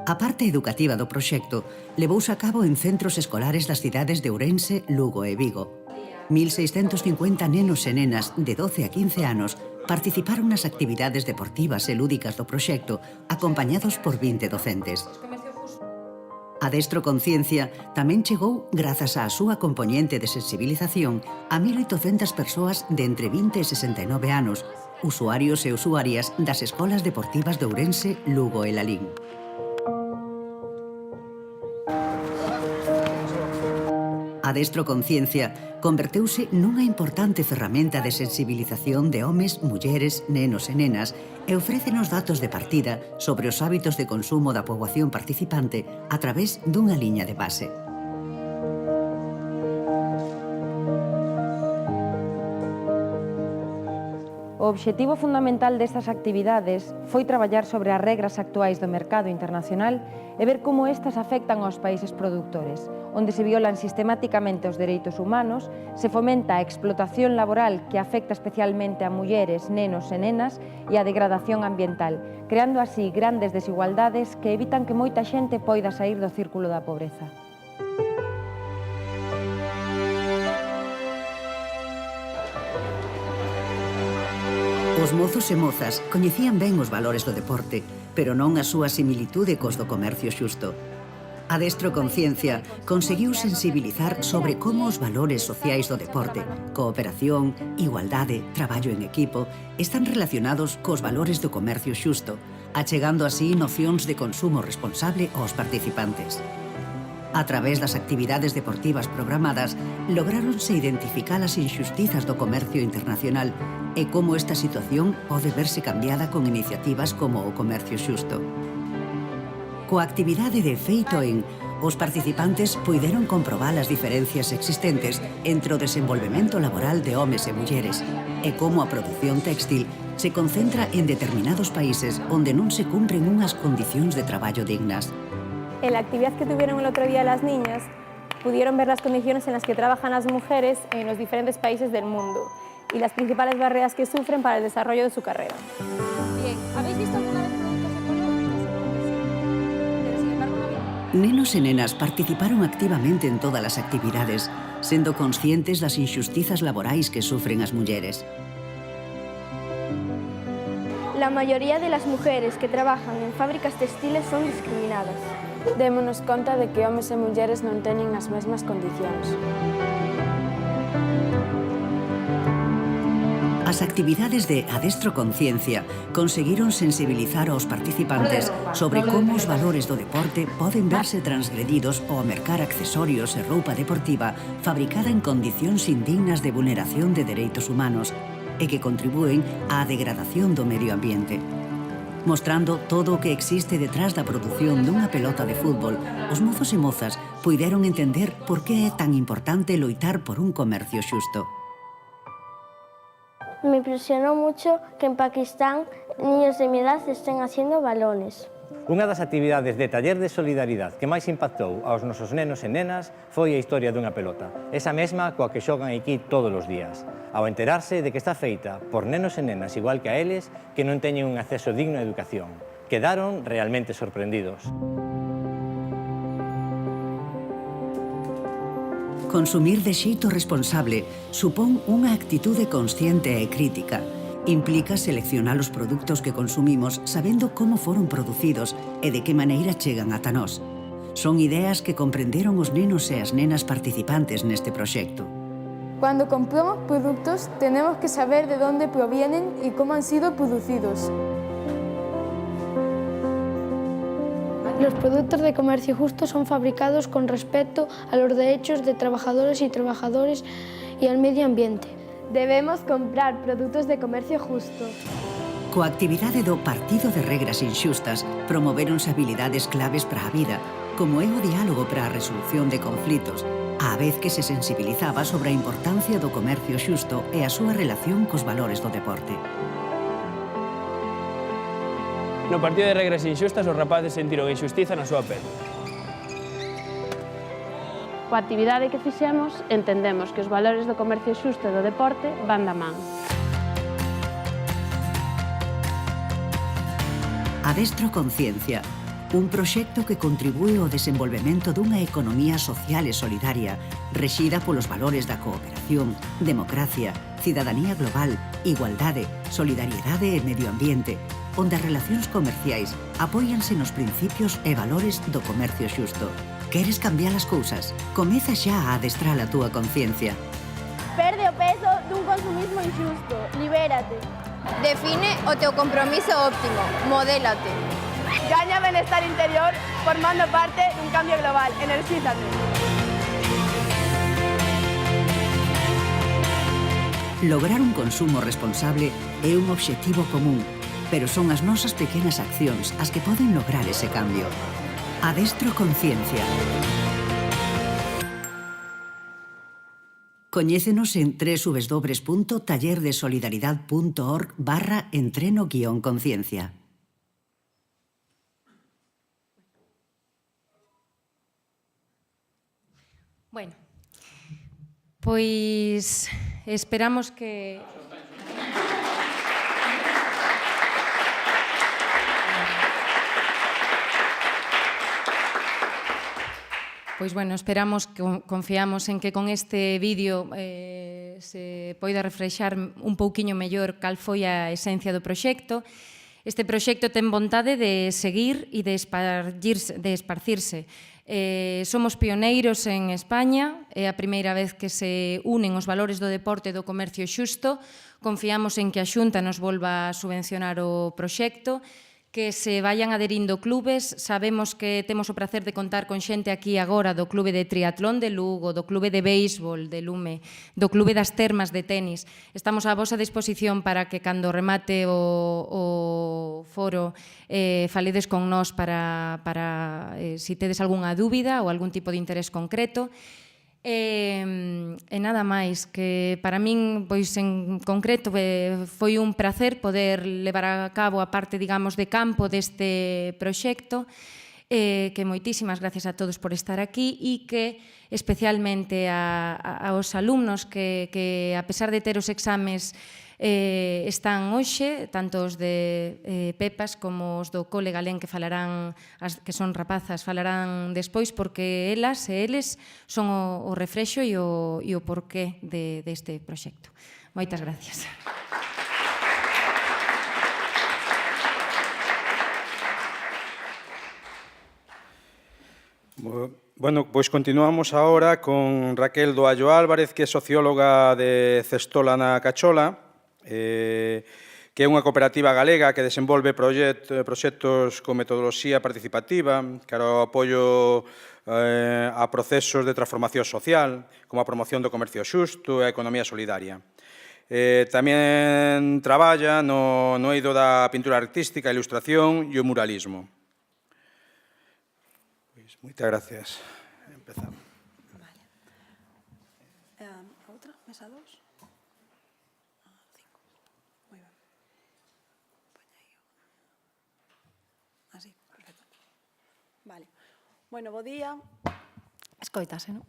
Speaker 11: A parte educativa do proxecto levouse a cabo en centros escolares das cidades de Ourense, Lugo e Vigo. 1.650 nenos e nenas de 12 a 15 anos participaron nas actividades deportivas e lúdicas do proxecto, acompañados por 20 docentes. Adestro Conciencia tamén chegou, grazas á súa componente de sensibilización, a 1.800 persoas de entre 20 e 69 anos, usuarios e usuarias das escolas deportivas de Ourense, Lugo e Lalín. Adestro Conciencia converteuse nunha importante ferramenta de sensibilización de homes, mulleres, nenos e nenas e ofrécenos datos de partida sobre os hábitos de consumo da poboación participante a través dunha liña de base.
Speaker 12: O obxectivo fundamental destas actividades foi traballar sobre as regras actuais do mercado internacional e ver como estas afectan aos países productores, onde se violan sistemáticamente os dereitos humanos, se fomenta a explotación laboral que afecta especialmente a mulleres, nenos e nenas e a degradación ambiental, creando así grandes desigualdades que evitan que moita xente poida sair do círculo da pobreza.
Speaker 11: Os mozos e mozas coñecían ben os valores do deporte, pero non a súa similitude cos do comercio xusto. Adestro Conciencia conseguiu sensibilizar sobre como os valores sociais do deporte, cooperación, igualdade, traballo en equipo, están relacionados cos valores do comercio xusto, achegando así nocións de consumo responsable aos participantes. A través das actividades deportivas programadas, lográronse identificar as injustizas do comercio internacional e como esta situación pode verse cambiada con iniciativas como o comercio xusto. Coa actividade de Feito en, os participantes puideron comprobar as diferencias existentes entre o desenvolvemento laboral de homes e mulleres e como a produción téxtil se concentra en determinados países onde non se cumpren unhas condicións de traballo dignas.
Speaker 13: En la actividad que tuvieron el otro día las niñas, pudieron ver las condiciones en las que trabajan las mujeres en los diferentes países del mundo y las principales barreras que sufren para el desarrollo de su carrera.
Speaker 12: Bien, ¿habéis visto alguna vez productos ecológicos? Pero sin embargo no había...
Speaker 11: Nenos e nenas participaron activamente en todas as actividades, sendo conscientes das injustizas laborais que sufren as mulleres.
Speaker 14: La mayoría de las mujeres que trabajan en fábricas textiles son discriminadas.
Speaker 13: Démonos conta de que homes e mulleres non teñen as mesmas condicións.
Speaker 11: As actividades de Adestro Conciencia conseguiron sensibilizar aos participantes sobre como os valores do deporte poden verse transgredidos ao mercar accesorios e roupa deportiva fabricada en condicións indignas de vulneración de dereitos humanos e que contribúen á degradación do medio ambiente. Mostrando todo o que existe detrás da produción dunha pelota de fútbol, os mozos e mozas puideron entender por que é tan importante loitar por un comercio xusto.
Speaker 14: Me impresionó mucho que en Pakistán niños de mi edad estén haciendo balones.
Speaker 15: Unha das actividades de taller de solidaridade que máis impactou aos nosos nenos e nenas foi a historia dunha pelota, esa mesma coa que xogan aquí todos os días, ao enterarse de que está feita por nenos e nenas igual que a eles que non teñen un acceso digno á educación. Quedaron realmente sorprendidos.
Speaker 11: Consumir de xeito responsable supón unha actitude consciente e crítica. Implica seleccionar os produtos que consumimos sabendo como foron producidos e de que maneira chegan ata nós. Son ideas que comprenderon os nenos e as nenas participantes neste proxecto.
Speaker 13: Cuando compramos productos, tenemos que saber de dónde provienen y cómo han sido producidos.
Speaker 14: Los productos de comercio justo son fabricados con respeto a los derechos de trabajadores y trabajadoras y al medio ambiente. Debemos comprar produtos de comercio justo.
Speaker 11: Coa actividade do Partido de Regras Inxustas promoveronse habilidades claves para a vida, como é o diálogo para a resolución de conflitos, á vez que se sensibilizaba sobre a importancia do comercio xusto e a súa relación cos valores do deporte.
Speaker 16: No Partido de Regras Inxustas, os rapaces sentiron injustiza na súa pele.
Speaker 13: Coa actividade que fixemos, entendemos que os valores do comercio xusto e do deporte van da man.
Speaker 11: Adestro Conciencia, Un proxecto que contribúe ao desenvolvemento dunha economía social e solidaria rexida polos valores da cooperación, democracia, cidadanía global, igualdade, solidariedade e medio ambiente, onde as relacións comerciais apóianse nos principios e valores do comercio xusto. Queres cambiar as cousas? Comeza xa a adestrar a túa conciencia.
Speaker 13: Perde o peso dun consumismo injusto. Libérate.
Speaker 17: Define o teu compromiso óptimo. Modélate.
Speaker 13: Gaña benestar interior formando parte dun cambio global. Enerxízate.
Speaker 11: Lograr un consumo responsable é un obxectivo común, pero son as nosas pequenas accións as que poden lograr ese cambio. Adestro conciencia. Coñécenos en www.tallerdesolidariedad.org/entreno-conciencia.
Speaker 10: Bueno, pois esperamos que... Pois, bueno, esperamos, confiamos en que con este vídeo se poida reflexar un pouquiño mellor cal foi a esencia do proxecto. Este proxecto ten vontade de seguir e de esparcirse. Somos pioneiros en España, é a primeira vez que se unen os valores do deporte e do comercio xusto. Confiamos en que a Xunta nos volva a subvencionar o proxecto, que se vayan adherindo clubes. Sabemos que temos o prazer de contar con xente aquí agora do Clube de Triatlón de Lugo, do Clube de Béisbol de Lume, do Clube das Termas de Tenis. Estamos á vosa disposición para que cando remate o foro faledes con nós para si tedes algunha dúbida ou algún tipo de interés concreto. E nada máis, que para min, pois en concreto, foi un prazer poder levar a cabo a parte, digamos, de campo deste proxecto, que moitísimas gracias a todos por estar aquí e que especialmente aos alumnos que a pesar de ter os exames están hoxe, tanto os de Pepas como os do Cole Galén, que falarán, que son rapazas, falarán despois, porque elas e eles son o refrexo e o porqué deste proxecto. Moitas gracias.
Speaker 5: Bueno, pois continuamos agora con Raquel Doallo Álvarez, que é socióloga de Cestola na Cachola, que é unha cooperativa galega que desenvolve proxectos con metodoloxía participativa cara ao apoio a procesos de transformación social, como a promoción do comercio xusto e a economía solidaria. Tamén traballa no eido da pintura artística, a ilustración e o muralismo. Moitas gracias. Empezamos.
Speaker 9: Outra? Mesa 2? Así, perfecto. Vale. Bueno, bo día. Escoitase, non?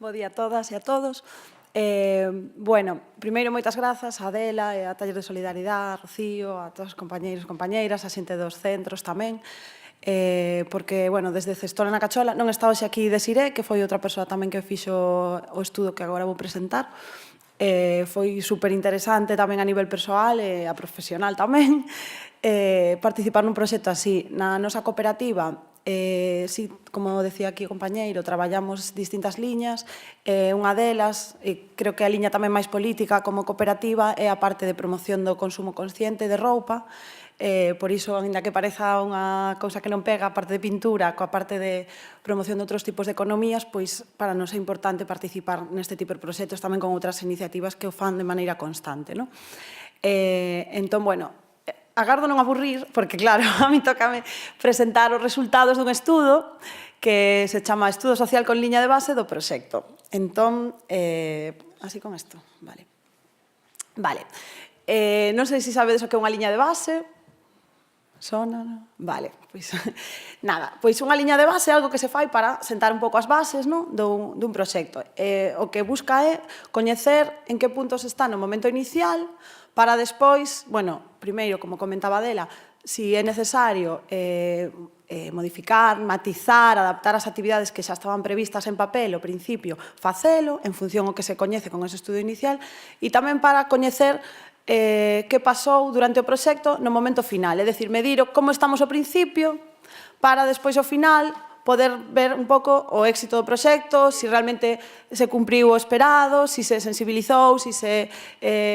Speaker 9: Bo día a todas e a todos. Bueno, primeiro, moitas grazas a Adela e a Taller de Solidaridade, a Rocío, a todos os compañeiros e compañeiras, a xente dos centros tamén, porque, bueno, desde Cestola na Cachola, non está hoxe aquí Desiré, que foi outra persoa tamén que fixo o estudo que agora vou presentar. Foi superinteresante tamén a nivel persoal e a profesional tamén participar nun proxecto así. Na nosa cooperativa, sí, como decía aquí o compañeiro, traballamos distintas liñas, unha delas, creo que a liña tamén máis política como cooperativa, é a parte de promoción do consumo consciente de roupa. Por iso, ainda que pareza unha cousa que non pega, a parte de pintura, coa parte de promoción de outros tipos de economías, pois para nos é importante participar neste tipo de proxectos tamén con outras iniciativas que o fan de maneira constante, non? Entón, bueno, agardo non aburrir, porque claro, a mí tócame presentar os resultados dun estudo que se chama Estudo Social con liña de base do proxecto. Entón, así con isto, vale. Vale. Non sei se sabedes o que é unha liña de base. Sona, non? Vale, pois nada, pois unha liña de base é algo que se fai para sentar un pouco as bases, non, dun proxecto. O que busca é coñecer en que puntos está no momento inicial para despois, bueno, primeiro, como comentaba Adela, si é necesario modificar, matizar, adaptar as actividades que xa estaban previstas en papel ao principio, facelo, en función ao que se coñece con ese estudo inicial, e tamén para coñecer que pasou durante o proxecto no momento final, é dicir, medir como estamos ao principio para despois ao final poder ver un pouco o éxito do proxecto, se realmente se cumpriu o esperado, se se sensibilizou, se se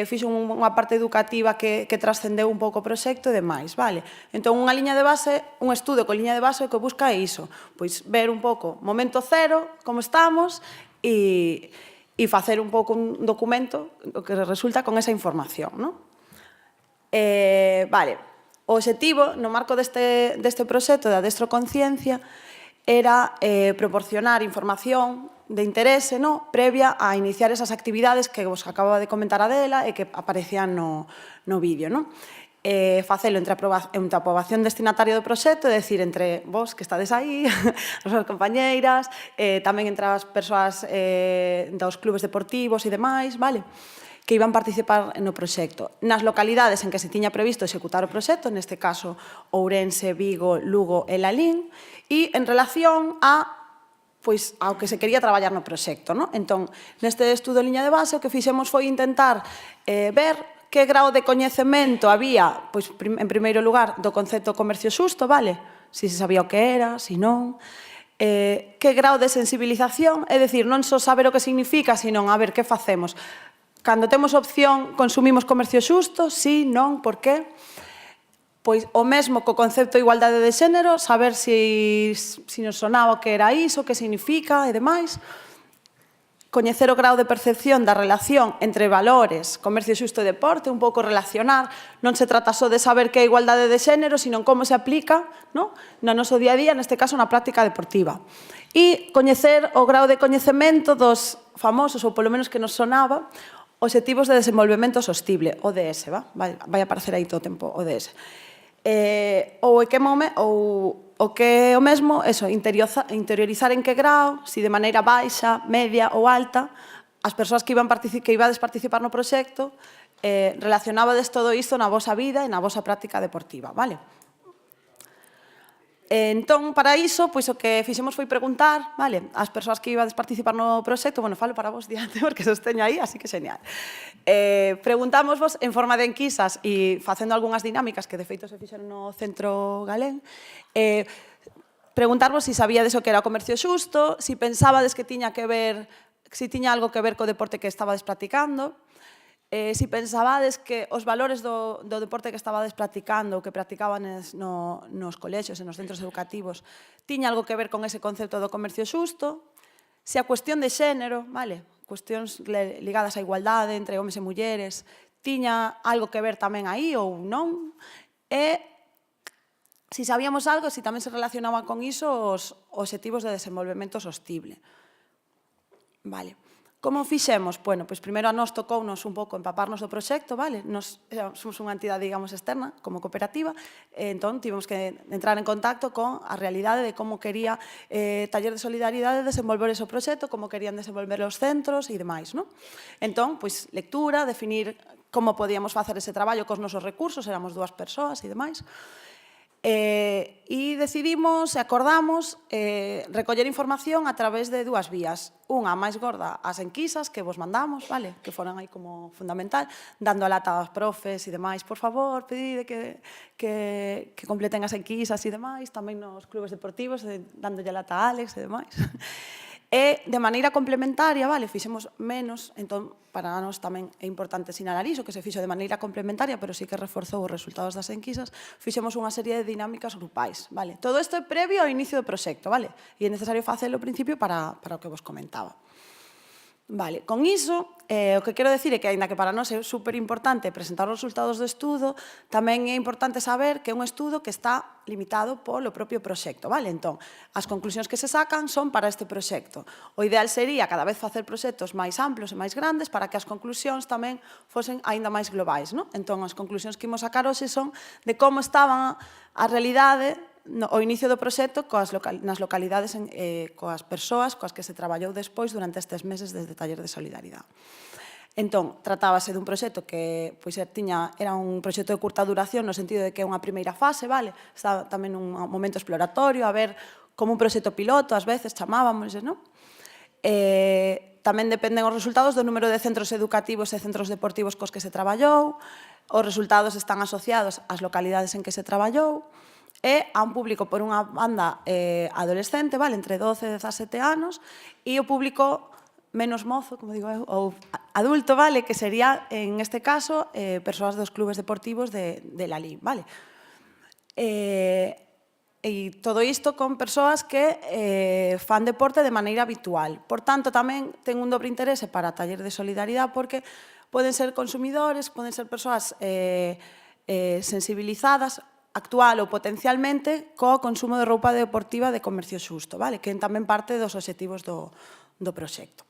Speaker 9: fixo unha parte educativa que trascendeu un pouco o proxecto e demais, vale? Entón, unha liña de base, un estudo con liña de base o que busca é iso, pois ver un pouco momento cero, como estamos, e facer un pouco un documento que resulta con esa información, non? Vale, o obxectivo no marco deste proxecto de Adestro Conciencia era proporcionar información de interese previa a iniciar esas actividades que vos acababa de comentar Adela e que aparecían no vídeo. Facelo entre a aprobación destinataria do proxecto, é dicir, entre vos que estades aí, as súas compañeiras, tamén entre as persoas dos clubes deportivos e demais, que iban participar no proxecto. Nas localidades en que se tiña previsto executar o proxecto, neste caso Ourense, Vigo, Lugo e Lalín, e en relación ao que se quería traballar no proxecto. Entón, neste estudo de liña de base, o que fixemos foi intentar ver que grau de coñecemento había, en primeiro lugar, do concepto comercio xusto, si se sabía o que era, si non, que grau de sensibilización, é dicir, non só saber o que significa, sino a ver que facemos. Cando temos opción, consumimos comercio xusto? Sí, non, por qué? Pois o mesmo co concepto de igualdade de xénero, saber se nos sonaba o que era iso, que significa e demais. Coñecer o grau de percepción da relación entre valores, comercio xusto e deporte, un pouco relacionar. Non se trata só de saber que é igualdade de xénero, sino como se aplica no noso día a día, neste caso na práctica deportiva. E coñecer o grau de coñecemento dos famosos, ou polo menos que nos sonaba, Obxectivos de Desenvolvemento Sostible, ODS, vai aparecer aí todo o tempo, ODS. Ou que é o mesmo, interiorizar en que grau, se de maneira baixa, media ou alta, as persoas que ibades participar no proxecto, relacionabades todo isto na vosa vida e na vosa práctica deportiva, vale? Entón, para iso, o que fixemos foi preguntar ás persoas que ibades participar no proxecto, falo para vos diante, porque sosteño aí, así que xeñal. Preguntámosvos en forma de enquisas e facendo algunhas dinámicas que de feito se fixeron no Centro Galén, preguntarvos se sabíades o que era o comercio xusto, se pensabades que tiña algo que ver co deporte que estabades practicando, se pensabades que os valores do deporte que estabades practicando ou que practicaban nos colexios e nos centros educativos tiña algo que ver con ese concepto do comercio xusto, se a cuestión de xénero, cuestións ligadas á igualdade entre homes e mulleres, tiña algo que ver tamén aí ou non, e se sabíamos algo, se tamén se relacionaban con iso os obxectivos de desenvolvemento sostible. Vale. Como fixemos? Bueno, pois primeiro a nós tocounos un pouco empaparnos do proxecto, vale? Nos somos unha entidade, digamos, externa, como cooperativa, entón tivemos que entrar en contacto con a realidade de como quería Taller de Solidaridade desenvolver ese proxecto, como querían desenvolver os centros e demais, non? Entón, pois, lectura, definir como podíamos facer ese traballo cos nosos recursos, éramos 2 persoas e demais, e decidimos e acordamos recoller información a través de 2 vías. Unha máis gorda, as enquisas que vos mandamos, que foran aí como fundamental, dando a lata aos profes e demais, por favor, pedide que completen as enquisas e demais, tamén nos clubes deportivos, dándolle a lata a Alex e demais. E de maneira complementaria, fixemos menos, entón para nós tamén é importante sinalar iso, que se fixo de maneira complementaria, pero sí que reforzou os resultados das enquisas, fixemos unha serie de dinámicas grupais. Todo isto é previo ao inicio do proxecto, e é necesario facelo ao principio para o que vos comentaba. Con iso, o que quero decir é que, aínda que para nós é superimportante presentar os resultados do estudo, tamén é importante saber que é un estudo que está limitado polo propio proxecto. Entón, as conclusións que se sacan son para este proxecto. O ideal sería cada vez facer proxectos máis amplos e máis grandes para que as conclusións tamén fosen aínda máis globais. Entón, as conclusións que imos sacar hoxe son de como estaba a realidade o inicio do proxecto nas localidades coas persoas coas que se traballou despois durante estes meses desde Taller de Solidaridade. Entón, tratábase dun proxecto que era un proxecto de curta duración no sentido de que é unha primeira fase, vale? Está tamén un momento exploratorio, a ver como un proxecto piloto, ás veces chamábamos, non? Tamén dependen os resultados do número de centros educativos e centros deportivos cos que se traballou, os resultados están asociados ás localidades en que se traballou, e a un público, por unha banda, adolescente, vale, entre 12 e 17 anos, e o público menos mozo, como digo eu, ou adulto, vale, que sería, en este caso, persoas dos clubes deportivos de la LIM, vale? E todo isto con persoas que fan deporte de maneira habitual. Por tanto, tamén ten un dobre interese para taller de solidaridade porque poden ser consumidores, poden ser persoas sensibilizadas actual ou potencialmente co consumo de roupa deportiva de comercio xusto, vale? Que tamén parte dos obxectivos do proxecto.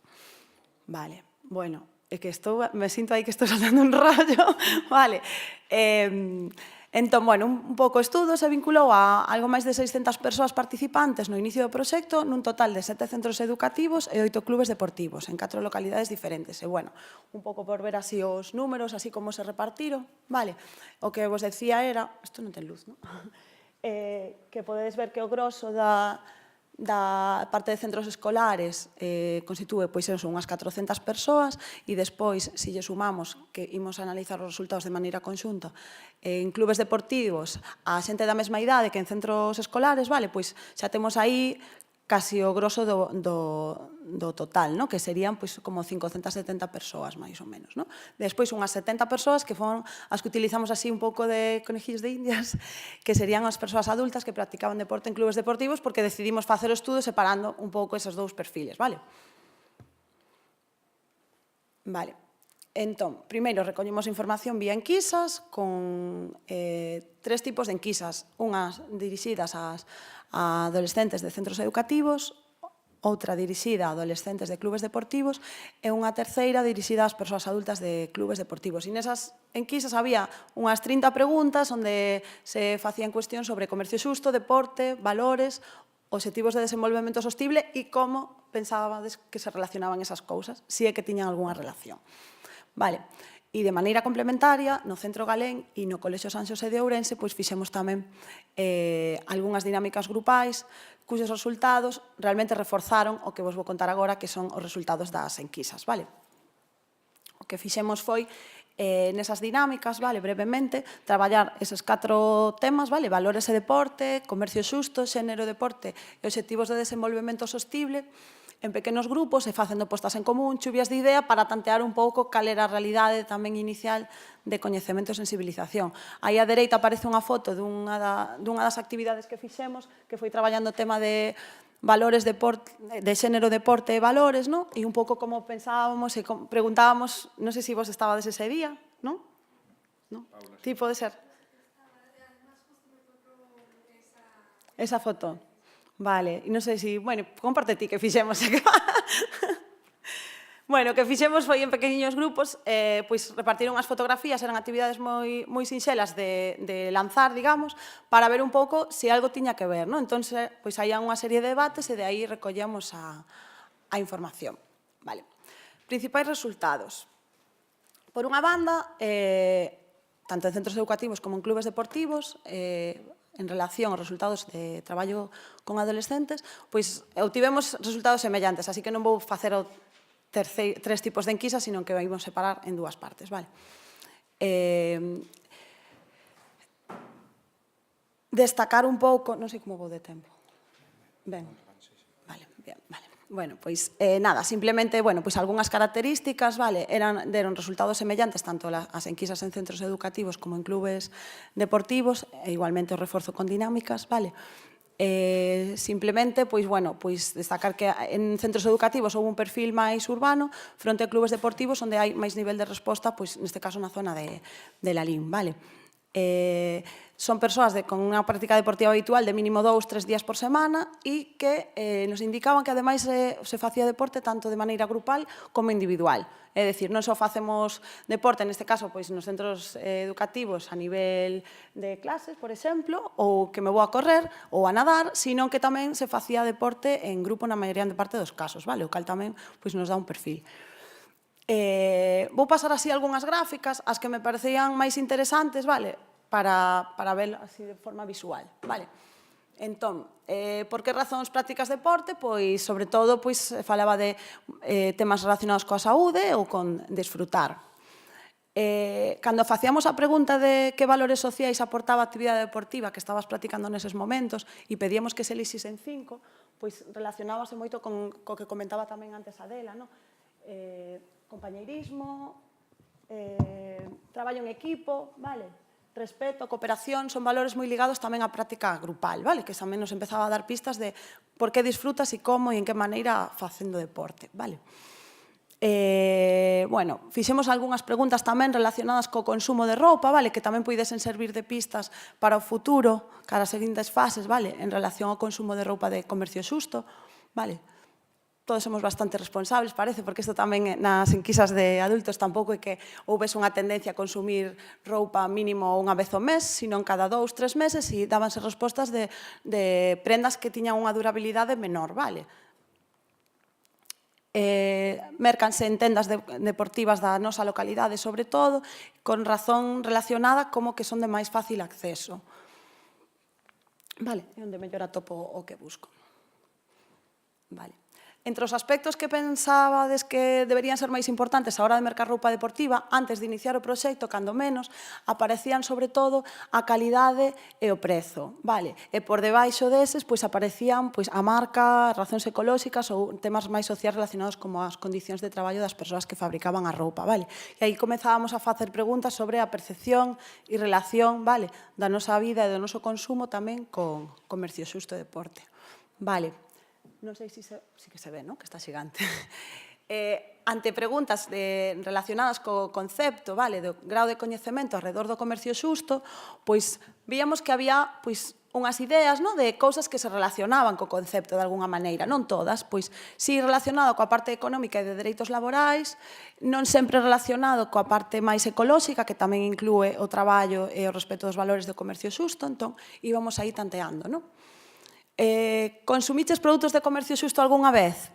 Speaker 9: Vale, bueno, é que me sinto aí que estou saltando un rollo, vale. Entón, bueno, un pouco estudo se vinculou a algo máis de 600 persoas participantes no inicio do proxecto, nun total de 7 centros educativos e 8 clubes deportivos, en 4 localidades diferentes. E, bueno, un pouco por ver así os números, así como se repartiron, vale? O que vos decía era, isto non ten luz, non? Que podedes ver que o grosso da parte de centros escolares constitúe unhas 400 persoas e despois, se lle sumamos que imos a analizar os resultados de maneira conxunta en clubes deportivos a xente da mesma idade que en centros escolares, vale, pois xa temos aí casi o grosso do total, que serían como 570 persoas, máis ou menos. Despois, unhas 70 persoas que foron as que utilizamos así un pouco de conejillos de indias, que serían as persoas adultas que practicaban deporte en clubes deportivos porque decidimos facer o estudo separando un pouco esos dous perfiles, vale? Vale. Entón, primeiro recollemos información vía enquisas con 3 tipos de enquisas, unhas dirixidas a adolescentes de centros educativos, outra dirixida a adolescentes de clubes deportivos e unha terceira dirixida ás persoas adultas de clubes deportivos. E nesas enquisas había unhas 30 preguntas onde se facían cuestións sobre comercio xusto, deporte, valores, obxectivos de desenvolvemento sostible e como pensábades que se relacionaban esas cousas, se é que tiñan algunha relación. Vale. E de maneira complementaria, no Centro Galén e no Colexio San Xosé de Ourense, fixemos tamén algunhas dinámicas grupais cujos resultados realmente reforzaron o que vos vou contar agora, que son os resultados das enquisas, vale? O que fixemos foi, nesas dinámicas, vale, brevemente, traballar eses 4 temas, vale? Valores e deporte, comercio xusto, xénero, deporte e obxectivos de desenvolvemento sostible, en pequenos grupos e facendo postas en común, chuvias de idea para tantear un pouco cal era a realidade tamén inicial de coñecemento e sensibilización. Aí á dereita aparece unha foto dunha das actividades que fixemos, que foi traballando o tema de valores de xénero, deporte e valores, non? E un pouco como pensábamos e preguntábamos, non sei se vos estabades ese día, non? Ti pode ser. Esa foto. Vale, e non sei se... Bueno, comparte ti que fixemos. Bueno, o que fixemos foi en pequeniños grupos, repartiron as fotografías, eran actividades moi sinxelas de lanzar, digamos, para ver un pouco se algo tiña que ver, non? Entón, había unha serie de debates e de aí recollemos a información. Vale. Principais resultados. Por unha banda, tanto en centros educativos como en clubes deportivos, en relación aos resultados de traballo con adolescentes, obtivemos resultados semellantes, así que non vou facer tres tipos de enquisas, sino que vamos separar en 2 partes, vale? Destacar un pouco, non sei como vou de tempo. Ben, vale, bien, vale. Bueno, nada, simplemente, algunhas características, vale, deron resultados semellantes tanto as enquisas en centros educativos como en clubes deportivos, e igualmente o reforzo con dinámicas, vale. Simplemente, destacar que en centros educativos houve un perfil máis urbano fronte a clubes deportivos onde hai máis nivel de resposta, neste caso na zona de la LIM, vale. Son persoas con unha práctica deportiva habitual de mínimo 2-3 días por semana e que nos indicaban que ademais se facía deporte tanto de maneira grupal como individual. É dicir, non só facemos deporte, neste caso, nos centros educativos a nivel de clases, por exemplo, ou que me vou a correr ou a nadar, sino que tamén se facía deporte en grupo na maioría de parte dos casos, vale? O cal tamén nos dá un perfil. Vou pasar así algunhas gráficas, as que me parecían máis interesantes, vale? Para ver así de forma visual, vale? Entón, por que razóns prácticas deporte? Pois, sobre todo, pois, falaba de temas relacionados coa saúde ou con desfrutar. Cando facíamos a pregunta de que valores sociais aportaba a actividade deportiva que estabas practicando neses momentos e pedíamos que se elixisen 5, pois relacionábase moito con co que comentaba tamén antes Adela, non? Compañeirismo, traballo en equipo, vale? Respeto, cooperación, son valores moi ligados tamén á práctica grupal, vale? Que tamén nos empezaba a dar pistas de por que disfrutas e como e en que maneira facendo deporte, vale? Bueno, fixemos algunhas preguntas tamén relacionadas co consumo de roupa, vale? Que tamén poidesen servir de pistas para o futuro, cara as seguintes fases, vale? En relación ao consumo de roupa de comercio xusto, vale? Todos somos bastante responsables, parece, porque isto tamén nas enquisas de adultos tampouco é que houvese unha tendencia a consumir roupa mínimo unha vez ao mes, sino cada 2, 3 meses e dábanse respostas de prendas que tiñan unha durabilidade menor, vale? Mércanse en tendas deportivas da nosa localidade, sobre todo, con razón relacionada como que son de máis fácil acceso. Vale, é onde mellor atopo o que busco. Vale. Entre os aspectos que pensabades que deberían ser máis importantes a hora de mercar roupa deportiva, antes de iniciar o proxecto, cando menos, aparecían sobre todo a calidade e o prezo, vale? E por debaixo deses, pois aparecían pois a marca, razóns ecolóxicas ou temas máis sociais relacionados como as condicións de traballo das persoas que fabricaban a roupa, vale? E aí comezábamos a facer preguntas sobre a percepción e relación, vale, da nosa vida e do noso consumo tamén con comercio xusto e deporte, vale? Non sei se que se ve, non? Que está xigante. Ante preguntas relacionadas co concepto, vale, do grau de coñecemento alrededor do comercio xusto, pois víamos que había pois unhas ideas, non, de cousas que se relacionaban co concepto de alguna maneira, non todas, pois si relacionado coa parte económica e de dereitos laborais, non sempre relacionado coa parte máis ecolóxica, que tamén inclúe o traballo e o respeto dos valores do comercio xusto, entón íbamos aí tanteando, non? Consumiches produtos de comercio xusto algunha vez?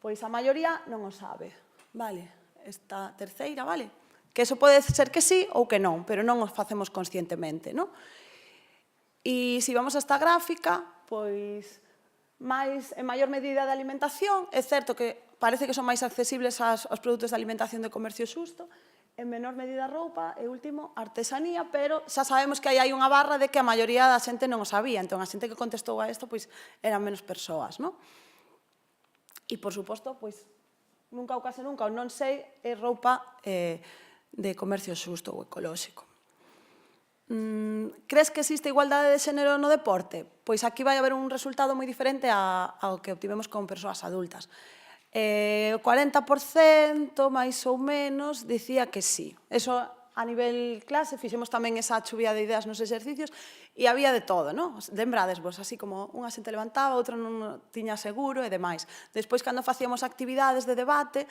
Speaker 9: Pois a maioría non o sabe, vale? Esta terceira, vale? Que eso pode ser que sí ou que non, pero non os facemos conscientemente, non? E se vamos a esta gráfica, pois en maior medida de alimentación, é certo que parece que son máis accesibles aos produtos de alimentación de comercio xusto, en menor medida roupa e, último, artesanía, pero xa sabemos que aí hai unha barra de que a maioría da xente non o sabía, entón a xente que contestou a isto pois eran menos persoas, non? E, por suposto, pois, nunca ou case nunca, ou non sei, é roupa de comercio xusto ou ecolóxico. Crees que existe igualdade de xénero no deporte? Pois aquí vai haber un resultado moi diferente ao que obtivemos con persoas adultas. O 40% máis ou menos dicía que sí. Eso a nivel clase, fixemos tamén esa chuvia de ideas nos exercicios e había de todo, non? Lembrades vos, así como unha xente levantaba, outra non tiña seguro e demais. Despois, cando facíamos actividades de debate,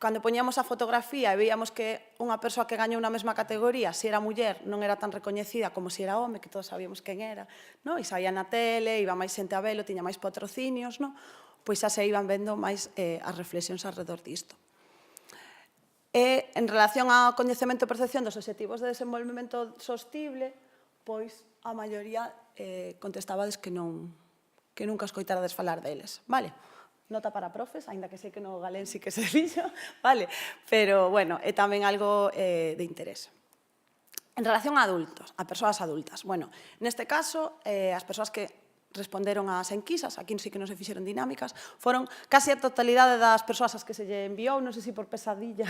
Speaker 9: cando poñíamos a fotografía e veíamos que unha persoa que gañou na mesma categoría, se era muller, non era tan recoñecida como se era home, que todos sabíamos quen era, non? E saía na tele, iba máis xente a velo, tiña máis patrocinios, non? Pois xa se iban vendo máis as reflexións alrededor disto. E, en relación ao coñecemento e percepción dos obxectivos de desenvolvemento sostible, pois a maioría contestabades que nunca escoitarades falar deles, vale? Nota para profes, aínda que sei que no galén sí que se fixo, vale? Pero, bueno, é tamén algo de interés. En relación a adultos, a persoas adultas, bueno, neste caso, as persoas que responderon ás enquisas, aquí sí que non se fixeron dinámicas, foron casi a totalidade das persoas as que se lle enviou, non sei se por pesadilla,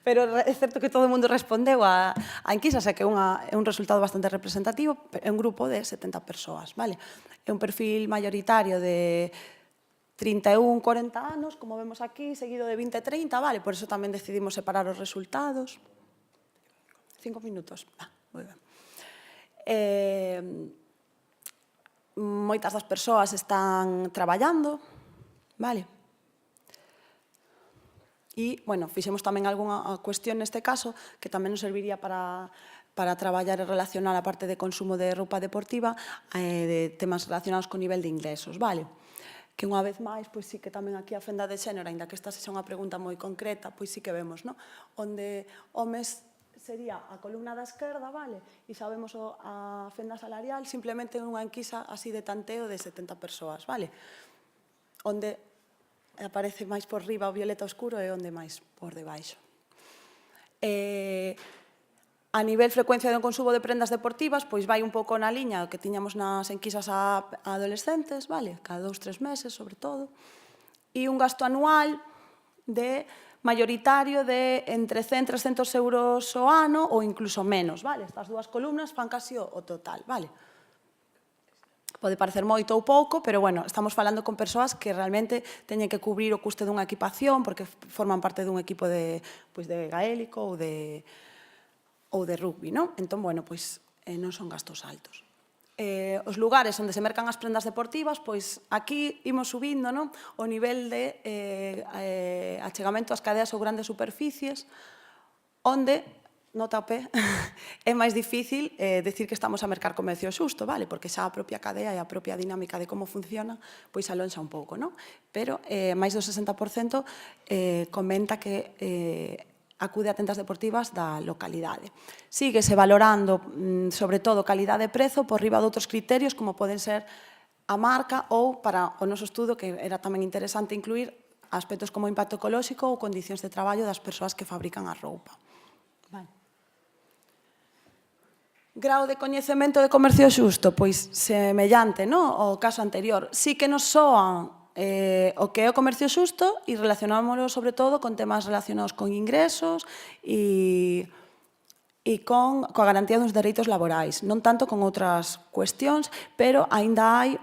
Speaker 9: pero é certo que todo o mundo respondeu a enquisas, é que é un resultado bastante representativo, é un grupo de 70 persoas, vale? É un perfil mayoritario de 31-40 anos, como vemos aquí, seguido de 20-30, vale? Por eso tamén decidimos separar os resultados. 5 minutos, moi ben. Moitas das persoas están traballando, vale? E, bueno, fixemos tamén algunha cuestión neste caso que tamén nos serviría para traballar e relacionar a parte de consumo de roupa deportiva de temas relacionados co nivel de ingresos, vale? que unha vez máis, pois sí que tamén aquí a fenda de xénero, aínda que esta sexa unha pregunta moi concreta, pois sí que vemos, non? Onde homes sería a columna da esquerda, vale? E sabemos a fenda salarial simplemente unha enquisa así de tanteo de 70 persoas, vale? Onde aparece máis por riba o violeta oscuro e onde máis por debaixo. A nivel frecuencia do consumo de prendas deportivas, pois vai un pouco na liña que tiñamos nas enquisas a adolescentes, vale? Cada 2-3 meses, sobre todo. E un gasto anual mayoritario de entre 100 e 300 euros ao ano ou incluso menos, vale? Estas dúas columnas fan casi o total, vale? Pode parecer moito ou pouco, pero, bueno, estamos falando con persoas que realmente teñen que cubrir o custe dunha equipación porque forman parte dun equipo de gaélico ou de rugby, non? Entón, bueno, pois non son gastos altos. Os lugares onde se mercan as prendas deportivas, pois aquí imos subindo, non? O nivel de achegamento ás cadeas ou grandes superficies, onde, nota o pé, é máis difícil decir que estamos a mercar comercio xusto, vale? Porque xa a propia cadea e a propia dinámica de como funciona, pois alonxa un pouco, non? Pero máis do 60% comenta que acude a tendas deportivas da localidade. Síguese valorando, sobre todo, calidade e prezo por riba de outros criterios, como poden ser a marca ou, para o noso estudo, que era tamén interesante incluir, aspectos como impacto ecolóxico ou condicións de traballo das persoas que fabrican a roupa. Grao de coñecemento de comercio xusto, pois semellante, ao caso anterior. Sí que nos soan o que é o comercio xusto e relacionámoslo sobre todo con temas relacionados con ingresos e coa garantía dos dereitos laborais, non tanto con outras cuestións, pero aínda hai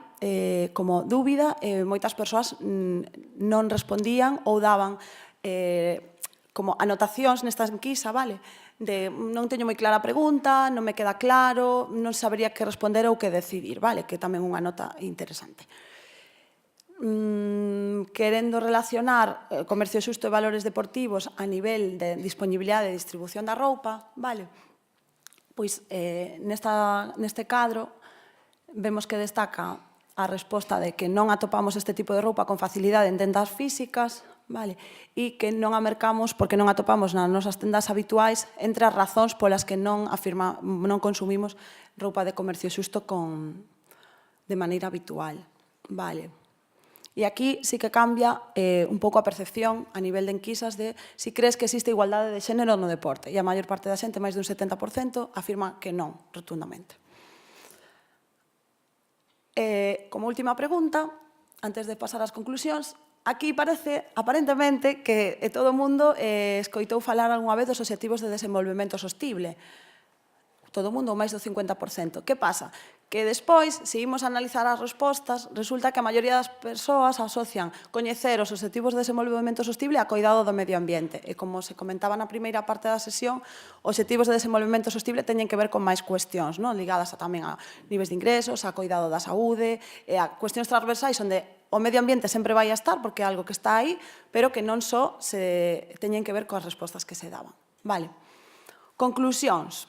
Speaker 9: como dúbida, moitas persoas non respondían ou daban como anotacións nesta enquisa, vale? De non teño moi clara a pregunta, non me queda claro, non sabería que responder ou que decidir, vale? Que tamén unha nota interesante. Querendo relacionar comercio xusto e valores deportivos a nivel de disponibilidade e distribución da roupa, vale? Pois neste cadro vemos que destaca a resposta de que non atopamos este tipo de roupa con facilidade en tendas físicas, vale? E que non a mercamos porque non atopamos nas nosas tendas habituais entre as razóns polas que non consumimos roupa de comercio xusto de maneira habitual, vale? E aquí sí que cambia un pouco a percepción a nivel de enquisas de si crees que existe igualdade de xénero no deporte. E a maior parte da xente, máis dun 70%, afirma que non, rotundamente. Como última pregunta, antes de pasar ás conclusións, aquí parece, aparentemente, que todo o mundo escoitou falar algunha vez dos obxectivos de desenvolvemento sostible. Todo o mundo, máis do 50%. Que pasa? Que despois, se imos a analizar as respostas, resulta que a maioría das persoas asocian coñecer os obxectivos de desenvolvemento sostible a coidado do medio ambiente. E como se comentaba na primeira parte da sesión, os obxectivos de desenvolvemento sostible teñen que ver con máis cuestións, ligadas tamén a niveis de ingresos, a coidado da saúde, e a cuestións transversais onde o medio ambiente sempre vai a estar porque é algo que está aí, pero que non só se teñen que ver coas respostas que se daban. Vale. Conclusións.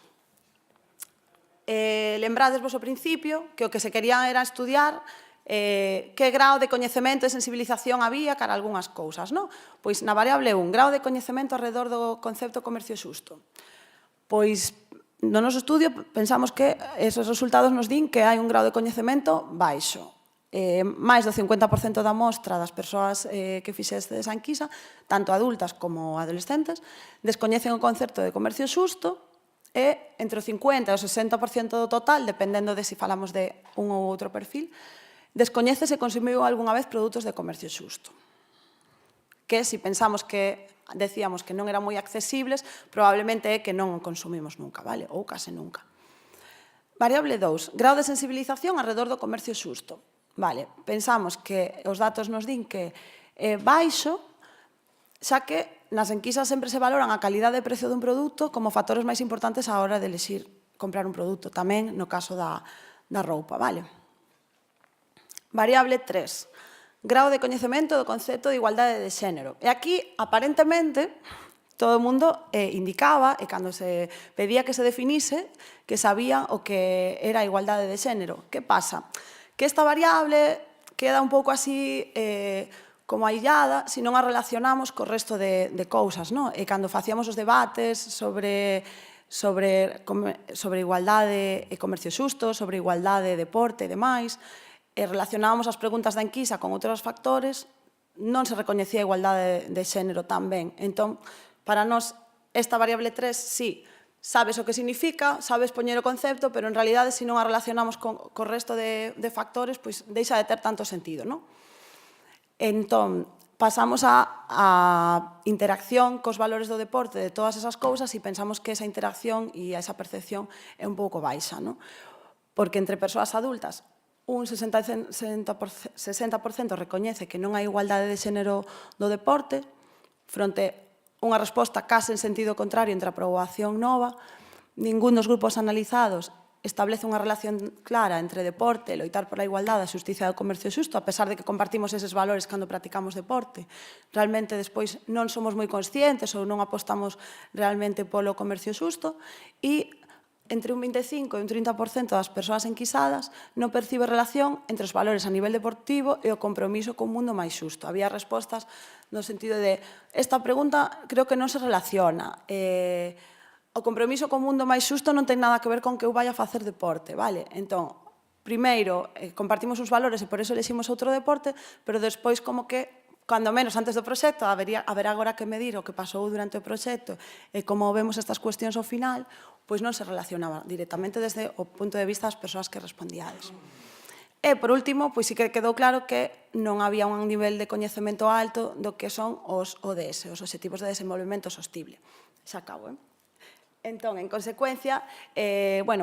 Speaker 9: Lembrades vos ao principio que o que se quería era estudiar que grao de coñecemento e sensibilización había cara a algunhas cousas, non? Pois na variable 1, grao de coñecemento alrededor do concepto comercio xusto. Pois no noso estudio pensamos que esos resultados nos din que hai un grao de coñecemento baixo. Máis do 50% da mostra das persoas que fixeste esa enquisa, tanto adultas como adolescentes, descoñecen o concepto de comercio xusto e entre o 50% e o 60% do total, dependendo de se falamos de un ou outro perfil, descoñece se consumiu algunha vez produtos de comercio xusto. Que se pensamos que decíamos que non eran moi accesibles, probablemente é que non o consumimos nunca, vale? Ou case nunca. Variable 2, grao de sensibilización alrededor do comercio xusto. Vale, pensamos que os datos nos din que é baixo, xa que nas enquisas sempre se valoran a calidade e precio dun produto como factores máis importantes á hora de elexir comprar un produto, tamén no caso da roupa, vale? Variable 3, grao de coñecemento do concepto de igualdade de xénero. E aquí, aparentemente, todo o mundo indicaba, e cando se pedía que se definise, que sabía o que era a igualdade de xénero. Que pasa? Que esta variable queda un pouco así como aillada se non a relacionamos co resto de cousas, non? E cando facíamos os debates sobre igualdade e comercio xusto, sobre igualdade, deporte e demais, e relacionábamos as preguntas da enquisa con outros factores, non se recoñecía a igualdade de xénero tan ben. Entón, para nós, esta variable 3, sí, sabes o que significa, sabes poñer o concepto, pero en realidade, se non a relacionamos co resto de factores, pois deixa de ter tanto sentido, non? Entón, pasamos a interacción cos valores do deporte de todas esas cousas e pensamos que esa interacción e esa percepción é un pouco baixa, non? Porque entre persoas adultas, un 60% recoñece que non hai igualdade de xénero do deporte, fronte unha resposta case en sentido contrario entre a poboación nova. Ningún dos grupos analizados establece unha relación clara entre deporte, loitar pola igualdade, a xustiza e o comercio xusto, a pesar de que compartimos eses valores cando practicamos deporte. Realmente, despois, non somos moi conscientes ou non apostamos realmente polo comercio xusto e entre un 25 e un 30% das persoas enquisadas non percibe relación entre os valores a nivel deportivo e o compromiso con un mundo máis xusto. Había respostas no sentido de esta pregunta creo que non se relaciona. O compromiso con un mundo máis xusto non ten nada que ver con que eu vaya a facer deporte, vale? Entón, primeiro, compartimos uns valores e por iso elegimos outro deporte, pero despois como que, cando menos antes do proxecto, haberá agora que medir o que pasou durante o proxecto e como vemos estas cuestións ao final, pois non se relacionaba directamente desde o punto de vista das persoas que respondíades. E, por último, pois sí que quedou claro que non había un nivel de coñecemento alto do que son os ODS, os Obxectivos de Desenvolvemento Sostible. Xa acabo, Entón, en consecuencia,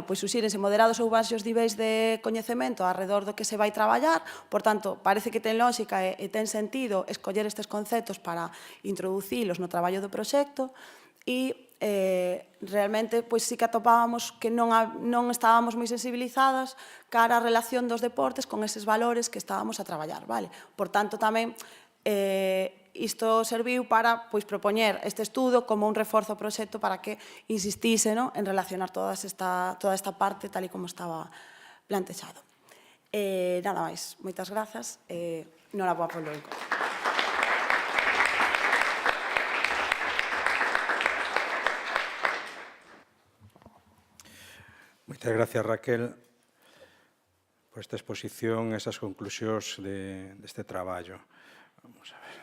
Speaker 9: pois usírense moderados ou baixos niveis de coñecemento arredor do que se vai traballar, por tanto, parece que ten lógica e ten sentido escoller estes conceptos para introducilos no traballo do proxecto e realmente pois sí que atopábamos que non estábamos moi sensibilizadas cara á relación dos deportes con eses valores que estábamos a traballar, vale? Por tanto, tamén isto serviu para propoñer este estudo como un reforzo ao proxecto para que insistise en relacionar toda esta parte tal e como estaba plantexado. Nada máis, moitas grazas. Noraboa polo encontro.
Speaker 5: Moitas gracias, Raquel, por esta exposición, esas conclusións deste traballo. Vamos a ver.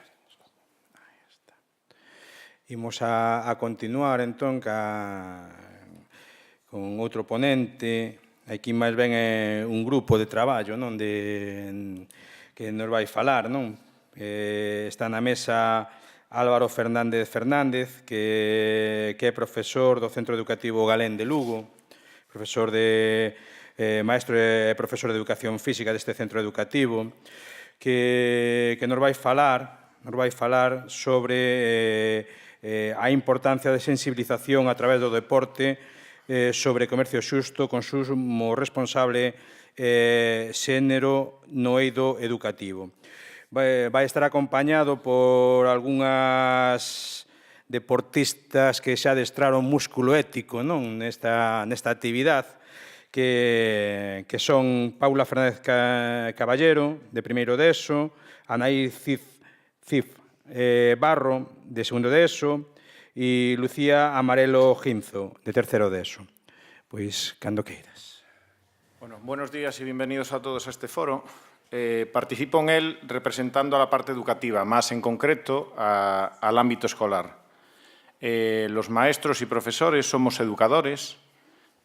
Speaker 5: Imos a continuar, entón, con outro ponente. Aquí máis ben é un grupo de traballo que nos vai falar. Está na mesa Álvaro Fernández Fernández, que é profesor do Centro Educativo Galén de Lugo, maestro e profesor de Educación Física deste centro educativo, que nos vai falar sobre a importancia de sensibilización a través do deporte sobre comercio xusto, consumo responsable, xénero no eido educativo. Vai estar acompañado por algunhas deportistas que xa adestraron músculo ético nesta actividade, que son Paula Fernández Caballero, de primeiro de ESO, Anaí Cif Barro, de segundo de ESO, e Lucía Amarelo Ginzo, de tercero de ESO. Pois, cando queiras.
Speaker 18: Bueno, buenos días y bienvenidos a todos a este foro. Participo en él representando a la parte educativa, más en concreto al ámbito escolar. Los maestros y profesores somos educadores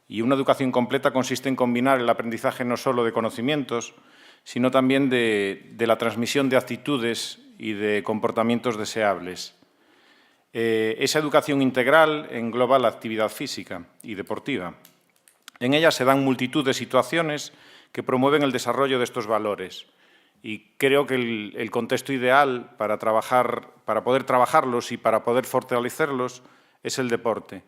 Speaker 18: y una educación completa consiste en combinar el aprendizaje no solo de conocimientos, sino también de la transmisión de actitudes y de comportamientos deseables. Esa educación integral engloba la actividad física y deportiva. En ella se dan multitud de situaciones que promueven el desarrollo de estos valores y creo que el contexto ideal para poder trabajarlos y para poder fortalecerlos es el deporte.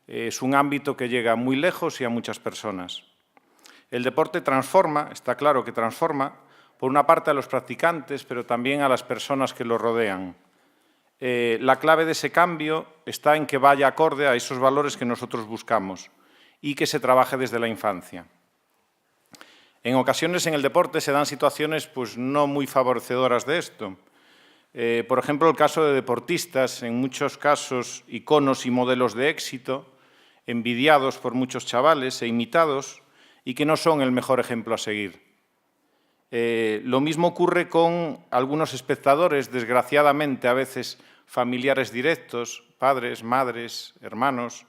Speaker 18: Es un ámbito que llega muy lejos y a muchas personas. El deporte transforma, está claro que transforma, por una parte a los practicantes, pero también a las personas que los rodean. La clave de ese cambio está en que vaya acorde a esos valores que nosotros buscamos y que se trabaje desde la infancia. En ocasiones en el deporte se dan situaciones pues, no muy favorecedoras de esto. Por ejemplo, el caso de deportistas, en muchos casos iconos y modelos de éxito, envidiados por muchos chavales e imitados, y que no son el mejor ejemplo a seguir. Lo mismo ocurre con algunos espectadores, desgraciadamente a veces familiares directos, padres, madres, hermanos,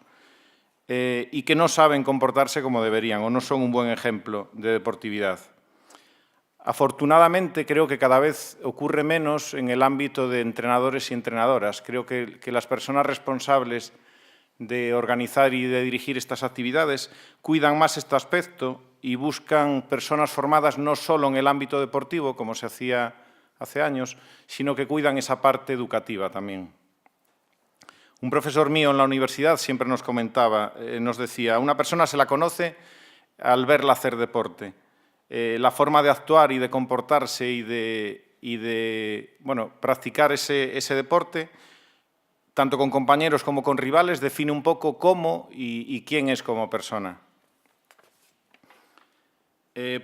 Speaker 18: y que no saben comportarse como deberían o no son un buen ejemplo de deportividad. Afortunadamente, creo que cada vez ocurre menos en el ámbito de entrenadores y entrenadoras. Creo que las personas responsables de organizar y de dirigir estas actividades cuidan más este aspecto y buscan personas formadas no solo en el ámbito deportivo, como se hacía hace años, sino que cuidan esa parte educativa también. Un profesor mío en la universidad siempre nos comentaba, nos decía, una persona se la conoce al verla hacer deporte. La forma de actuar y de comportarse y de practicar ese deporte, tanto con compañeros como con rivales, define un poco cómo y quién es como persona.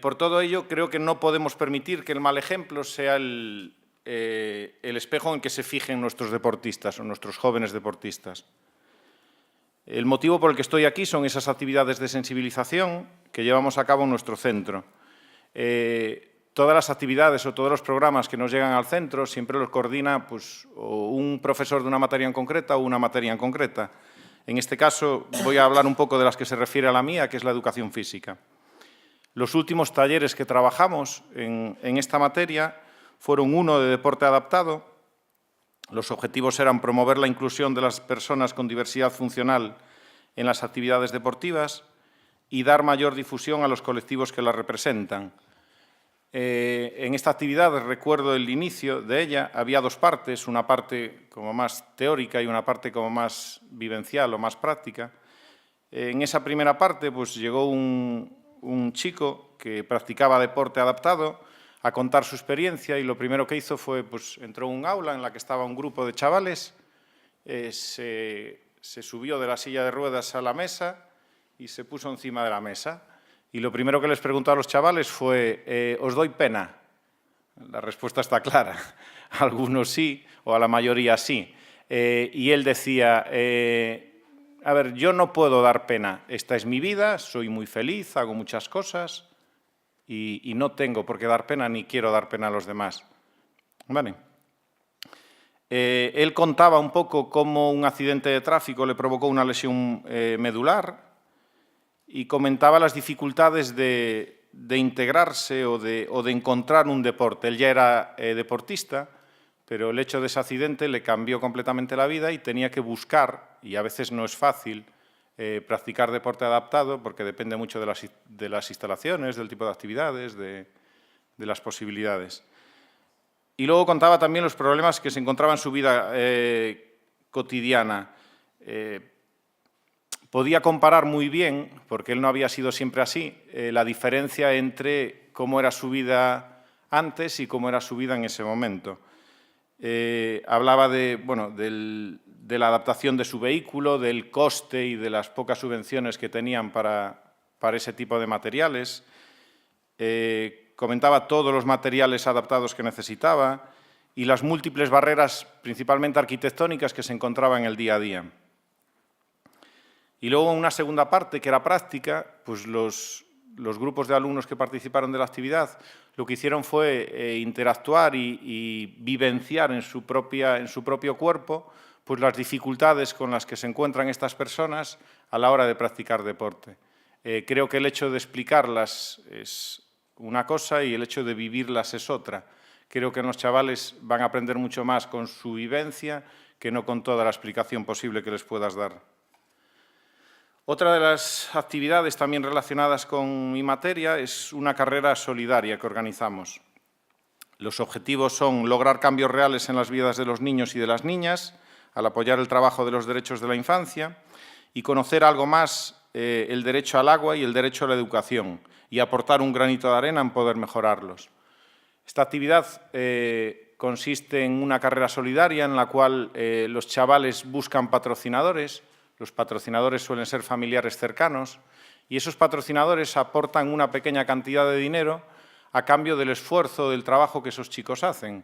Speaker 18: Por todo ello, creo que no podemos permitir que el mal ejemplo sea el espejo en que se fijen nuestros deportistas o nuestros jóvenes deportistas. El motivo por el que estoy aquí son esas actividades de sensibilización que llevamos a cabo en nuestro centro. Todas las actividades o todos los programas que nos llegan al centro siempre los coordina pues, o un profesor de una materia en concreta o una materia en concreta. En este caso voy a hablar un poco de las que se refiere a la mía, que es la educación física. Los últimos talleres que trabajamos en esta materia fueron uno de deporte adaptado. Los objetivos eran promover la inclusión de las personas con diversidad funcional en las actividades deportivas y dar mayor difusión a los colectivos que las representan. En esta actividad, recuerdo el inicio de ella, había dos partes, una parte como más teórica y una parte como más vivencial o más práctica. En esa primera parte pues, llegó un chico que practicaba deporte adaptado a contar su experiencia y lo primero que hizo fue, pues, entró en un aula en la que estaba un grupo de chavales, se subió de la silla de ruedas a la mesa y se puso encima de la mesa. Y lo primero que les preguntó a los chavales fue, ¿os doy pena? La respuesta está clara. A algunos sí, o a la mayoría sí. Y él decía, a ver, yo no puedo dar pena. Esta es mi vida, soy muy feliz, hago muchas cosas y no tengo por qué dar pena ni quiero dar pena a los demás. Vale. Él contaba un poco cómo un accidente de tráfico le provocó una lesión medular y comentaba las dificultades de integrarse o de encontrar un deporte. Él ya era deportista, pero el hecho de ese accidente le cambió completamente la vida y tenía que buscar, y a veces no es fácil, practicar deporte adaptado porque depende mucho de las instalaciones, del tipo de actividades, de las posibilidades. Y luego contaba también los problemas que se encontraba en su vida cotidiana. Podía comparar muy bien, porque él no había sido siempre así, la diferencia entre cómo era su vida antes y cómo era su vida en ese momento. Hablaba de la adaptación de su vehículo, del coste y de las pocas subvenciones que tenían para ese tipo de materiales. Comentaba todos los materiales adaptados que necesitaba y las múltiples barreras, principalmente arquitectónicas, que se encontraba en el día a día. Y luego una segunda parte, que era práctica, pues los grupos de alumnos que participaron de la actividad lo que hicieron fue interactuar y vivenciar en su propio cuerpo pues las dificultades con las que se encuentran estas personas a la hora de practicar deporte. Creo que el hecho de explicarlas es una cosa y el hecho de vivirlas es otra. Creo que los chavales van a aprender mucho más con su vivencia que no con toda la explicación posible que les puedas dar. Otra de las actividades también relacionadas con mi materia es una carrera solidaria que organizamos. Los objetivos son lograr cambios reales en las vidas de los niños y de las niñas, al apoyar el trabajo de los derechos de la infancia y conocer algo más el derecho al agua y el derecho a la educación y aportar un granito de arena en poder mejorarlos. Esta actividad consiste en una carrera solidaria en la cual los chavales buscan patrocinadores. Los patrocinadores suelen ser familiares cercanos y esos patrocinadores aportan una pequeña cantidad de dinero a cambio del esfuerzo, del trabajo que esos chicos hacen.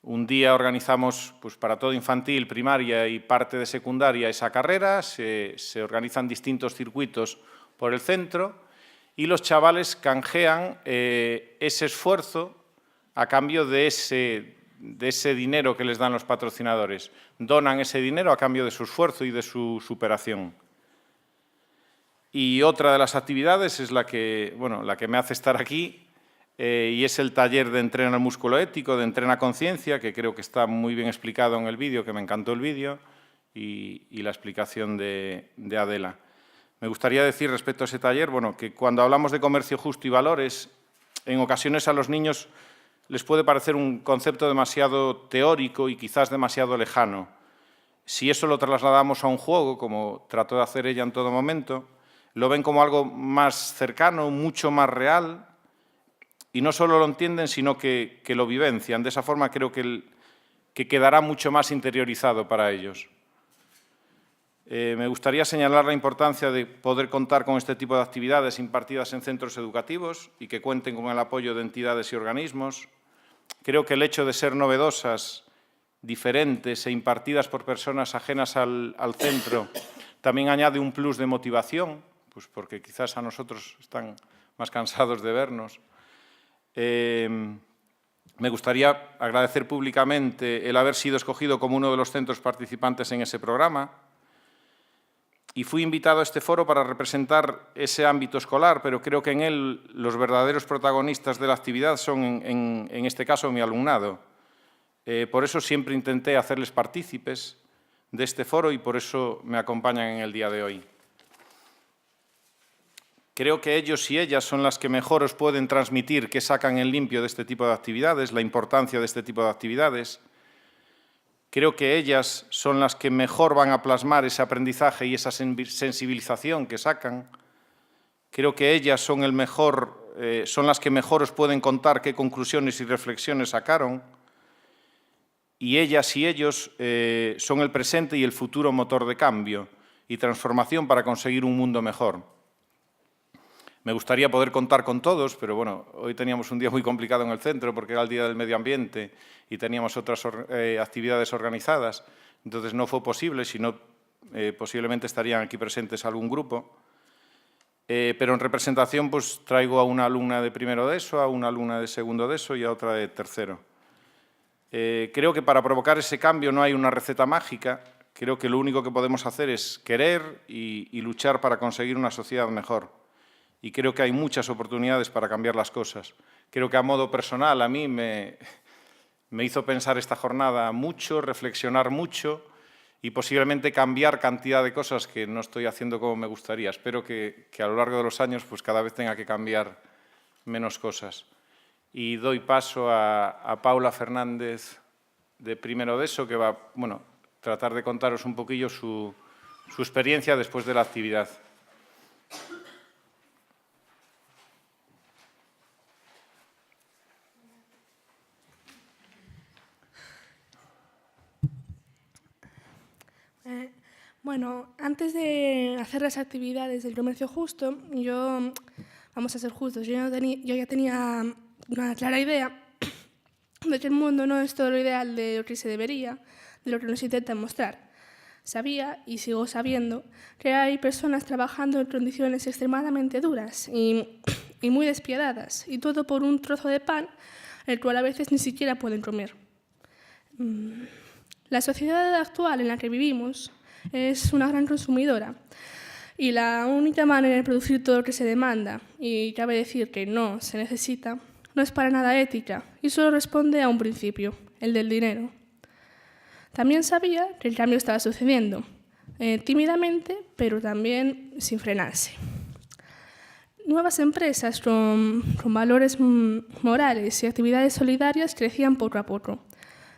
Speaker 18: Un día organizamos pues, para todo infantil, primaria y parte de secundaria esa carrera, se organizan distintos circuitos por el centro y los chavales canjean ese esfuerzo a cambio de ese dinero que les dan los patrocinadores. Donan ese dinero a cambio de su esfuerzo y de su superación. Y otra de las actividades es la que me hace estar aquí, y es el taller de Entrena el músculo ético, de Entrena conciencia, que creo que está muy bien explicado en el vídeo, que me encantó el vídeo, y la explicación de Adela. Me gustaría decir respecto a ese taller, que cuando hablamos de comercio justo y valores, en ocasiones a los niños les puede parecer un concepto demasiado teórico y quizás demasiado lejano. Si eso lo trasladamos a un juego, como trató de hacer ella en todo momento, lo ven como algo más cercano, mucho más real, y no solo lo entienden, sino que lo vivencian. De esa forma creo que quedará mucho más interiorizado para ellos. Me gustaría señalar la importancia de poder contar con este tipo de actividades impartidas en centros educativos y que cuenten con el apoyo de entidades y organismos. Creo que el hecho de ser novedosas, diferentes e impartidas por personas ajenas al centro también añade un plus de motivación, pues porque quizás a nosotros están más cansados de vernos. Me gustaría agradecer públicamente el haber sido escogido como uno de los centros participantes en ese programa. Y fui invitado a este foro para representar ese ámbito escolar, pero creo que en él los verdaderos protagonistas de la actividad son, en este caso, mi alumnado. Por eso siempre intenté hacerles partícipes de este foro y por eso me acompañan en el día de hoy. Creo que ellos y ellas son las que mejor os pueden transmitir qué sacan en limpio de este tipo de actividades, la importancia de este tipo de actividades. Creo que ellas son las que mejor van a plasmar ese aprendizaje y esa sensibilización que sacan. Creo que ellas son las que mejor os pueden contar qué conclusiones y reflexiones sacaron. Y ellas y ellos son el presente y el futuro motor de cambio y transformación para conseguir un mundo mejor. Me gustaría poder contar con todos, pero hoy teníamos un día muy complicado en el centro porque era el Día del Medio Ambiente y teníamos otras actividades organizadas, entonces no fue posible, sino posiblemente estarían aquí presentes algún grupo. Pero en representación pues traigo a una alumna de primero de ESO, a una alumna de segundo de ESO y a otra de tercero. Creo que para provocar ese cambio no hay una receta mágica, creo que lo único que podemos hacer es querer y luchar para conseguir una sociedad mejor. Y creo que hay muchas oportunidades para cambiar las cosas. Creo que a modo personal a mí me hizo pensar esta jornada mucho, reflexionar mucho y posiblemente cambiar cantidad de cosas que no estoy haciendo como me gustaría. Espero que a lo largo de los años pues cada vez tenga que cambiar menos cosas. Y doy paso a Paula Fernández de primero de ESO, que va a tratar de contaros un poquillo su experiencia después de la actividad.
Speaker 19: Antes de hacer las actividades del comercio justo, vamos a ser justos, yo ya tenía una clara idea de que el mundo no es todo lo ideal de lo que se debería, de lo que nos intentan mostrar. Sabía, y sigo sabiendo, que hay personas trabajando en condiciones extremadamente duras y muy despiadadas, y todo por un trozo de pan, el cual a veces ni siquiera pueden comer. La sociedad actual en la que vivimos es una gran consumidora y la única manera de producir todo lo que se demanda, y cabe decir que no se necesita, no es para nada ética y solo responde a un principio, el del dinero. También sabía que el cambio estaba sucediendo, tímidamente, pero también sin frenarse. Nuevas empresas con valores morales y actividades solidarias crecían poco a poco,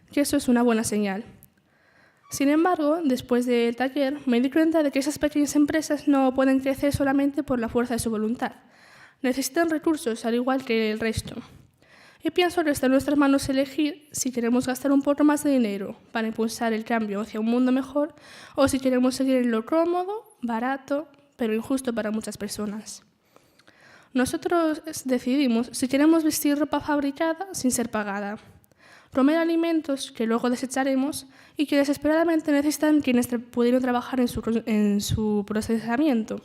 Speaker 19: y eso es una buena señal. Sin embargo, después del taller, me di cuenta de que esas pequeñas empresas no pueden crecer solamente por la fuerza de su voluntad. Necesitan recursos, al igual que el resto. Y pienso que está en nuestras manos elegir si queremos gastar un poco más de dinero para impulsar el cambio hacia un mundo mejor o si queremos seguir en lo cómodo, barato, pero injusto para muchas personas. Nosotros decidimos si queremos vestir ropa fabricada sin ser pagada, comer alimentos que luego desecharemos y que desesperadamente necesitan quienes pudieron trabajar en su procesamiento,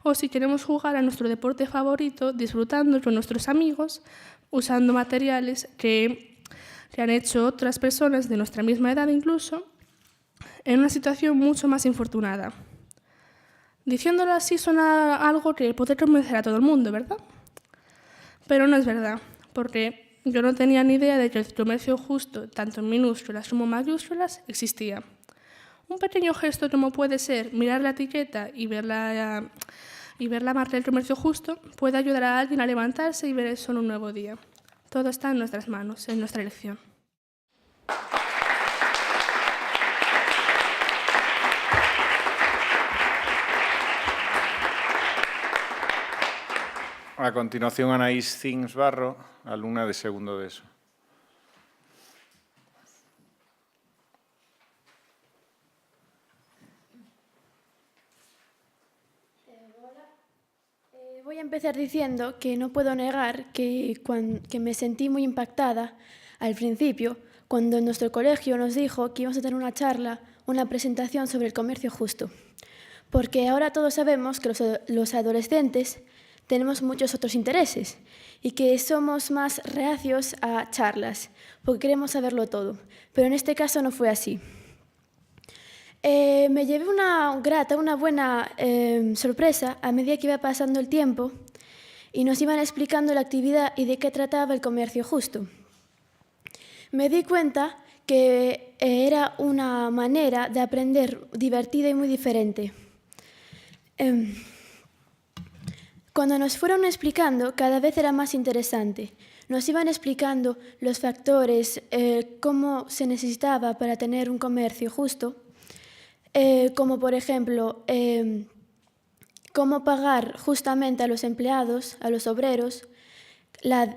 Speaker 19: o si queremos jugar a nuestro deporte favorito disfrutando con nuestros amigos, usando materiales que han hecho otras personas de nuestra misma edad incluso, en una situación mucho más infortunada. Diciéndolo así suena algo que puede convencer a todo el mundo, ¿verdad? Pero no es verdad, porque yo no tenía ni idea de que el comercio justo, tanto en minúsculas como en mayúsculas, existía. Un pequeño gesto como puede ser mirar la etiqueta y ver la marca del comercio justo puede ayudar a alguien a levantarse y ver el sol un nuevo día. Todo está en nuestras manos, en nuestra elección.
Speaker 18: A continuación, Anaís Cins Barro, alumna de segundo de ESO.
Speaker 14: Voy a empezar diciendo que no puedo negar que me sentí muy impactada al principio cuando en nuestro colegio nos dijo que íbamos a tener una charla, una presentación sobre el comercio justo. Porque ahora todos sabemos que los adolescentes tenemos muchos otros intereses y que somos más reacios a charlas porque queremos saberlo todo. Pero en este caso no fue así. Me llevé una buena sorpresa a medida que iba pasando el tiempo y nos iban explicando la actividad y de qué trataba el comercio justo. Me di cuenta que era una manera de aprender divertida y muy diferente. Cuando nos fueron explicando, cada vez era más interesante. Nos iban explicando los factores, cómo se necesitaba para tener un comercio justo, como por ejemplo, cómo pagar justamente a los empleados, a los obreros, la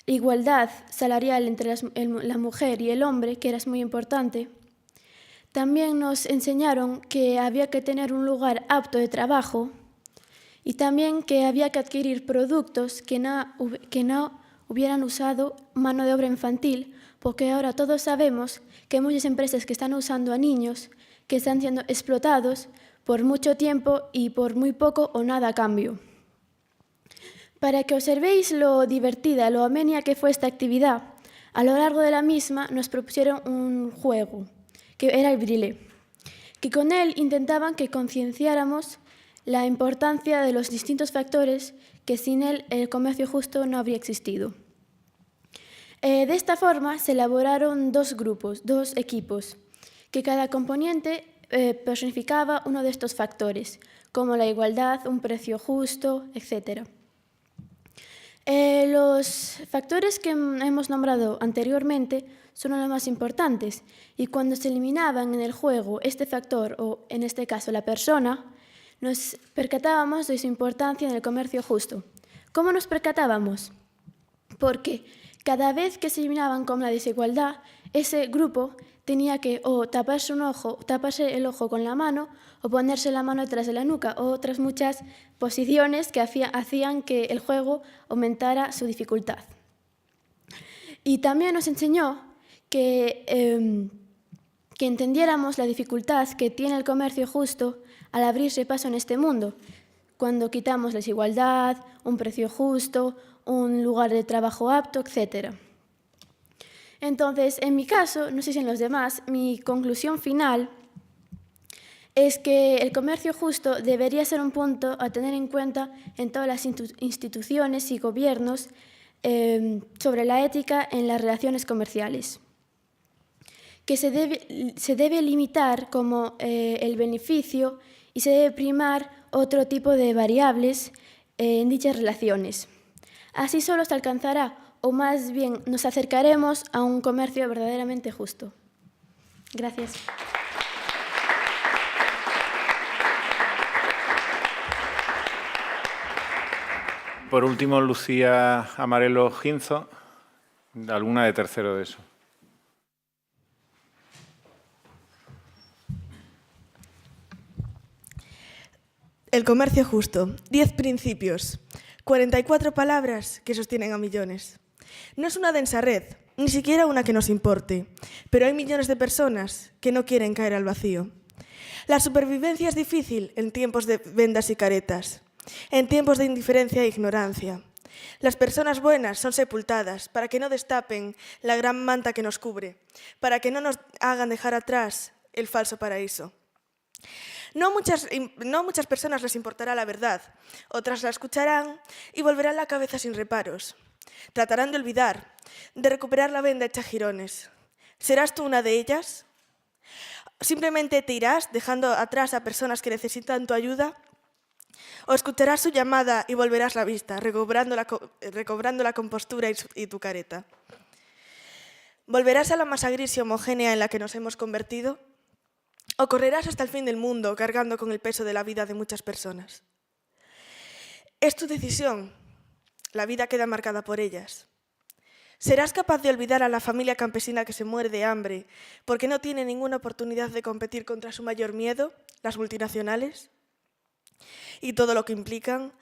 Speaker 14: igualdad salarial entre la mujer y el hombre, que era muy importante. También nos enseñaron que había que tener un lugar apto de trabajo y también que había que adquirir productos que no hubieran usado mano de obra infantil, porque ahora todos sabemos que hay muchas empresas que están usando a niños que están siendo explotados por mucho tiempo y por muy poco o nada a cambio. Para que observéis lo divertida, lo amena que fue esta actividad, a lo largo de la misma nos propusieron un juego, que era el Brilé, que con él intentaban que concienciáramos la importancia de los distintos factores que sin él el comercio justo no habría existido. De esta forma se elaboraron dos equipos, que cada componente personificaba uno de estos factores, como la igualdad, un precio justo, etc. Los factores que hemos nombrado anteriormente son los más importantes y cuando se eliminaban en el juego este factor, o en este caso la persona, nos percatábamos de su importancia en el comercio justo. ¿Cómo nos percatábamos? Porque cada vez que se eliminaban con la desigualdad, ese grupo tenía que o taparse el ojo con la mano o ponerse la mano detrás de la nuca, o otras muchas posiciones que hacían que el juego aumentara su dificultad. Y también nos enseñó que entendiéramos la dificultad que tiene el comercio justo al abrirse paso en este mundo, cuando quitamos la desigualdad, un precio justo, un lugar de trabajo apto, etc. Entonces, en mi caso, no sé si en los demás, mi conclusión final es que el comercio justo debería ser un punto a tener en cuenta en todas las instituciones y gobiernos sobre la ética en las relaciones comerciales, que se debe limitar como el beneficio y se debe primar otro tipo de variables en dichas relaciones. Así solo se alcanzará, o más bien nos acercaremos a un comercio verdaderamente justo. Gracias.
Speaker 18: Por último, Lucía Amarelo Ginzo, alumna de tercero de ESO.
Speaker 20: El comercio justo, 10 principios, 44 palabras que sostienen a millones. No es una densa red, ni siquiera una que nos importe, pero hay millones de personas que no quieren caer al vacío. La supervivencia es difícil en tiempos de vendas y caretas, en tiempos de indiferencia e ignorancia. Las personas buenas son sepultadas para que no destapen la gran manta que nos cubre, para que no nos hagan dejar atrás el falso paraíso. No muchas personas les importará la verdad, otras la escucharán y volverán la cabeza sin reparos. Tratarán de olvidar, de recuperar la venda hecha jirones. ¿Serás tú una de ellas? ¿Simplemente te irás dejando atrás a personas que necesitan tu ayuda? ¿O escucharás su llamada y volverás la vista, recobrando la compostura y tu careta? ¿Volverás a la masa gris y homogénea en la que nos hemos convertido? ¿O correrás hasta el fin del mundo cargando con el peso de la vida de muchas personas? Es tu decisión. La vida queda marcada por ellas. ¿Serás capaz de olvidar a la familia campesina que se muere de hambre porque no tiene ninguna oportunidad de competir contra su mayor miedo, las multinacionales? Y todo lo que implican.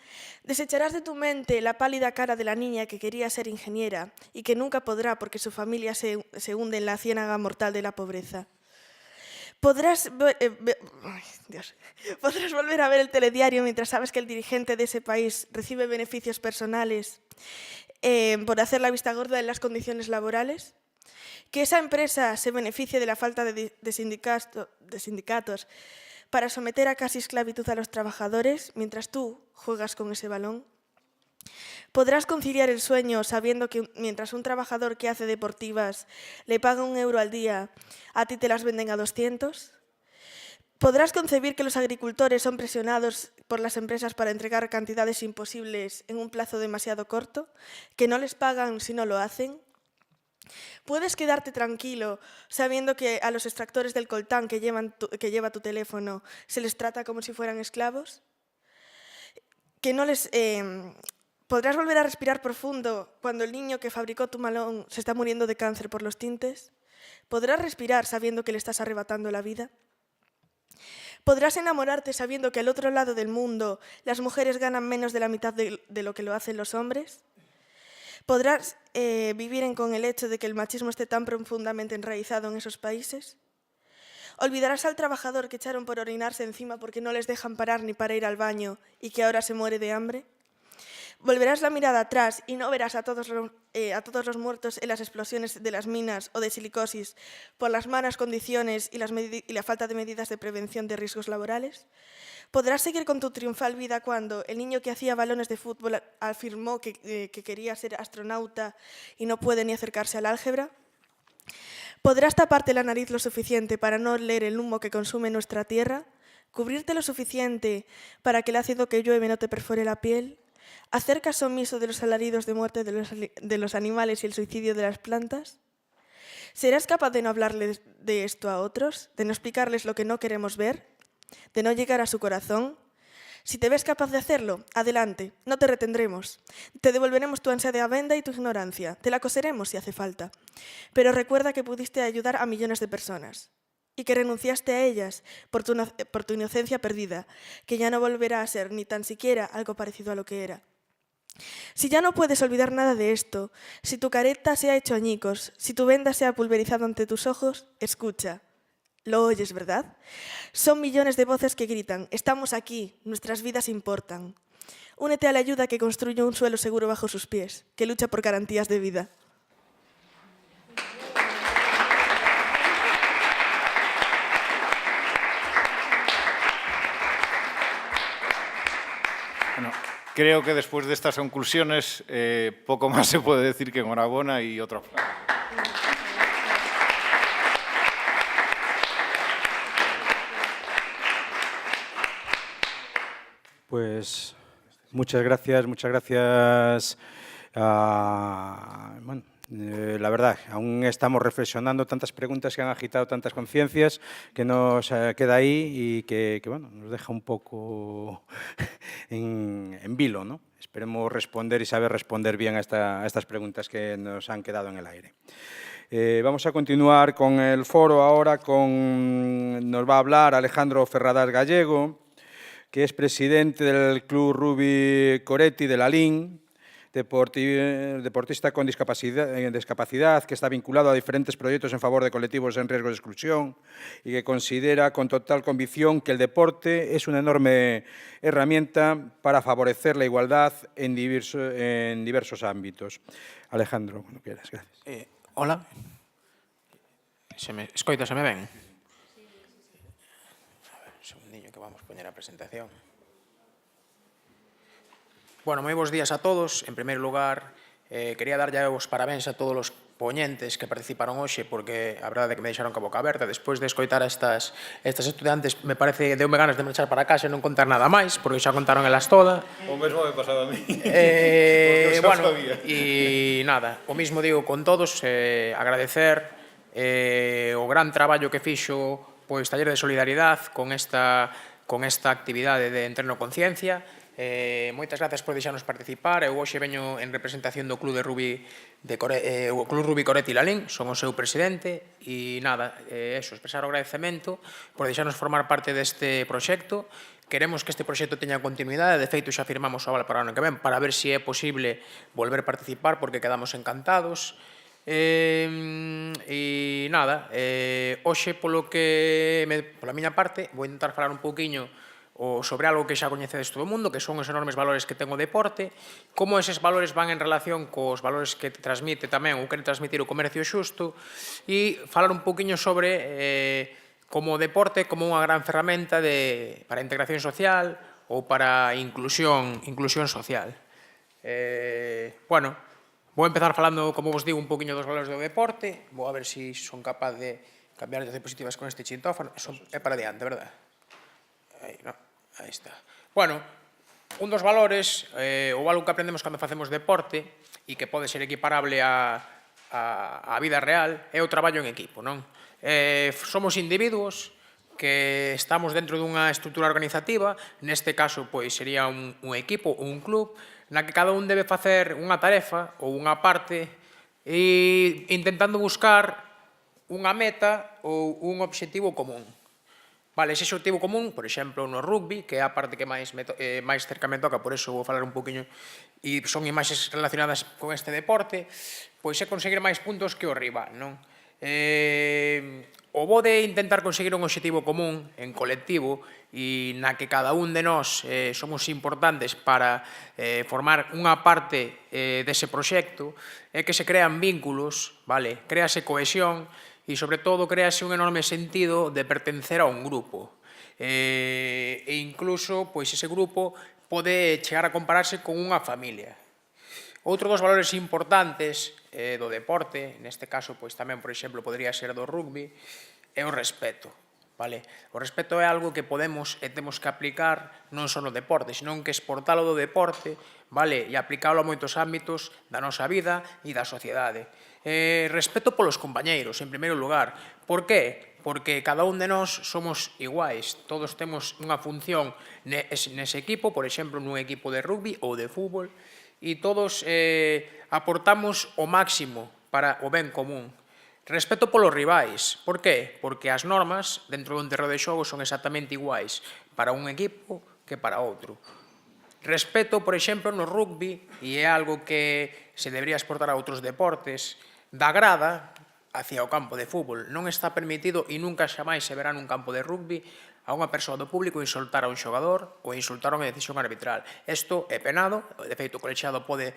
Speaker 20: Desecharás de tu mente la pálida cara de la niña que quería ser ingeniera y que nunca podrá porque su familia se hunde en la ciénaga mortal de la pobreza. Podrás volver a ver el telediario mientras sabes que el dirigente de ese país recibe beneficios personales por hacer la vista gorda en las condiciones laborales. Que esa empresa se beneficie de la falta de sindicatos para someter a casi esclavitud a los trabajadores mientras tú juegas con ese balón. ¿Podrás conciliar el sueño sabiendo que mientras un trabajador que hace deportivas le paga 1 euro al día, a ti te las venden a 200? ¿Podrás concebir que los agricultores son presionados por las empresas para entregar cantidades imposibles en un plazo demasiado corto? ¿Que no les pagan si no lo hacen? ¿Puedes quedarte tranquilo sabiendo que a los extractores del coltán que lleva tu teléfono se les trata como si fueran esclavos? ¿Que no les... ¿Podrás volver a respirar profundo cuando el niño que fabricó tu malón se está muriendo de cáncer por los tintes? ¿Podrás respirar sabiendo que le estás arrebatando la vida? ¿Podrás enamorarte sabiendo que al otro lado del mundo las mujeres ganan menos de la mitad de lo que lo hacen los hombres? ¿Podrás vivir con el hecho de que el machismo esté tan profundamente enraizado en esos países? ¿Olvidarás al trabajador que echaron por orinarse encima porque no les dejan parar ni para ir al baño y que ahora se muere de hambre? Volverás la mirada atrás y no verás a todos los muertos en las explosiones de las minas o de silicosis por las malas condiciones y la falta de medidas de prevención de riesgos laborales. ¿Podrás seguir con tu triunfal vida cuando el niño que hacía balones de fútbol afirmó que quería ser astronauta y no puede ni acercarse al álgebra? ¿Podrás taparte la nariz lo suficiente para no oler el humo que consume nuestra tierra? ¿Cubrirte lo suficiente para que el ácido que llueve no te perfore la piel? ¿Hacer caso omiso de los alaridos de muerte de los animales y el suicidio de las plantas? ¿Serás capaz de no hablarles de esto a otros? ¿De no explicarles lo que no queremos ver? ¿De no llegar a su corazón? Si te ves capaz de hacerlo, adelante, no te retendremos. Te devolveremos tu ansia de venda y tu ignorancia. Te la coseremos si hace falta. Pero recuerda que pudiste ayudar a millones de personas y que renunciaste a ellas por tu inocencia perdida, que ya no volverá a ser ni tan siquiera algo parecido a lo que era. Si ya no puedes olvidar nada de esto, si tu careta se ha hecho añicos, si tu venda se ha pulverizado ante tus ojos, escucha. ¿Lo oyes, verdad? Son millones de voces que gritan, estamos aquí, nuestras vidas importan. Únete a la ayuda que construye un suelo seguro bajo sus pies, que lucha por garantías de vida.
Speaker 18: Bueno, creo que después de estas conclusiones poco más se puede decir que enhorabuena y otro aplauso.
Speaker 5: Pues muchas gracias. Bueno, la verdad, aún estamos reflexionando tantas preguntas que han agitado tantas conciencias que nos queda ahí y que bueno, nos deja un poco en vilo, ¿no? Esperemos responder y saber responder bien a estas preguntas que nos han quedado en el aire. Vamos a continuar con el foro ahora. Nos va a hablar Alejandro Ferradas Gallego, que es presidente del Club Rubi Coretti de Lalín, deportista con discapacidad, que está vinculado a diferentes proyectos en favor de colectivos en riesgo de exclusión y que considera con total convicción que el deporte es una enorme herramienta para favorecer la igualdad en diversos ámbitos. Alejandro, cuando quieras, gracias.
Speaker 21: Hola. Escoítaseme ben? A ver, un segundinho que vamos poñer a presentación. Bueno, moi bons días a todos. En primeiro lugar, quería darlle os parabéns a todos os poñentes que participaron hoxe, porque a verdade é que me deixaron ca boca aberta. Despois de escoitar a estas estudantes, me parece, deume ganas de marchar para casa e non contar nada máis, porque xa contaron elas toda.
Speaker 18: O mesmo me pasaba a mí.
Speaker 21: Bueno, e nada, o mismo digo con todos, agradecer o gran traballo que fixo pois Taller de Solidaridade con esta actividade de Entreno Conciencia. Moitas grazas por deixarnos participar. Eu hoxe veño en representación do Club Rubi Coretti Lalín, son o seu presidente, e nada, expresar o agradecemento por deixarnos formar parte deste proxecto. Queremos que este proxecto teña continuidade, de feito xa firmamos o aval para o ano que ven, para ver se é posible volver a participar, porque quedamos encantados. E nada, hoxe pola miña parte vou intentar falar un pouquiño sobre algo que xa coñecedes todo o mundo, que son os enormes valores que ten o deporte, como eses valores van en relación cos valores que transmite tamén ou quere transmitir o comercio xusto, e falar un pouquiño sobre como o deporte como unha gran ferramenta para a integración social ou para a inclusión social. Bueno, vou empezar falando, como vos digo, un pouquiño dos valores do deporte, vou a ver se son capaz de cambiar as diapositivas con este chintófono, é para diante, verdad? Aí, non. Aí está. Bueno, un dos valores, ou algo que aprendemos cando facemos deporte e que pode ser equiparable á vida real, é o traballo en equipo, non? Somos individuos que estamos dentro dunha estrutura organizativa, neste caso pois sería un equipo ou un club, na que cada un debe facer unha tarefa ou unha parte e intentando buscar unha meta ou un obxectivo común. Vale, ese obxectivo común, por exemplo, no rugby, que é a parte que máis cerca me toca, por eso vou falar un poquinho, e son imaxes relacionadas con este deporte, pois é conseguir máis puntos que o rival, non? O bo de intentar conseguir un obxectivo común en colectivo e na que cada un de nós somos importantes para formar unha parte dese proxecto é que se crean vínculos, vale? Créase cohesión e, sobre todo, créase un enorme sentido de pertencer a un grupo. E incluso, pois, ese grupo pode chegar a compararse con unha familia. Outro dos valores importantes do deporte, neste caso, pois, tamén, por exemplo, podría ser do rugby, é o respeto. Vale? O respeto é algo que podemos e temos que aplicar non só no deporte, senón que exportalo do deporte, vale? E aplicalo a moitos ámbitos da nosa vida e da sociedade. Respeto polos compañeiros, en primeiro lugar. Por qué? Porque cada un de nós somos iguais, todos temos unha función nese equipo, por exemplo, nun equipo de rugby ou de fútbol, e todos aportamos o máximo para o ben común. Respeto polos rivais. Por qué? Porque as normas dentro dun terreo de xogo son exactamente iguais para un equipo que para outro. Respeto, por exemplo, no rugby, e é algo que se debería exportar a outros deportes, da grada hacia o campo de fútbol. Non está permitido e nunca xamais se verá nun campo de rugby a unha persoa do público insultar a un xogador ou insultar a unha decisión arbitral. Isto é penado, de feito o colexiado pode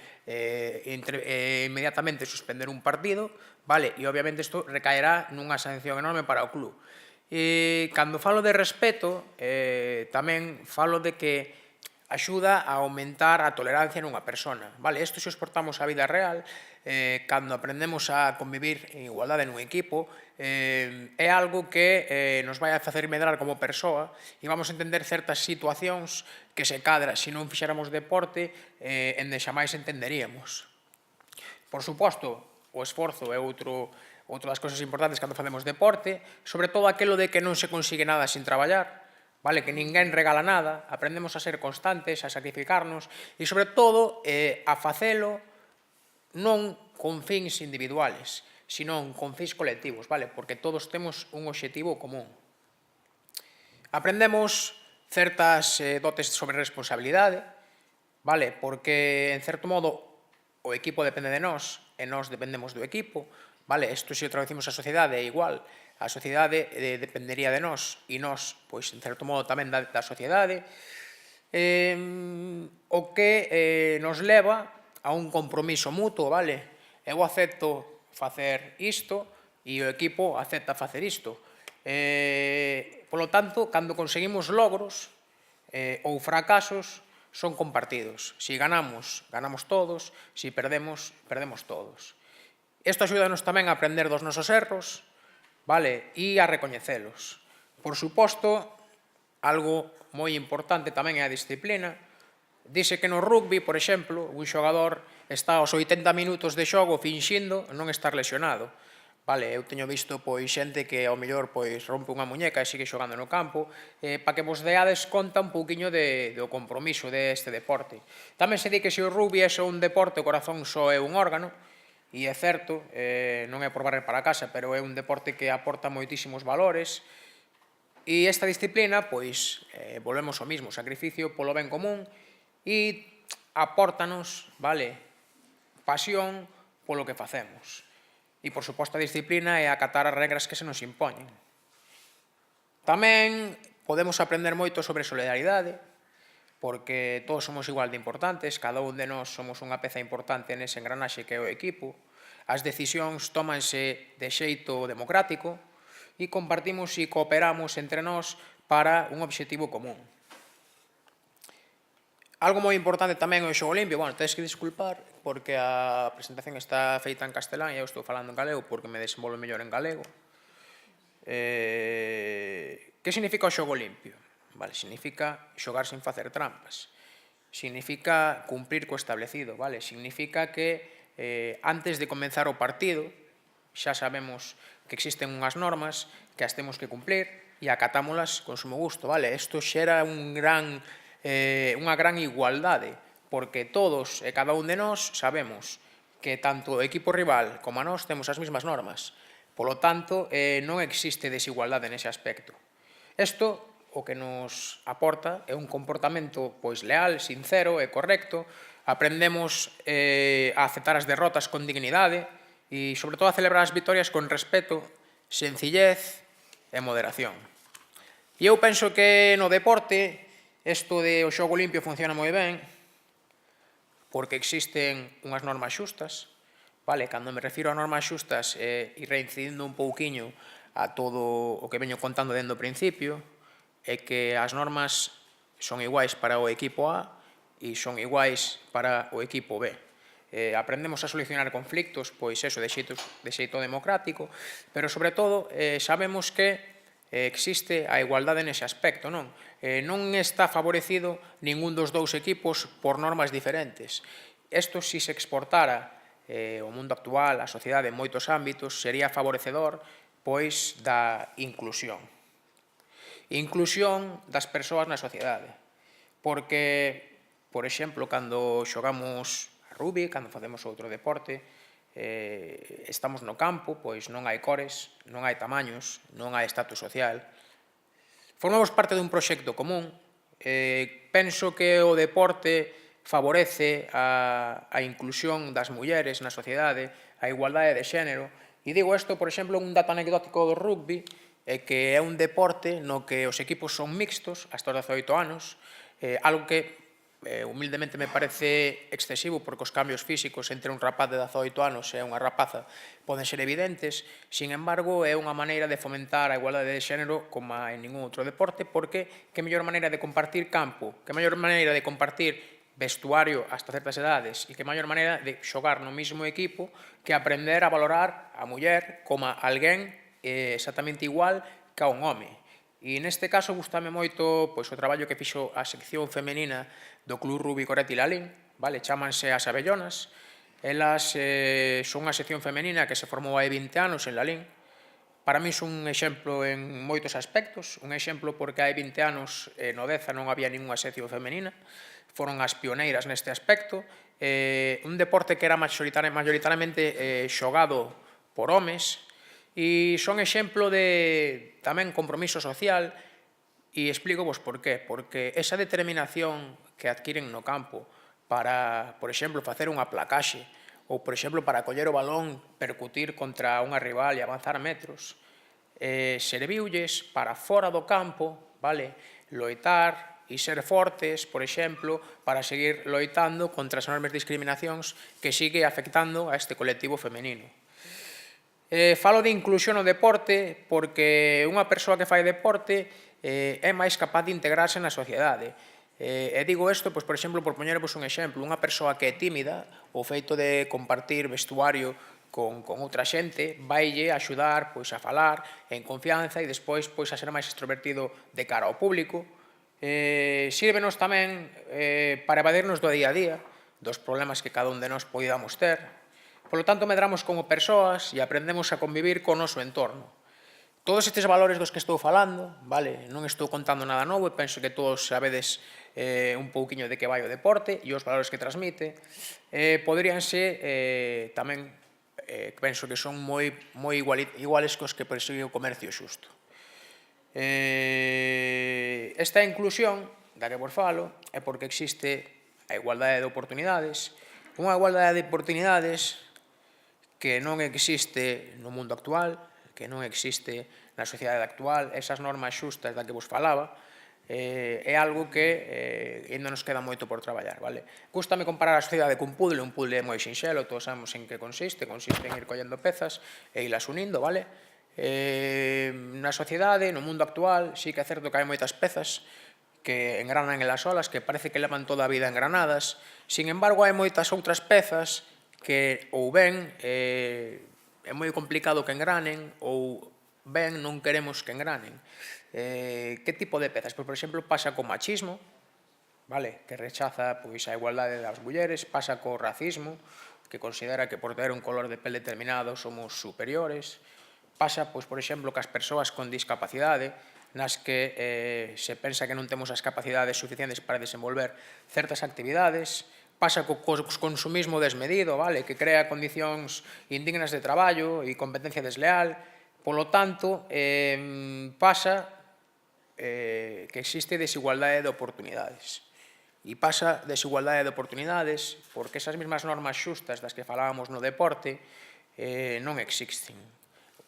Speaker 21: inmediatamente suspender un partido, vale? E obviamente isto recaerá nunha sanción enorme para o club. E cando falo de respeto, tamén falo de que axuda a aumentar a tolerancia nunha persona. Vale, isto se exportamos á vida real, cando aprendemos a convivir en igualdade nun equipo, é algo que nos vai a facer medrar como persoa e vamos a entender certas situacións que se cadra, se non fixéramos deporte, en de xamais entenderíamos. Por suposto, o esforzo é outra das cousas importantes cando facemos deporte, sobre todo aquilo de que non se consigue nada sin traballar, vale, que ninguén regala nada, aprendemos a ser constantes, a sacrificarnos e, sobre todo, a facelo non con fins individuales, senón con fins colectivos, vale, porque todos temos un obxectivo común. Aprendemos certas dotes sobre responsabilidade, vale? Porque, en certo modo, o equipo depende de nós e nós dependemos do equipo, vale? Isto, se o traducimos á sociedade, é igual. A sociedade dependería de nós e nós, pois, en certo modo, tamén da sociedade, o que nos leva a un compromiso mutuo, vale? Eu acepto facer isto e o equipo acepta facer isto. Polo tanto, cando conseguimos logros ou fracasos, son compartidos. Si ganamos, ganamos todos. Si perdemos, perdemos todos. Isto axúdanos tamén a aprender dos nosos erros, vale? E a recoñecelos. Por suposto, algo moi importante tamén é a disciplina. Dice que no rugby, por exemplo, un xogador está aos 80 minutos de xogo finxindo non estar lesionado. Vale, eu teño visto xente que ao mellor rompe unha muñeca e sigue xogando no campo, para que vos deades conta un pouquiño do compromiso deste deporte. Tamén se di que se o rugby é só un deporte, o corazón só é un órgano, e é certo, non é por barrer para casa, pero é un deporte que aporta moitísimos valores, e esta disciplina, volvemos ao mismo, sacrificio polo ben común, e apórtanos, vale, pasión polo que facemos. E, por suposto, a disciplina é acatar as regras que se nos impoñen. Tamén podemos aprender moito sobre solidaridade, porque todos somos igual de importantes, cada un de nós somos unha peza importante nese engranaxe que é o equipo, as decisións tómanse de xeito democrático e compartimos e cooperamos entre nós para un obxectivo común. Algo moi importante tamén é o xogo limpio. Bueno, tedes que disculpar porque a presentación está feita en castelán e eu estou falando en galego porque me desenvolvo mellor en galego. Que significa o xogo limpio? Vale, significa xogar sin facer trampas. Significa cumprir co establecido, vale? Significa que antes de comenzar o partido xa sabemos que existen unhas normas que as temos que cumplir e acatámolas con sumo gusto, vale? Isto xera unha gran igualdade, porque todos e cada un de nós sabemos que tanto o equipo rival como a nós temos as mesmas normas. Polo tanto, non existe desigualdade nese aspecto. Isto o que nos aporta é un comportamento leal, sincero e correcto. Aprendemos a aceptar as derrotas con dignidade e, sobre todo, a celebrar as vitorias con respeto, sencillez e moderación. E eu penso que no deporte isto de o xogo limpio funciona moi ben porque existen unhas normas xustas, vale? Cando me refiro a normas xustas e reincidindo un pouquiño a todo o que veño contando dende o principio, é que as normas son iguais para o equipo A e son iguais para o equipo B. Aprendemos a solucionar conflictos, de xeito democrático, pero, sobre todo, sabemos que existe a igualdade nese aspecto, non? Non está favorecido ningún dos dous equipos por normas diferentes. Isto, se se exportara ao mundo actual, a sociedade en moitos ámbitos, sería favorecedor da inclusión. Inclusión das persoas na sociedade. Porque, por exemplo, cando xogamos a rugby, cando facemos outro deporte, estamos no campo, non hai cores, non hai tamaños, non hai estatus social. Formamos parte dun proxecto común. Penso que o deporte favorece a inclusión das mulleres na sociedade, a igualdade de xénero. E digo isto, por exemplo, un dato anecdótico do rugby, é que é un deporte no que os equipos son mixtos hasta os 18 anos, algo que humildemente me parece excesivo porque os cambios físicos entre un rapaz de 18 anos e unha rapaza poden ser evidentes. Sin embargo, é unha maneira de fomentar a igualdade de xénero como en ningún outro deporte, porque que mellor maneira de compartir campo, que mellor maneira de compartir vestuario hasta certas edades e que mellor maneira de xogar no mesmo equipo que aprender a valorar a muller como alguén exactamente igual que a un home. E neste caso gustame moito o traballo que fixo a sección femenina do Club Rugby Coretti Lalín, chámanse as Abellonas. Elas son unha sección femenina que se formou hai 20 anos en Lalín. Para mí son un exemplo en moitos aspectos, un exemplo porque hai 20 anos no Deza non había ninguna sección femenina, foron as pioneiras neste aspecto, un deporte que era mayoritariamente xogado por homes, e son exemplo de tamén compromiso social E explico vos por qué. Porque esa determinación que adquiren no campo para, por exemplo, facer unha placaxe ou, por exemplo, para coller o balón, percutir contra unha rival e avanzar metros, serviulles para fora do campo, vale, loitar e ser fortes, por exemplo, para seguir loitando contra as enormes discriminacións que sigue afectando a este colectivo femenino. Falo de inclusión no deporte porque unha persoa que fai deporte é máis capaz de integrarse na sociedade. E digo isto, por exemplo, por poñervos un exemplo, unha persoa que é tímida, o feito de compartir vestuario con outra xente, vaille axudar a falar en confianza e despois a ser máis extrovertido de cara ao público. Sírvenos tamén para evadirnos do día a día, dos problemas que cada un de nós podíamos ter. Por lo tanto, medramos como persoas e aprendemos a convivir co noso entorno. Todos estes valores dos que estou falando, vale, non estou contando nada novo e penso que todos sabedes un pouquiño de que vai o deporte e os valores que transmite, poderíanse tamén, penso que son moi iguales cos que persigue o comercio xusto. Esta inclusión da que vos falo é porque existe a igualdade de oportunidades, unha igualdade de oportunidades que non existe no mundo actual, que non existe na sociedade actual, esas normas xustas da que vos falaba, é algo que ainda nos queda moito por traballar, vale? Gústame comparar a sociedade cun puzzle, un puzzle moi sinxelo, todos sabemos en que consiste en ir collendo pezas e ilas unindo, vale? Na sociedade, no mundo actual, sí que é certo que hai moitas pezas que engranan elas solas, que parece que levan toda a vida engranadas, sin embargo, hai moitas outras pezas que ou ben é moi complicado que engranen ou ben non queremos que engranen. Que tipo de pezas? Por exemplo, pasa co machismo, vale, que rechaza a igualdade das mulleres, pasa co racismo, que considera que por ter un color de pel determinado somos superiores, pasa, por exemplo, cas persoas con discapacidade, nas que se pensa que non temos as capacidades suficientes para desenvolver certas actividades, pasa co consumismo desmedido, vale, que crea condicións indignas de traballo e competencia desleal. Polo tanto, pasa que existe desigualdade de oportunidades. E pasa desigualdade de oportunidades porque esas mesmas normas xustas das que falábamos no deporte non existen.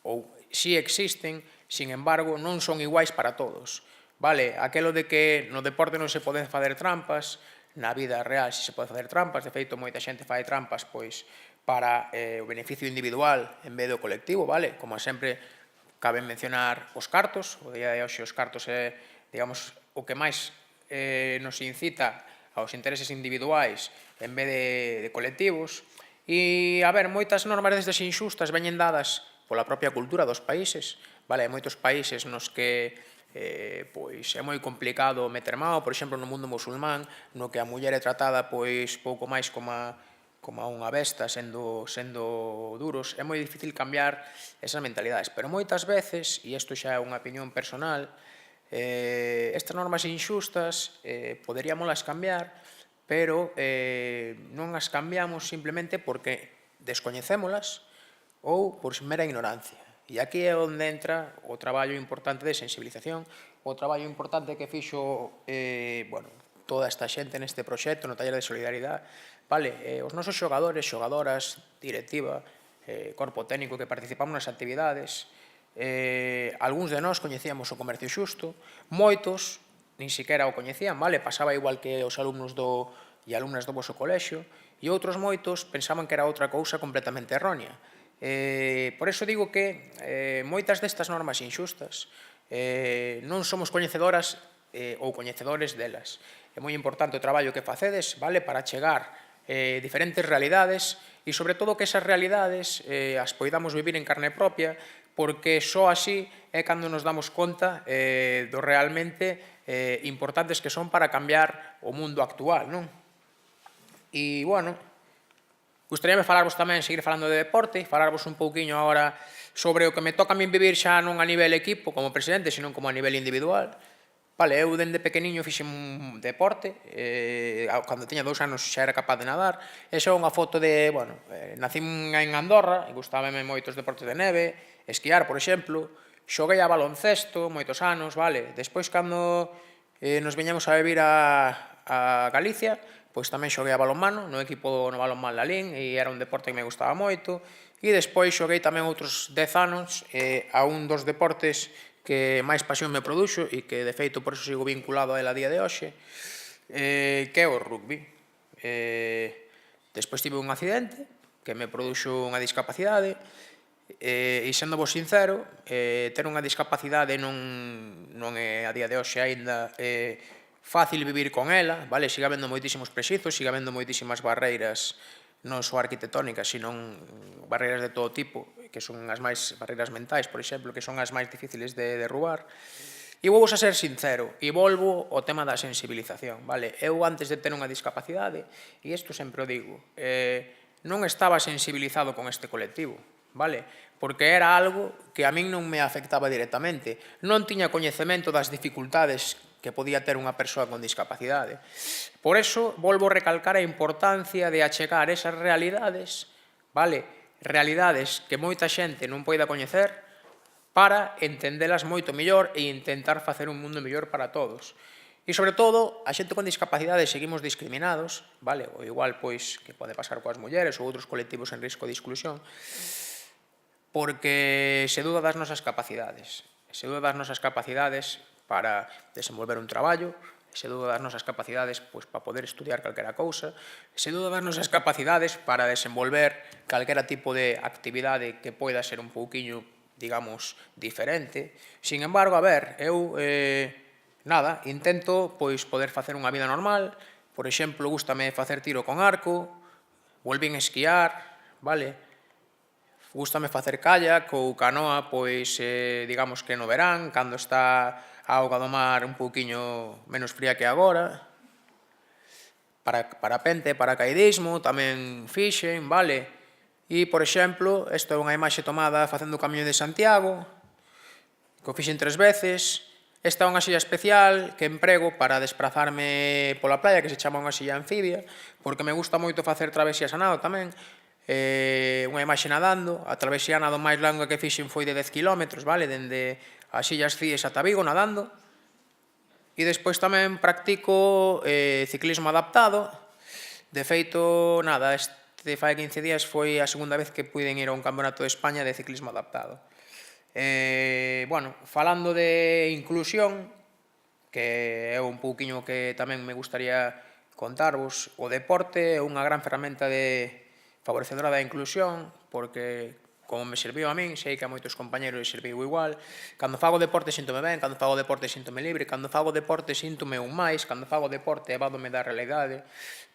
Speaker 21: Ou si existen, sin embargo, non son iguais para todos. Vale, aquelo de que no deporte non se pode facer trampas, na vida real se pode facer trampas, de feito, moita xente fai trampas para o beneficio individual en vez do colectivo, vale? Como sempre, cabe mencionar os cartos, o día de hoxe os cartos é, digamos, o que máis nos incita aos intereses individuais en vez de colectivos, e, a ver, moitas normas destas inxustas veñen dadas pola propia cultura dos países, vale? Hai moitos países nos que é moi complicado meter mao, por exemplo, no mundo musulmán, no que a muller é tratada pouco máis como unha besta, sendo duros, é moi difícil cambiar esas mentalidades. Pero moitas veces, e isto xa é unha opinión personal, estas normas inxustas poderíamolas cambiar, pero non as cambiamos simplemente porque descoñecémolas ou por mera ignorancia. E aquí é onde entra o traballo importante de sensibilización, o traballo importante que fixo toda esta xente neste proxecto, no taller de solidaridade, os nosos xogadores, xogadoras, directiva, corpo técnico que participamos nas actividades, algúns de nós coñecíamos o comercio xusto, moitos nin siquiera o coñecían, pasaba igual que os alumnos e alumnas do vosso colexio, e outros moitos pensaban que era outra cousa completamente errónea. Por iso digo que moitas destas normas inxustas non somos coñecedoras ou coñecedores delas. É moi importante o traballo que facedes para chegar diferentes realidades e, sobre todo, que esas realidades as poidamos vivir en carne propia, porque só así é cando nos damos conta do realmente importantes que son para cambiar o mundo actual, non? E, bueno, gustaríame falarvos tamén, seguir falando de deporte, falarvos un pouquiño agora sobre o que me toca a min vivir xa non a nivel equipo como presidente, senón como a nivel individual. Vale, eu dende pequeniño fixen un deporte, cando tiña 2 anos xa era capaz de nadar, e xa unha foto de, nacín en Andorra, e gustábame moitos deportes de neve, esquiar, por exemplo, xoguei a baloncesto moitos anos, vale? Despois, cando nos veñamos a vivir a Galicia, pois tamén xoguei a balonmano no equipo no balonmán Lalín e era un deporte que me gustaba moito. E despois xoguei tamén outros 10 anos a un dos deportes que máis pasión me produxo e que, de feito, por eso sigo vinculado a ela a día de hoxe, que é o rugby. Despois tive un accidente que me produxo unha discapacidade e, sendo vos sincero, ter unha discapacidade non é a día de hoxe aínda fácil vivir con ela, vale? Siga habendo moitísimos prexizos, siga habendo moitísimas barreiras non só arquitectónicas, sino barreiras de todo tipo, que son as máis barreiras mentais, por exemplo, que son as máis difíciles de derrubar. E vou a ser sincero, e volvo ao tema da sensibilización, vale? Eu, antes de ter unha discapacidade, e isto sempre o digo, non estaba sensibilizado con este colectivo, vale? Porque era algo que a min non me afectaba directamente. Non tiña coñecemento das dificultades que podía ter unha persoa con discapacidade. Por eso, volvo a recalcar a importancia de achegar esas realidades, vale? Realidades que moita xente non poida coñecer para entendelas moito mellor e intentar facer un mundo mellor para todos. E, sobre todo, a xente con discapacidade seguimos discriminados, vale? O igual, pois, que pode pasar coas mulleres ou outros colectivos en risco de exclusión, porque se duda das nosas capacidades. Se duda das nosas capacidades para desenvolver un traballo, se duda das nosas capacidades para poder estudiar calquera cousa, se duda das nosas capacidades para desenvolver calquera tipo de actividade que poida ser un pouquiño, digamos, diferente. Sin embargo, a ver, eu, intento poder facer unha vida normal. Por exemplo, gústame facer tiro con arco, volvín a esquiar, vale? Gústame facer kayak ou canoa, digamos que no verán, cando está a auga do mar un pouquiño menos fría que agora. Parapente, paracaidismo, tamén fixen, vale? E, por exemplo, esta é unha imaxe tomada facendo o Camiño de Santiago, que o fixen 3 veces. Esta é unha silla especial que emprego para desplazarme pola playa, que se chama unha silla anfibia, porque me gusta moito facer travesías a nado tamén. Unha imaxe nadando, a travesía nado máis longa que fixen foi de 10 km, vale? Dende as Illas Cíes ata Vigo nadando. E despois tamén practico ciclismo adaptado. De feito, este fai 15 días foi a segunda vez que puiden ir a un campeonato de España de ciclismo adaptado. Falando de inclusión, que é un pouquiño que tamén me gustaría contarvos, o deporte é unha gran ferramenta favorecedora da inclusión, porque, como me serviu a min, sei que a moitos compañeros lles serviu igual. Cando fago deporte síntome ben, cando fago deporte síntome libre, cando fago deporte síntome un máis, cando fago deporte evádome da realidade.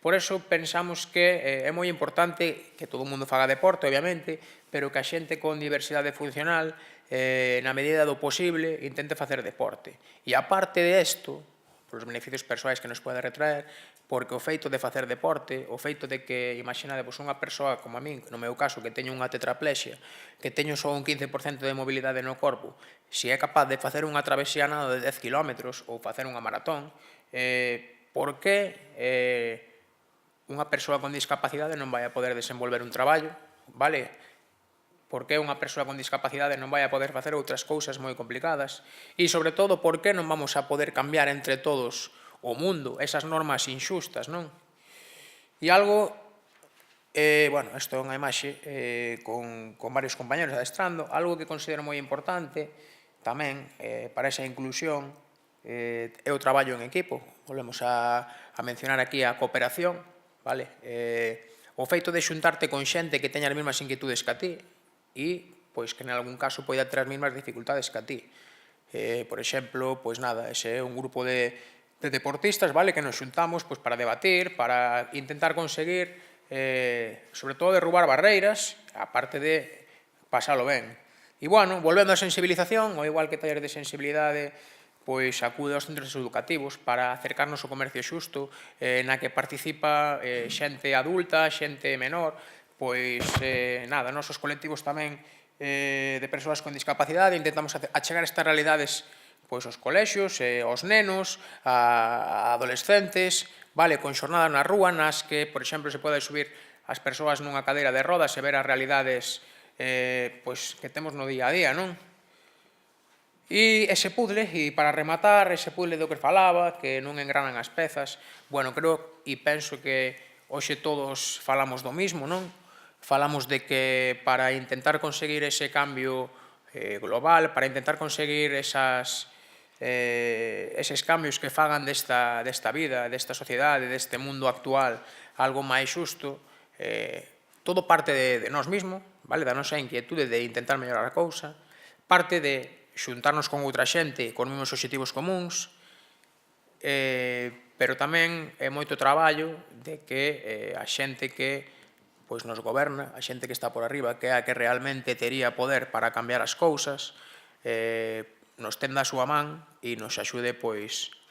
Speaker 21: Por eso pensamos que é moi importante que todo o mundo faga deporte, obviamente, pero que a xente con diversidade funcional, na medida do posible, intente facer deporte. E aparte de isto, polos beneficios persoais que nos pode retraer, porque o feito de facer deporte, o feito de que, imaginadevos, unha persoa como a min, no meu caso, que teño unha tetraplexia, que teño só un 15% de mobilidade no corpo, se é capaz de facer unha travesía nado de 10 km ou facer unha maratón, por que unha persoa con discapacidade non vai a poder desenvolver un traballo, vale? Por que unha persoa con discapacidade non vai a poder facer outras cousas moi complicadas? E, sobre todo, por que non vamos a poder cambiar entre todos o mundo, esas normas inxustas, non? E algo, isto é unha imaxe con varios compañeros adestrando, algo que considero moi importante tamén para esa inclusión é o traballo en equipo. Volvemos a mencionar aquí a cooperación, vale? O feito de xuntarte con xente que teña as mesmas inquietudes que a ti e, pois, que en algún caso poida ter as mesmas dificultades que a ti. Por exemplo, ese é un grupo de deportistas, vale, que nos xuntamos para debatir, para intentar conseguir, sobre todo, derrubar barreiras, aparte de pasalo ben. E, volvendo á sensibilización, ou igual que taller de sensibilidade, acude aos centros educativos para acercarnos ao comercio xusto, na que participa xente adulta, xente menor, nosos colectivos tamén de persoas con discapacidade, intentamos achegar estas realidades aos colexios, aos nenos, a adolescentes, con xornadas na rúa, nas que, por exemplo, se pode subir as persoas nunha cadeira de rodas e ver as realidades que temos no día a día, non? E ese puzzle, e para rematar, ese puzzle do que falaba, que non engranan as pezas, bueno, creo e penso que hoxe todos falamos do mismo, non? Falamos de que para intentar conseguir ese cambio global, para intentar conseguir eses cambios que fagan desta vida, desta sociedade, deste mundo actual, algo máis xusto, todo parte de nós mesmos, da nosa inquietude de intentar mellorar a cousa, parte de xuntarnos con outra xente con mesmos obxectivos comuns, pero tamén é moito traballo de que a xente que nos goberna, a xente que está por arriba, que é a que realmente tería poder para cambiar as cousas, nos tenda a súa man e nos axude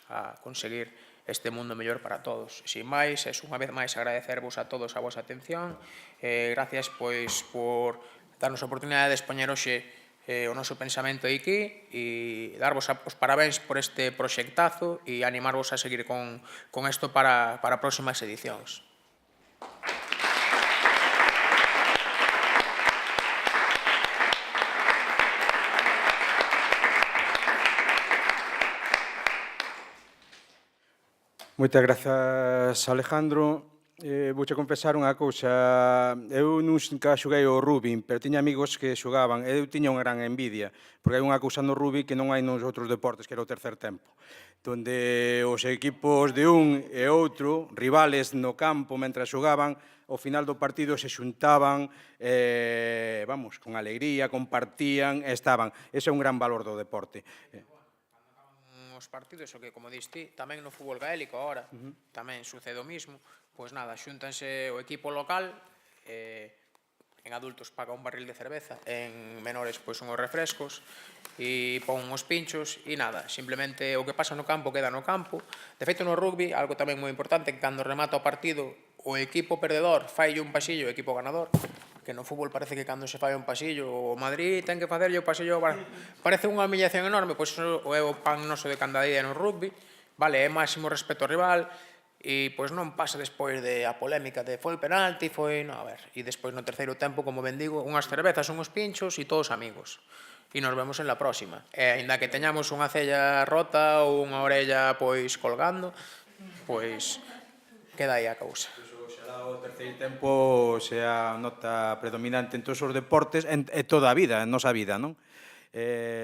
Speaker 21: a conseguir este mundo mellor para todos. Sin máis, unha vez máis agradecervos a todos a vosa atención, gracias por darnos a oportunidade de expoñer hoxe o noso pensamento aquí e darvos os parabéns por este proxectazo e animarvos a seguir con isto para próximas edicións.
Speaker 5: Moitas grazas, Alejandro. Vouche confesar unha cousa. Eu nunca xoguei ao rugby, pero tiña amigos que xogaban. Eu tiña unha gran envidia, porque hai unha cousa no rugby que non hai nos outros deportes, que era o tercer tempo, donde os equipos de un e outro, rivales no campo, mentre xogaban, ao final do partido se xuntaban, con alegría, compartían e estaban. Ese é un gran valor do deporte.
Speaker 21: Os partidos, o que, como diste, tamén no fútbol gaélico agora, tamén sucede o mismo, pois nada, xúntanse o equipo local, en adultos paga un barril de cerveza, en menores pois unhos refrescos, e pon uns pinchos, e nada, simplemente o que pasa no campo queda no campo. De feito, no rugby, algo tamén moi importante, que cando remata o partido, o equipo perdedor faille un pasillo, o equipo ganador, que no fútbol parece que cando se fai un pasillo, o Madrid ten que facerlle o pasillo, parece unha humillación enorme, pois é o pan noso de cada día no rugby, é máximo respeto ao rival, e pois non pasa despois de a polémica de foi penalti, e despois no terceiro tempo, como ben digo, unhas cervezas, unhos pinchos e todos amigos. E nos vemos en la próxima. E aínda que teñamos unha cella rota ou unha orella pois colgando, pois queda aí a cousa.
Speaker 5: O terceiro tempo sea a nota predominante en todos os deportes, en toda a vida, en nosa vida, non?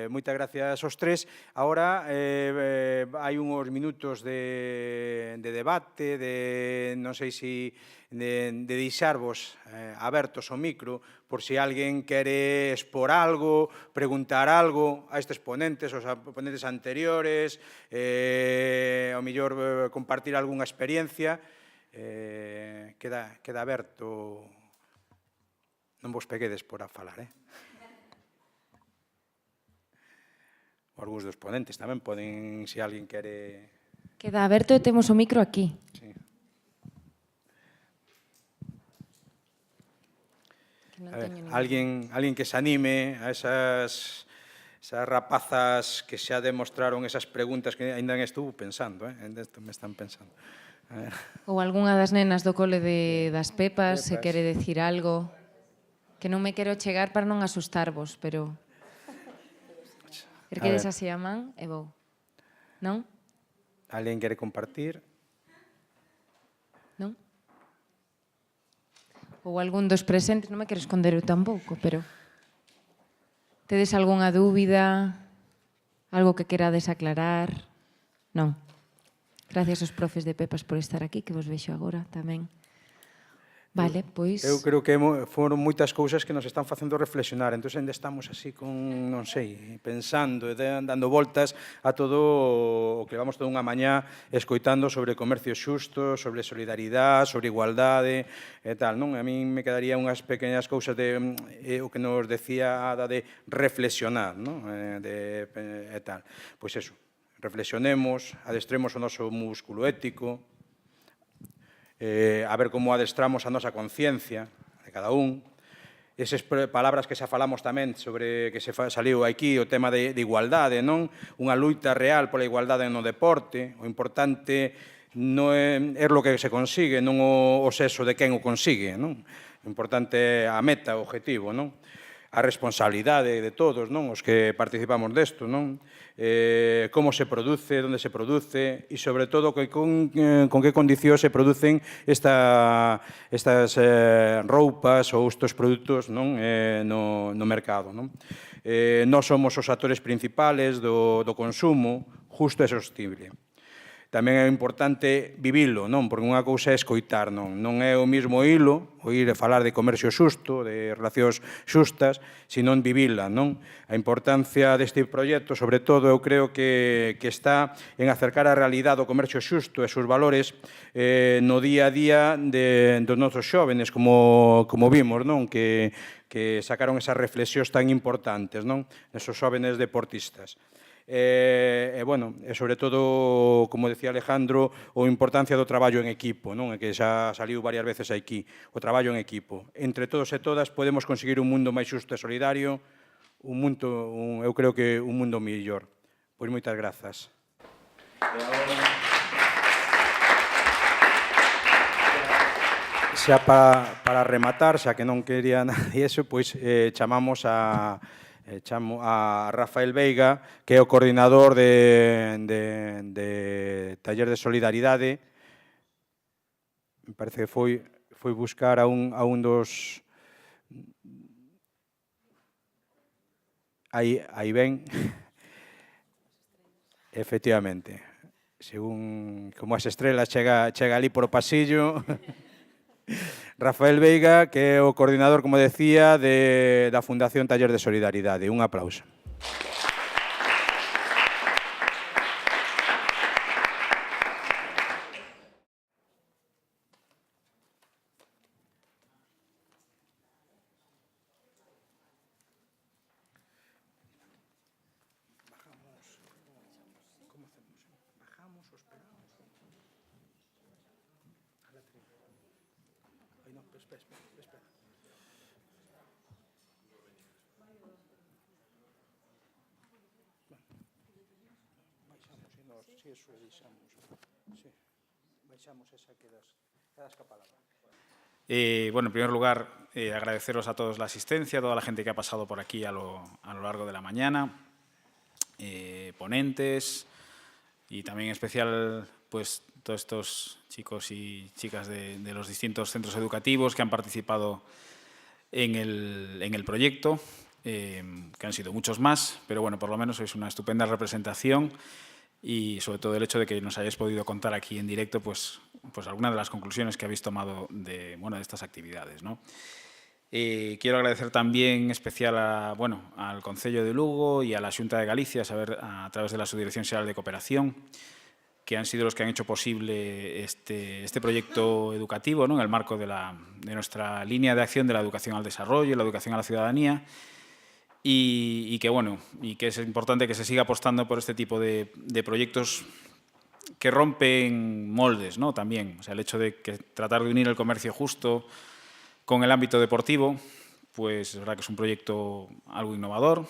Speaker 5: Moitas gracias aos tres. Agora hai uns minutos de debate, non sei se de deixarvos abertos o micro por se alguén quere expor algo, preguntar algo a estes ponentes, aos ponentes anteriores, ao mellor compartir algunha experiencia. Queda aberto, non vos peguedes por a falar, Algúns dos ponentes tamén poden, se alguén quere...
Speaker 10: Queda aberto e temos o micro aquí.
Speaker 5: Sí. Alguén que se anime a esas rapazas que xa demostraron esas preguntas que ainda estou pensando, me están pensando.
Speaker 10: Ou algunha das nenas do cole das Pepas, se quere decir algo, que non me quero chegar para non asustarvos, pero... Erguedes así a man e vou. Non?
Speaker 5: Alguén quere compartir?
Speaker 10: Non? Ou algún dos presentes, non me quero esconder eu tampouco, pero... Tedes algunha dúbida? Algo que querades aclarar? Non? Gracias aos profes de Pepas por estar aquí, que vos vexo agora tamén. Vale, pois...
Speaker 5: Eu creo que foron moitas cousas que nos están facendo reflexionar, entón ainda estamos así con, non sei, pensando e dando voltas a todo o que levamos toda unha mañá escoitando sobre comercio xusto, sobre solidaridade, sobre igualdade e tal, non? A min me quedaría unhas pequenas cousas de o que nos decía Ada de reflexionar, non? E tal. Pois eso, reflexionemos, adestremos o noso músculo ético, a ver como adestramos a nosa conciencia de cada un. Esas palabras que xa falamos tamén sobre que se saliu aquí, o tema de igualdade, non? Unha luita real pola igualdade no deporte. O importante non é o que se consigue, non o sexo de quen o consigue, non? O importante é a meta, o objetivo, non? a responsabilidade de todos, non? Os que participamos desto, non? Como se produce, onde se produce e, sobre todo, con que condicións se producen estas roupas ou estes produtos no mercado, non? Nós somos os actores principales do consumo justo e sostible. Tamén é importante vivilo, non? Porque unha cousa é escoitar, non é o mesmo oír e falar de comercio xusto, de relacións xustas, senón vivila, non? A importancia deste proxecto, sobre todo, eu creo que está en acercar a realidade do comercio xusto e seus valores no día a día dos nosos xóvenes, como vimos, non? Que sacaron esas reflexións tan importantes, non? Esos xóvenes deportistas. Bueno, sobre todo, como decía Alejandro, a importancia do traballo en equipo, non? Que xa saliu varias veces aquí, o traballo en equipo. Entre todos e todas podemos conseguir un mundo máis xusto e solidario, eu creo que un mundo mellor. Pois moitas grazas. Xa para rematar, xa que non quería nadie eso, pois chamamos chamo a Rafael Veiga, que é o coordinador de Taller de Solidaridade. Me parece que foi buscar a un dos... Aí ven. Efectivamente. Según como as estrelas chega ali por o pasillo. Rafael Veiga, que é o coordinador, como decía, da Fundación Taller de Solidaridade. Un aplauso.
Speaker 2: Bueno, en primer lugar, agradeceros a todos la asistencia, a toda la gente que ha pasado por aquí a lo largo de la mañana, ponentes y también en especial pues, todos estos chicos y chicas de los distintos centros educativos que han participado en el proyecto, que han sido muchos más, pero bueno, por lo menos sois una estupenda representación y sobre todo el hecho de que nos hayáis podido contar aquí en directo pues algunas de las conclusiones que habéis tomado de estas actividades, ¿no? Quiero agradecer también en especial al Concello de Lugo y a la Xunta de Galicia, a través de la Subdirección Xeral de Cooperación, que han sido los que han hecho posible este proyecto educativo, ¿no? En el marco de nuestra línea de acción de la educación al desarrollo y la educación a la ciudadanía, y que es importante que se siga apostando por este tipo de proyectos que rompen moldes, ¿no? También, o sea, el hecho de que tratar de unir el comercio justo con el ámbito deportivo, pues es verdad que es un proyecto algo innovador,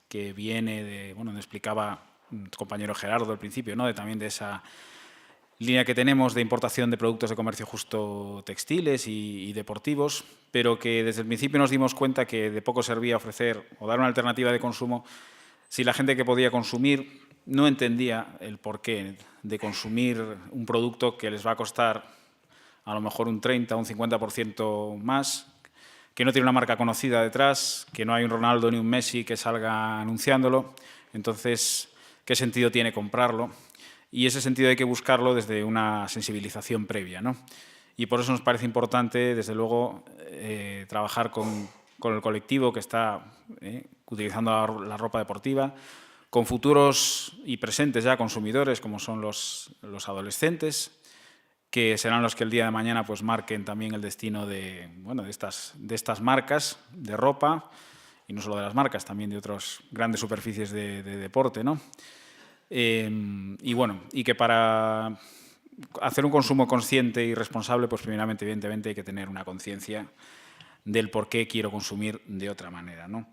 Speaker 2: que viene de, donde explicaba el compañero Gerardo al principio, ¿no? También de esa línea que tenemos de importación de productos de comercio justo textiles y deportivos, pero que desde el principio nos dimos cuenta que de poco servía ofrecer o dar una alternativa de consumo si la gente que podía consumir no entendía el porqué de consumir un producto que les va a costar a lo mejor un 30 o un 50% más, que no tiene una marca conocida detrás, que no hay un Ronaldo ni un Messi que salga anunciándolo. Entonces, ¿qué sentido tiene comprarlo? Y ese sentido hay que buscarlo desde una sensibilización previa, ¿no? Y por eso nos parece importante, desde luego, trabajar con el colectivo que está utilizando la ropa deportiva, con futuros y presentes ya consumidores, como son los adolescentes, que serán los que el día de mañana pues, marquen también el destino de estas marcas de ropa, y no solo de las marcas, también de otras grandes superficies de deporte, ¿no? Y que para hacer un consumo consciente y responsable, pues primeramente, evidentemente, hay que tener una conciencia del por qué quiero consumir de otra manera, ¿no?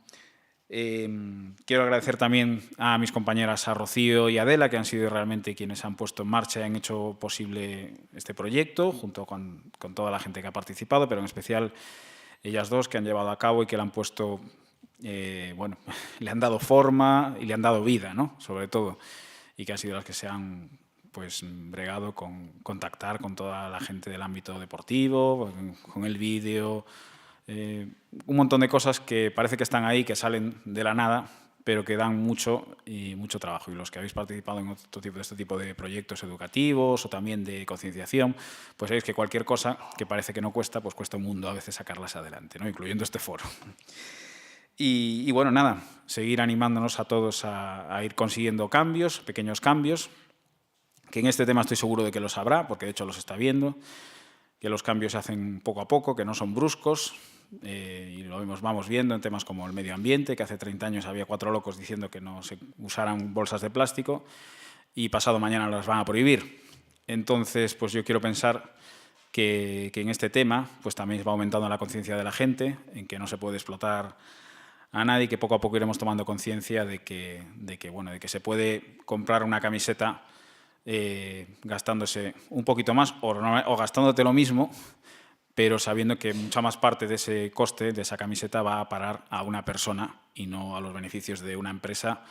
Speaker 2: Quiero agradecer también a mis compañeras, a Rocío y Adela, que han sido realmente quienes han puesto en marcha y han hecho posible este proyecto, junto con toda la gente que ha participado, pero en especial ellas dos, que han llevado a cabo y que le han puesto bueno, le han dado forma y le han dado vida, ¿no? Sobre todo, y que han sido las que se han pues bregado con contactar con toda la gente del ámbito deportivo, con el vídeo, un montón de cosas que parece que están ahí, que salen de la nada, pero que dan mucho trabajo. Y los que habéis participado en este tipo de proyectos educativos o también de concienciación, pues sabéis que cualquier cosa que parece que no cuesta, pues cuesta un mundo a veces sacarlas adelante, ¿no? Incluyendo este foro. Y bueno, nada, seguir animándonos a todos a ir consiguiendo cambios, pequeños cambios, que en este tema estoy seguro de que los habrá, porque de hecho los está viendo, que los cambios se hacen poco a poco, que no son bruscos, y lo vamos viendo en temas como el medio ambiente, que hace 30 años había 4 locos diciendo que no se usaran bolsas de plástico y pasado mañana las van a prohibir. Entonces, pues yo quiero pensar que en este tema pues también va aumentando la conciencia de la gente, en que no se puede explotar a nadie, que poco a poco iremos tomando conciencia de que se puede comprar una camiseta gastándose un poquito más o gastándote lo mismo, pero sabiendo que mucha más parte de ese coste, de esa camiseta, va a parar a una persona y no a los beneficios de una empresa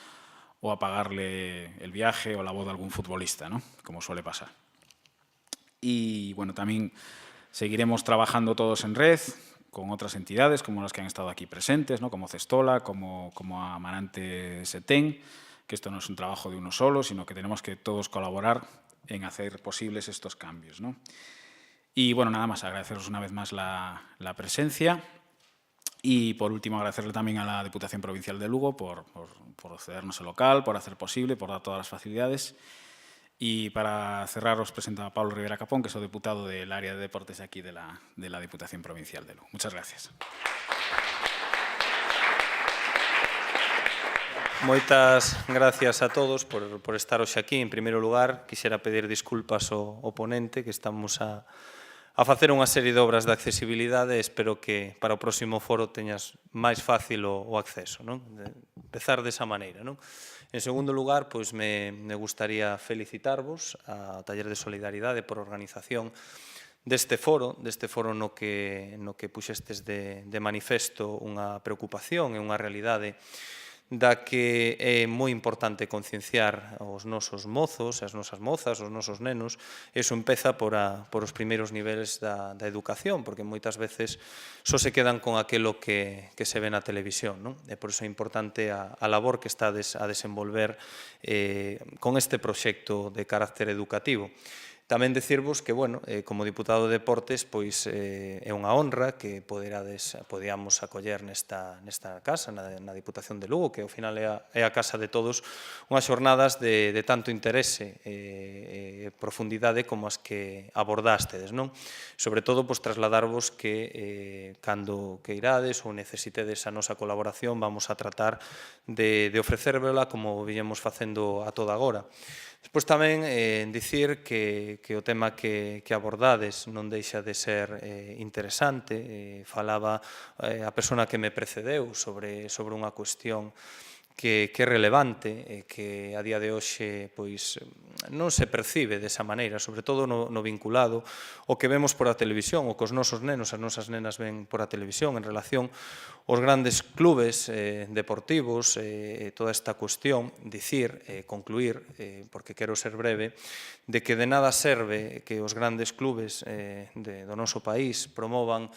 Speaker 2: o a pagarle el viaje o la boda a algún futbolista, ¿no? Como suele pasar. Y bueno, también seguiremos trabajando todos en red con otras entidades como las que han estado aquí presentes, ¿no? Como Cestola, como Amarante Setén, que esto no es un trabajo de uno solo, sino que tenemos que todos colaborar en hacer posibles estos cambios, ¿no? Y bueno, nada más, agradeceros una vez más la presencia y por último agradecerle también a la Diputación Provincial de Lugo por cedernos el local, por hacer posible, por dar todas las facilidades. Y para cerrar os presento a Pablo Rivera Capón, que es el diputado del área de deportes aquí de la Diputación Provincial de Lugo. Muchas gracias.
Speaker 3: Moitas gracias a todos por estar hoxe aquí. En primeiro lugar, quixera pedir disculpas ao ponente, que estamos a facer unha serie de obras de accesibilidade e espero que para o próximo foro teñas máis fácil o acceso, non? Empezar desa maneira, non? En segundo lugar, pois me gustaría felicitarvos a Taller de Solidaridade por a organización deste foro no que puxestes de manifesto unha preocupación e unha realidade da que é moi importante concienciar os nosos mozos, as nosas mozas, os nosos nenos. Eso empeza por os primeiros niveles da educación, porque moitas veces só se quedan con aquilo que se ve na televisión, non? E por iso é importante a labor que estades a desenvolver con este proxecto de carácter educativo. Tamén dicirvos que, bueno, como diputado de Deportes, pois é unha honra que podíamos acoller nesta casa, na Diputación de Lugo, que ao final é a casa de todos, unhas xornadas de tanto interese e profundidade como as que abordástes, non? Sobre todo, pois trasladarvos que cando queirades ou necesitedes a nosa colaboración, vamos a tratar de ofrecérvela como viñemos facendo a toda agora. Despois tamén dicir que o tema que abordades non deixa de ser interesante. Falaba a persona que me precedeu sobre unha cuestión que é relevante e que a día de hoxe pois non se percibe desa maneira, sobre todo no vinculado o que vemos por a televisión, o que os nosos nenos, as nosas nenas ven por a televisión en relación aos grandes clubes deportivos, toda esta cuestión, dicir, concluir, porque quero ser breve, de que de nada serve que os grandes clubes do noso país promovan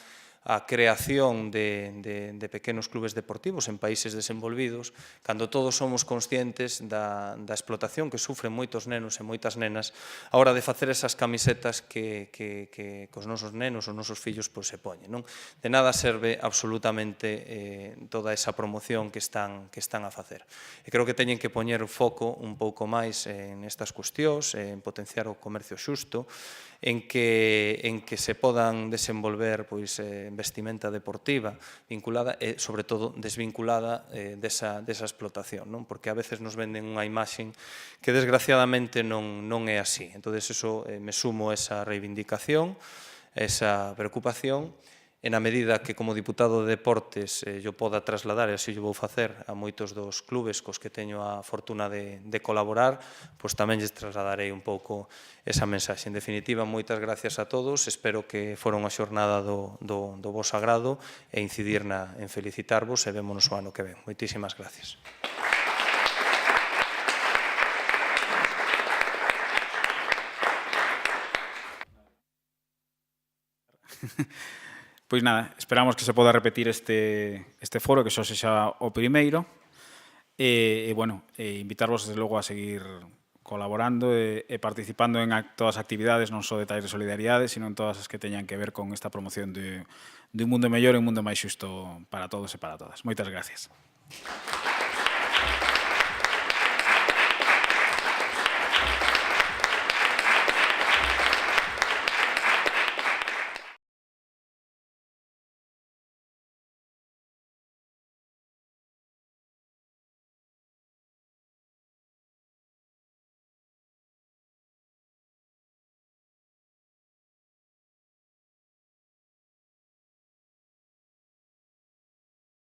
Speaker 3: a creación de pequenos clubes deportivos en países desenvolvidos, cando todos somos conscientes da explotación que sufren moitos nenos e moitas nenas a hora de facer esas camisetas que os nosos nenos, os nosos fillos, se poñen, non? De nada serve absolutamente toda esa promoción que están a facer. E creo que teñen que poñer o foco un pouco máis en estas cuestións, en potenciar o comercio xusto, en que se podan desenvolver vestimenta deportiva vinculada e, sobre todo, desvinculada desa explotación, non? Porque a veces nos venden unha imaxe que, desgraciadamente, non é así. Entón, eso me sumo a esa reivindicación, a esa preocupación, e na medida que como diputado de Deportes yo poda trasladar, e así o vou facer, a moitos dos clubes cos que teño a fortuna de colaborar, pois tamén lles trasladarei un pouco esa mensaxe. En definitiva, moitas gracias a todos, espero que fora unha xornada do vosso agrado e incidir en felicitarvos e vémonos o ano que ven. Moitísimas gracias.
Speaker 2: Pois nada, esperamos que se poda repetir este foro, que só sexa o primeiro, e invitarvos desde logo a seguir colaborando e participando en todas as actividades, non só de talleres de solidariedade, sino en todas as que teñan que ver con esta promoción de un mundo mellor e un mundo máis xusto para todos e para todas. Moitas gracias.